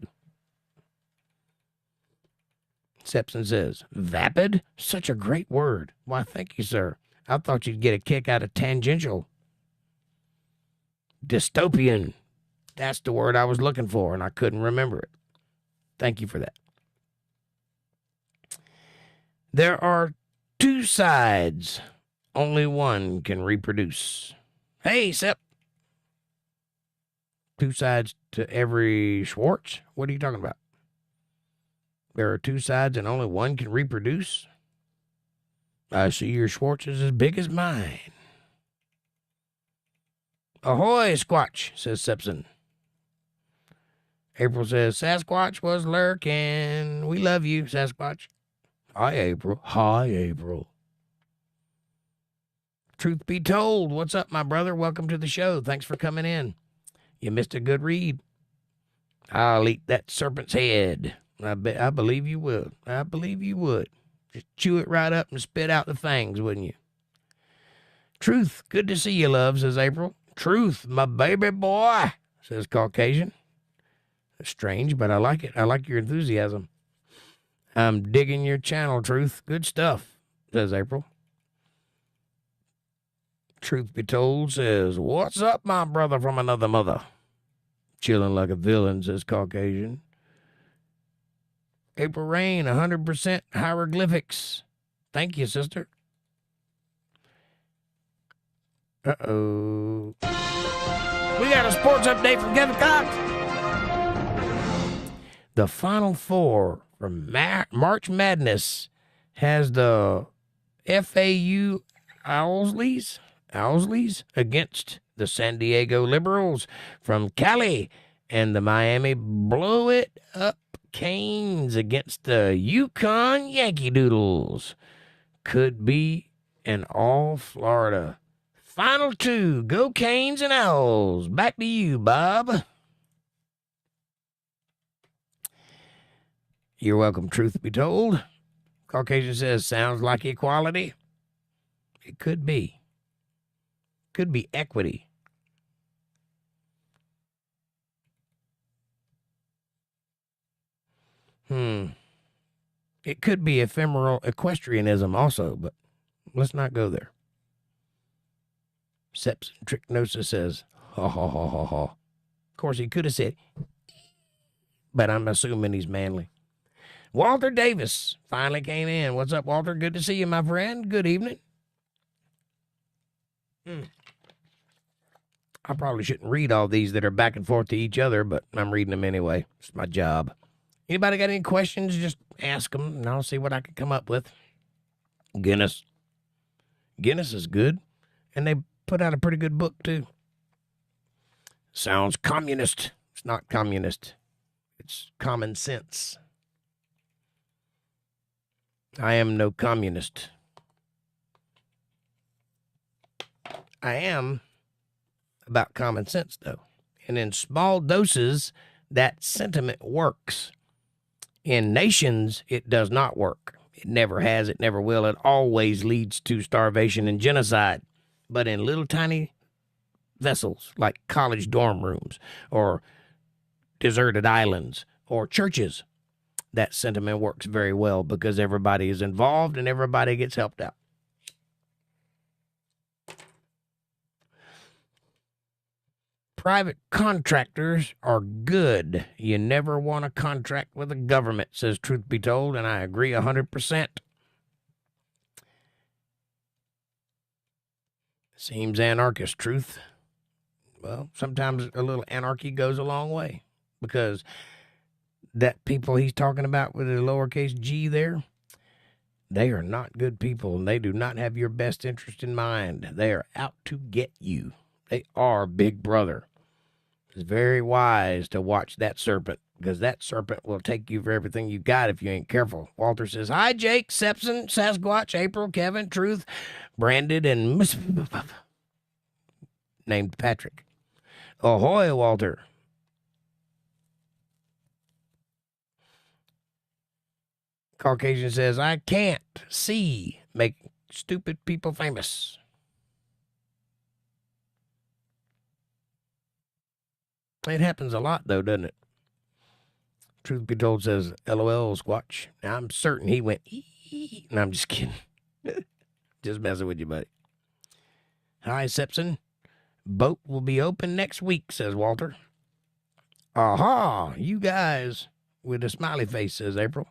C: Sepson says, vapid? Such a great word. Why, thank you, sir. I thought you'd get a kick out of tangential. Dystopian. That's the word I was looking for, and I couldn't remember it. Thank you for that. There are two sides. Only one can reproduce. Hey, Sep. Two sides to every Schwartz? What are you talking about? There are two sides and only one can reproduce? I see your Schwartz is as big as mine. Ahoy, Squatch, says Sepson. April says, Sasquatch was lurking. We love you, Sasquatch. Hi, April. Hi, April. Truth be told, what's up, my brother? Welcome to the show. Thanks for coming in. You missed a good read. I'll eat that serpent's head. I believe you would. I believe you would. Just chew it right up and spit out the fangs, wouldn't you? Truth, good to see you, love, says April. Truth, my baby boy, says Caucasian. That's strange, but I like it. I like your enthusiasm. I'm digging your channel, Truth. Good stuff, says April. Truth be told says, what's up, my brother from another mother? Chilling like a villain, says Caucasian. April Rain, 100% hieroglyphics. Thank you, sister. Uh-oh. We got a sports update from Kevin Cox. The Final Four from March Madness has the FAU Owlsleys against the San Diego Liberals from Cali, and the Miami Blow It Up Canes against the Yukon Yankee Doodles. Could be an all Florida. Final two. Go Canes and Owls. Back to you, Bob. You're welcome, truth be told. Caucasian says, sounds like equality. It could be. Could be equity. It could be ephemeral equestrianism also, but let's not go there. Seps Trichnosis says, ha ha ha ha ha. Of course, he could have said, but I'm assuming he's manly. Walter Davis finally came in. What's up, Walter? Good to see you, my friend. Good evening. I probably shouldn't read all these that are back and forth to each other, but I'm reading them anyway. It's my job. Anybody got any questions? Just ask them, and I'll see what I can come up with. Guinness. Guinness is good, and they put out a pretty good book, too. Sounds communist. It's not communist. It's common sense. I am no communist. I am about common sense, though. And in small doses, that sentiment works. In nations, it does not work. It never has, it never will. It always leads to starvation and genocide. But in little tiny vessels, like college dorm rooms, or deserted islands, or churches, that sentiment works very well because everybody is involved and everybody gets helped out. Private contractors are good. You never want to contract with the government, says Truth Be Told, and I agree 100%. Seems anarchist, Truth. Well, sometimes a little anarchy goes a long way, because that people he's talking about with the lowercase g there, they are not good people, and they do not have your best interest in mind. They are out to get you. They are Big Brother. It's very wise to watch that serpent, because that serpent will take you for everything you got if you ain't careful. Walter says, hi, Jake, Sepson, Sasquatch, April, Kevin, Truth, Branded, and named Patrick. Ahoy, Walter. Caucasian says, I can't see make stupid people famous. It happens a lot, though, doesn't it? Truth Be Told says, LOL, Squatch. Now, I'm certain he went, ee. No, I'm just kidding. Just messing with you, buddy. Hi, Sepson. Boat will be open next week, says Walter. Aha, you guys with a smiley face, says April.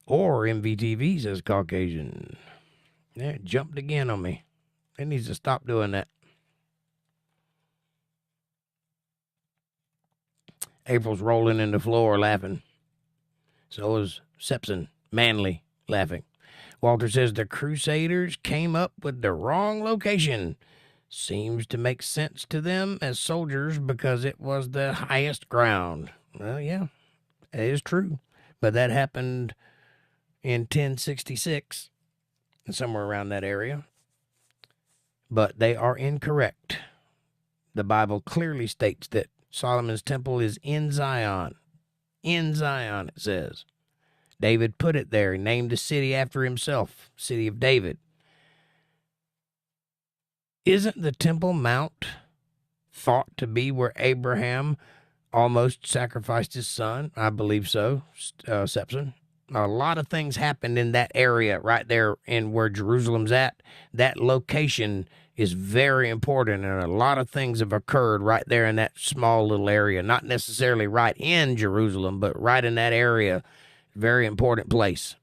C: Or MVTV, says Caucasian. Yeah, it jumped again on me. It needs to stop doing that. April's rolling in the floor laughing. So is Sepson, manly, laughing. Walter says the Crusaders came up with the wrong location. Seems to make sense to them as soldiers because it was the highest ground. Well, yeah, it is true. But that happened in 1066, somewhere around that area. But they are incorrect. The Bible clearly states that Solomon's temple is in Zion. In Zion, it says. David put it there. He named the city after himself, City of David. Isn't the Temple Mount thought to be where Abraham almost sacrificed his son? I believe so, Sepson. A lot of things happened in that area right there in where Jerusalem's at. That location is very important, and a lot of things have occurred right there in that small little area. Not necessarily right in Jerusalem, but right in that area. Very important place.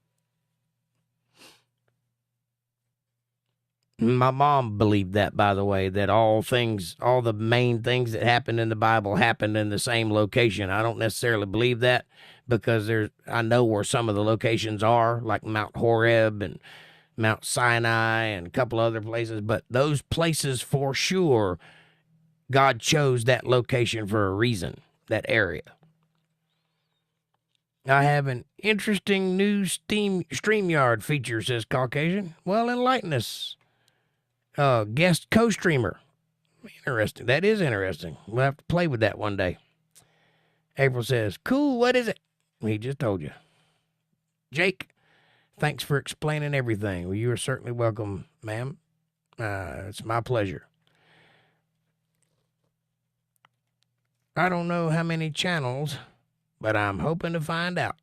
C: My mom believed that, by the way, that all the main things that happened in the Bible happened in the same location. I don't necessarily believe that because I know where some of the locations are, like Mount Horeb and Mount Sinai and a couple other places. But those places, for sure, God chose that location for a reason, that area. I have an interesting new StreamYard feature, says Caucasian. Well, enlighten us. Guest co-streamer. Interesting. That is interesting. We'll have to play with that one day. April says, cool, what is it? He just told you. Jake, thanks for explaining everything. Well, you are certainly welcome, ma'am. It's my pleasure. I don't know how many channels, but I'm hoping to find out.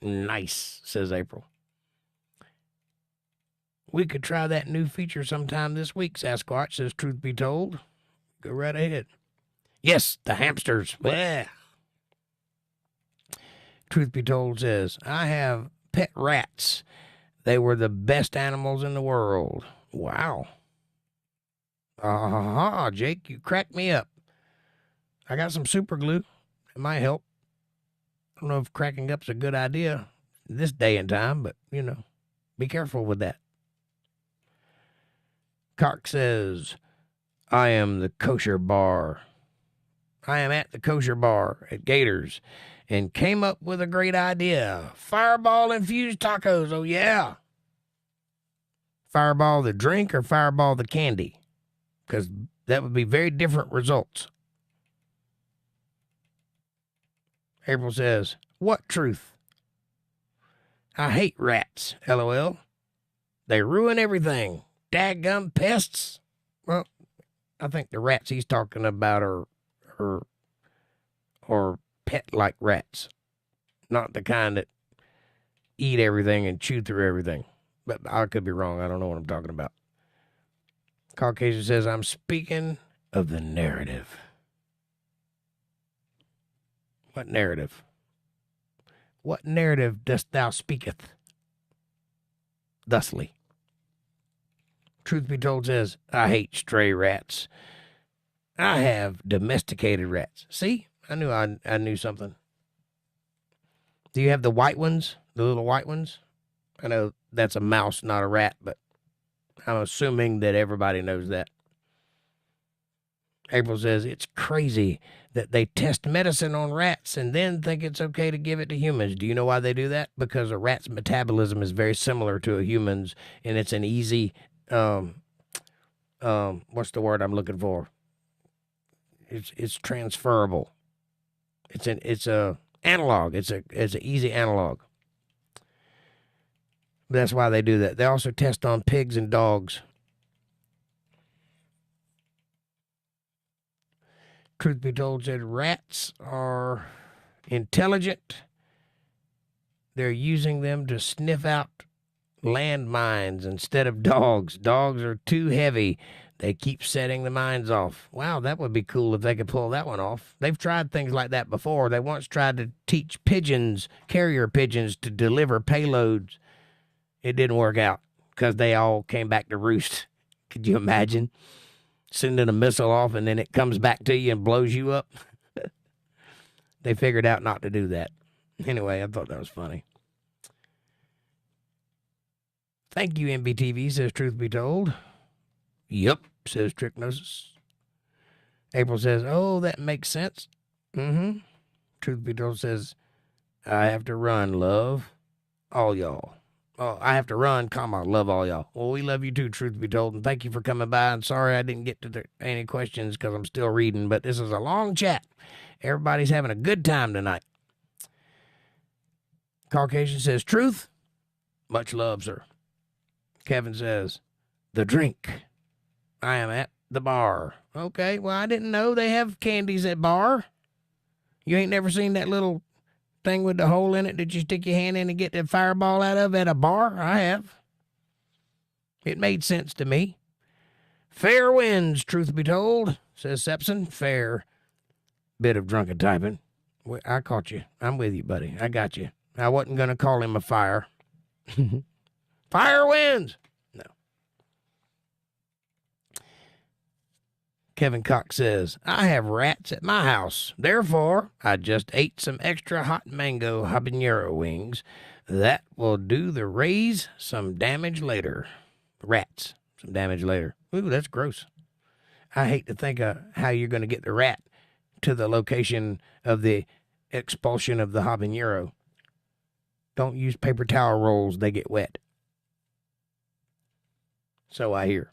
C: Nice, says April. We could try that new feature sometime this week, Sasquatch, says Truth Be Told. Go right ahead. Yes, the hamsters. Bleh. Truth be told says, I have pet rats. They were the best animals in the world. Wow. Jake, you cracked me up. I got some super glue. It might help. I don't know if cracking up's a good idea this day and time, but, be careful with that. Cock says, I am the kosher bar. I am at the kosher bar at Gators and came up with a great idea. Fireball infused tacos. Oh, yeah. Fireball the drink or Fireball the candy? Because that would be very different results. April says, what truth? I hate rats, LOL. They ruin everything. Dadgum pests. Well, I think the rats he's talking about are pet-like rats. Not the kind that eat everything and chew through everything. But I could be wrong. I don't know what I'm talking about. Caucasian says, I'm speaking of the narrative. What narrative? What narrative dost thou speaketh? Thusly. Truth be told says, I hate stray rats. I have domesticated rats. See? I knew something. Do you have the white ones? The little white ones? I know that's a mouse, not a rat, but I'm assuming that everybody knows that. April says, it's crazy that they test medicine on rats and then think it's okay to give it to humans. Do you know why they do that? Because a rat's metabolism is very similar to a human's, and it's an easy, what's the word I'm looking for? It's transferable. It's a analog. It's an easy analog. That's why they do that. They also test on pigs and dogs. Truth be told said rats are intelligent. They're using them to sniff out landmines instead of dogs. Dogs are too heavy. They keep setting the mines off. Wow, that would be cool if they could pull that one off. They've tried things like that before. They once tried to teach pigeons, carrier pigeons, to deliver payloads. It didn't work out because they all came back to roost. Could you imagine sending a missile off and then it comes back to you and blows you up? They figured out not to do that. Anyway, I thought that was funny. Thank you, MBTV, says Truth Be Told. Yup, says Tricknosis. April says, oh, that makes sense. Truth Be Told says, I have to run, love all y'all. Oh, I have to run, love all y'all. Well, we love you too, Truth Be Told, and thank you for coming by. And sorry I didn't get to any questions because I'm still reading, but this is a long chat. Everybody's having a good time tonight. Caucasian says, truth, much love, sir. Kevin says, the drink. I am at the bar. Okay, well, I didn't know they have candies at bar. You ain't never seen that little thing with the hole in it that you stick your hand in and get the fireball out of at a bar? I have. It made sense to me. Fair wins, truth be told, says Sepson. Fair. Bit of drunken typing. I caught you. I'm with you, buddy. I got you. I wasn't going to call him a fire. Fire wins. No. Kevin Cox says, I have rats at my house. Therefore, I just ate some extra hot mango habanero wings. That will do the raise some damage later. Rats, some damage later. Ooh, that's gross. I hate to think of how you're going to get the rat to the location of the expulsion of the habanero. Don't use paper towel rolls. They get wet. So I hear.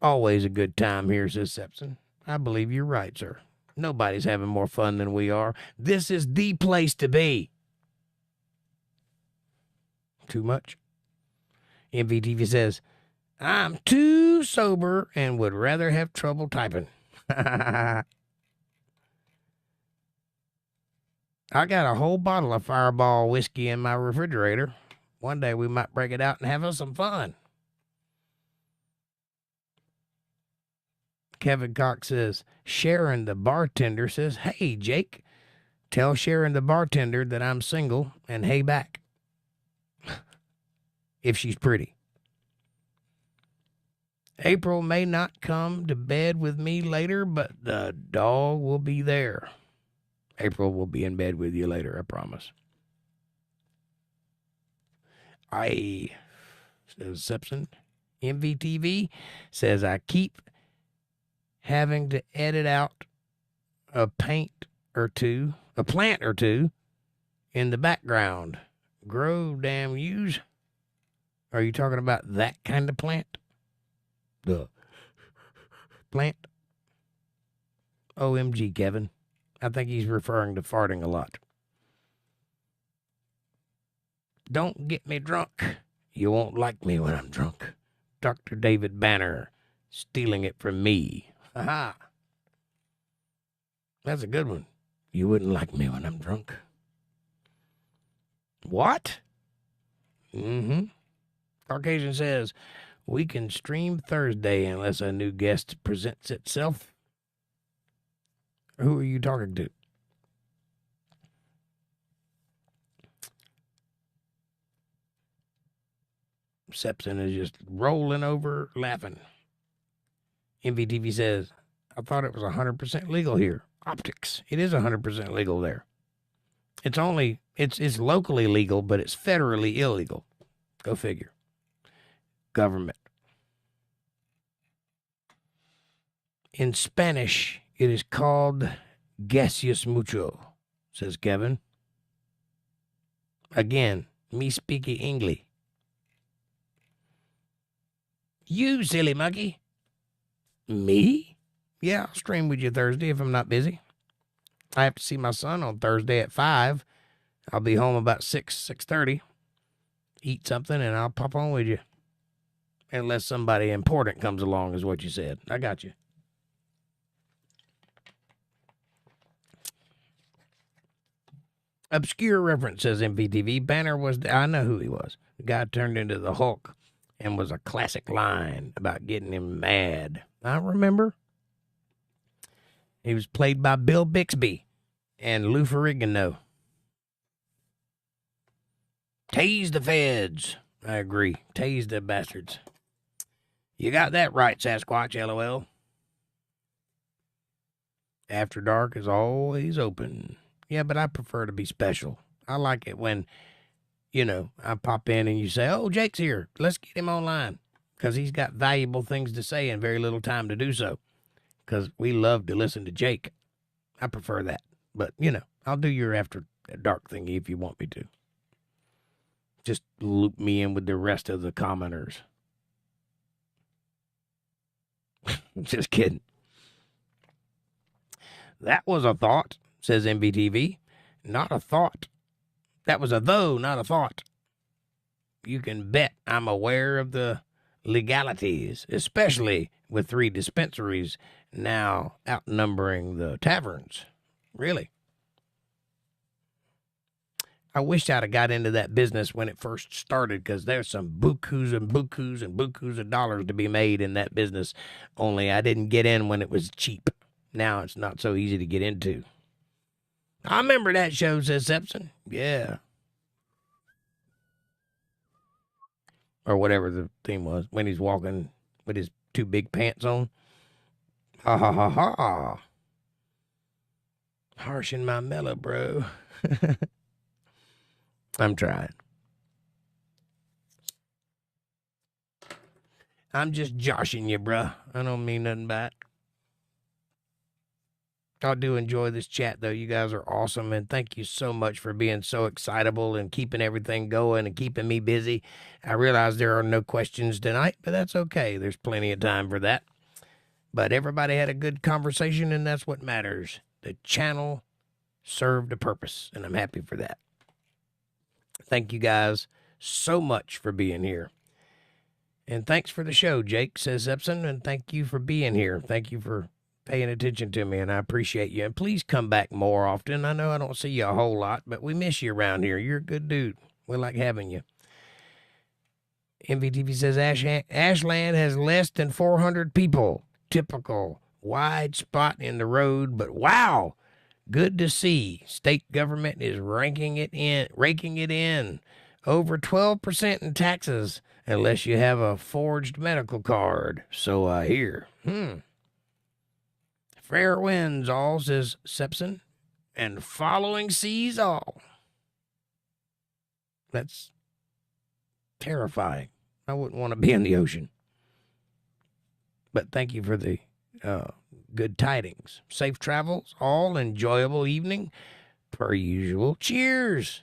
C: Always a good time here, says Sepson. I believe you're right, sir. Nobody's having more fun than we are. This is the place to be. Too much? MVTV says, I'm too sober and would rather have trouble typing. I got a whole bottle of Fireball whiskey in my refrigerator. One day we might break it out and have us some fun. Kevin Cox says, Sharon the bartender says, hey, Jake, tell Sharon the bartender that I'm single and hey back. If she's pretty. April may not come to bed with me later, but the dog will be there. April will be in bed with you later, I promise. Says Simpson. MVTV says, I keep having to edit out a plant or two in the background. Grow damn yous. Are you talking about that kind of plant? The plant? OMG, Kevin. I think he's referring to farting a lot. Don't get me drunk. You won't like me when I'm drunk. Dr. David Banner, stealing it from me. Ha-ha. That's a good one. You wouldn't like me when I'm drunk. What? Mm-hmm. Caucasian says, we can stream Thursday unless a new guest presents itself. Who are you talking to? Sepson is just rolling over laughing. MVTV says, I thought it was 100% legal here. Optics. It is 100% legal there. It's locally legal, but it's federally illegal. Go figure. Government. In Spanish, it is called Gracias mucho, says Kevin. Again, me speaking English. You silly monkey. Me? Yeah, I'll stream with you Thursday if I'm not busy. I have to see my son on Thursday at 5. I'll be home about 6:30. Eat something, and I'll pop on with you. Unless somebody important comes along, is what you said. I got you. Obscure reference, says MVTV. Banner was, I know who he was. The guy turned into the Hulk and was a classic line about getting him mad. I remember. He was played by Bill Bixby and Lou Ferrigno. Tase the feds. I agree. Tase the bastards. You got that right, Sasquatch, LOL. After Dark is always open. Yeah, but I prefer to be special. I like it when, I pop in and you say, oh, Jake's here. Let's get him online. Because he's got valuable things to say and very little time to do so. Because we love to listen to Jake. I prefer that. But, I'll do your After Dark thingy if you want me to. Just loop me in with the rest of the commenters. Just kidding. That was a thought, says MBTV. Not a thought. That was a though, not a thought. You can bet I'm aware of the legalities, especially with 3 dispensaries now outnumbering the taverns. Really. I wish I'd have got into that business when it first started, because there's some bukus and bukus and bukus of dollars to be made in that business, only I didn't get in when it was cheap. Now it's not so easy to get into. I remember that show, says Sepson. Yeah. Or whatever the theme was, when he's walking with his 2 big pants on. Ha ha ha ha. Harshing my mellow, bro. I'm trying. I'm just joshing you, bruh. I don't mean nothing by it. I do enjoy this chat, though. You guys are awesome, and thank you so much for being so excitable and keeping everything going and keeping me busy. I realize there are no questions tonight, but that's okay. There's plenty of time for that. But everybody had a good conversation, and that's what matters. The channel served a purpose, and I'm happy for that. Thank you guys so much for being here. And thanks for the show, Jake, says Epson, and thank you for being here. Thank you for paying attention to me, and I appreciate you. And please come back more often. I know I don't see you a whole lot, but we miss you around here. You're a good dude. We like having you. MVTV says Ashland has less than 400 people. Typical wide spot in the road, but wow, good to see. State government is raking it in. Over 12% in taxes, unless you have a forged medical card. So I hear. Fair winds all, says Sepson, and following seas all. That's terrifying. I wouldn't want to be in the ocean. But thank you for the good tidings. Safe travels, all enjoyable evening, per usual. Cheers.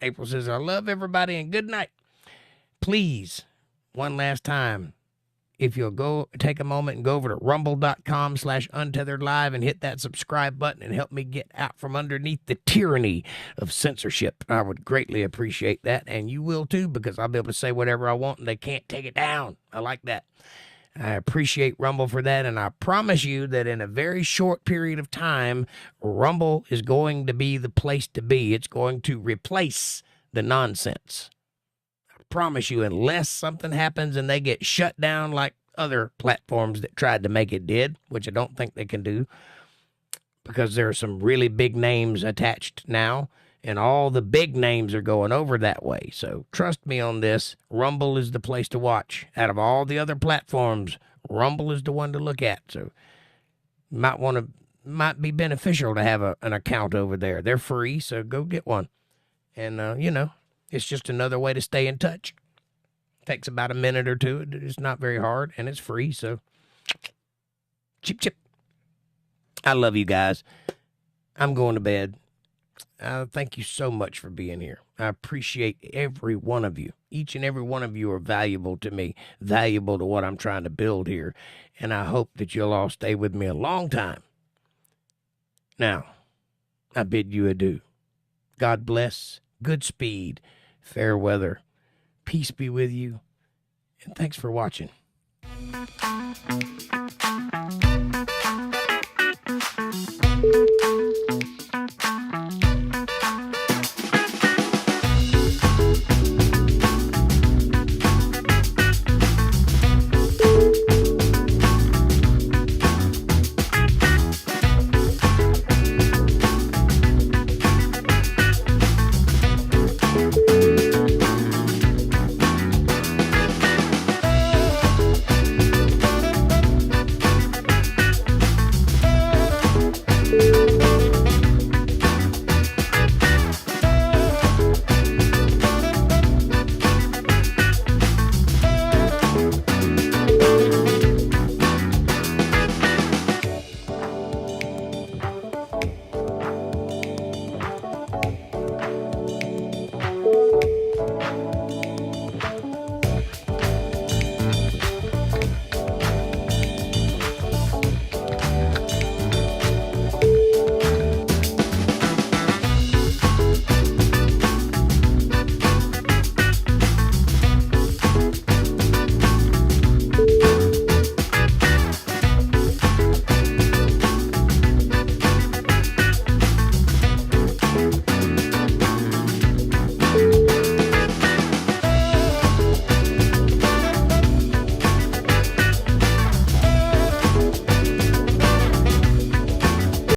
C: April says, I love everybody and good night. Please, one last time, if you'll go take a moment and go over to rumble.com/UntetheredLive and hit that subscribe button and help me get out from underneath the tyranny of censorship, I would greatly appreciate that. And you will too, because I'll be able to say whatever I want and they can't take it down. I like that. I appreciate Rumble for that, and I promise you that in a very short period of time, Rumble is going to be the place to be. It's going to replace the nonsense. I promise you, unless something happens and they get shut down like other platforms that tried to make it did, which I don't think they can do, because there are some really big names attached now, and all the big names are going over that way. So trust me on this. Rumble is the place to watch. Out of all the other platforms, Rumble is the one to look at. So might be beneficial to have an account over there. They're free, so go get one. And, it's just another way to stay in touch. Takes about a minute or two. It's not very hard, and it's free. So chip. I love you guys. I'm going to bed. Thank you so much for being here. I appreciate every one of you. Each and every one of you are valuable to me, valuable to what I'm trying to build here. And I hope that you'll all stay with me a long time. Now, I bid you adieu. God bless, good speed, fair weather. Peace be with you. And thanks for watching.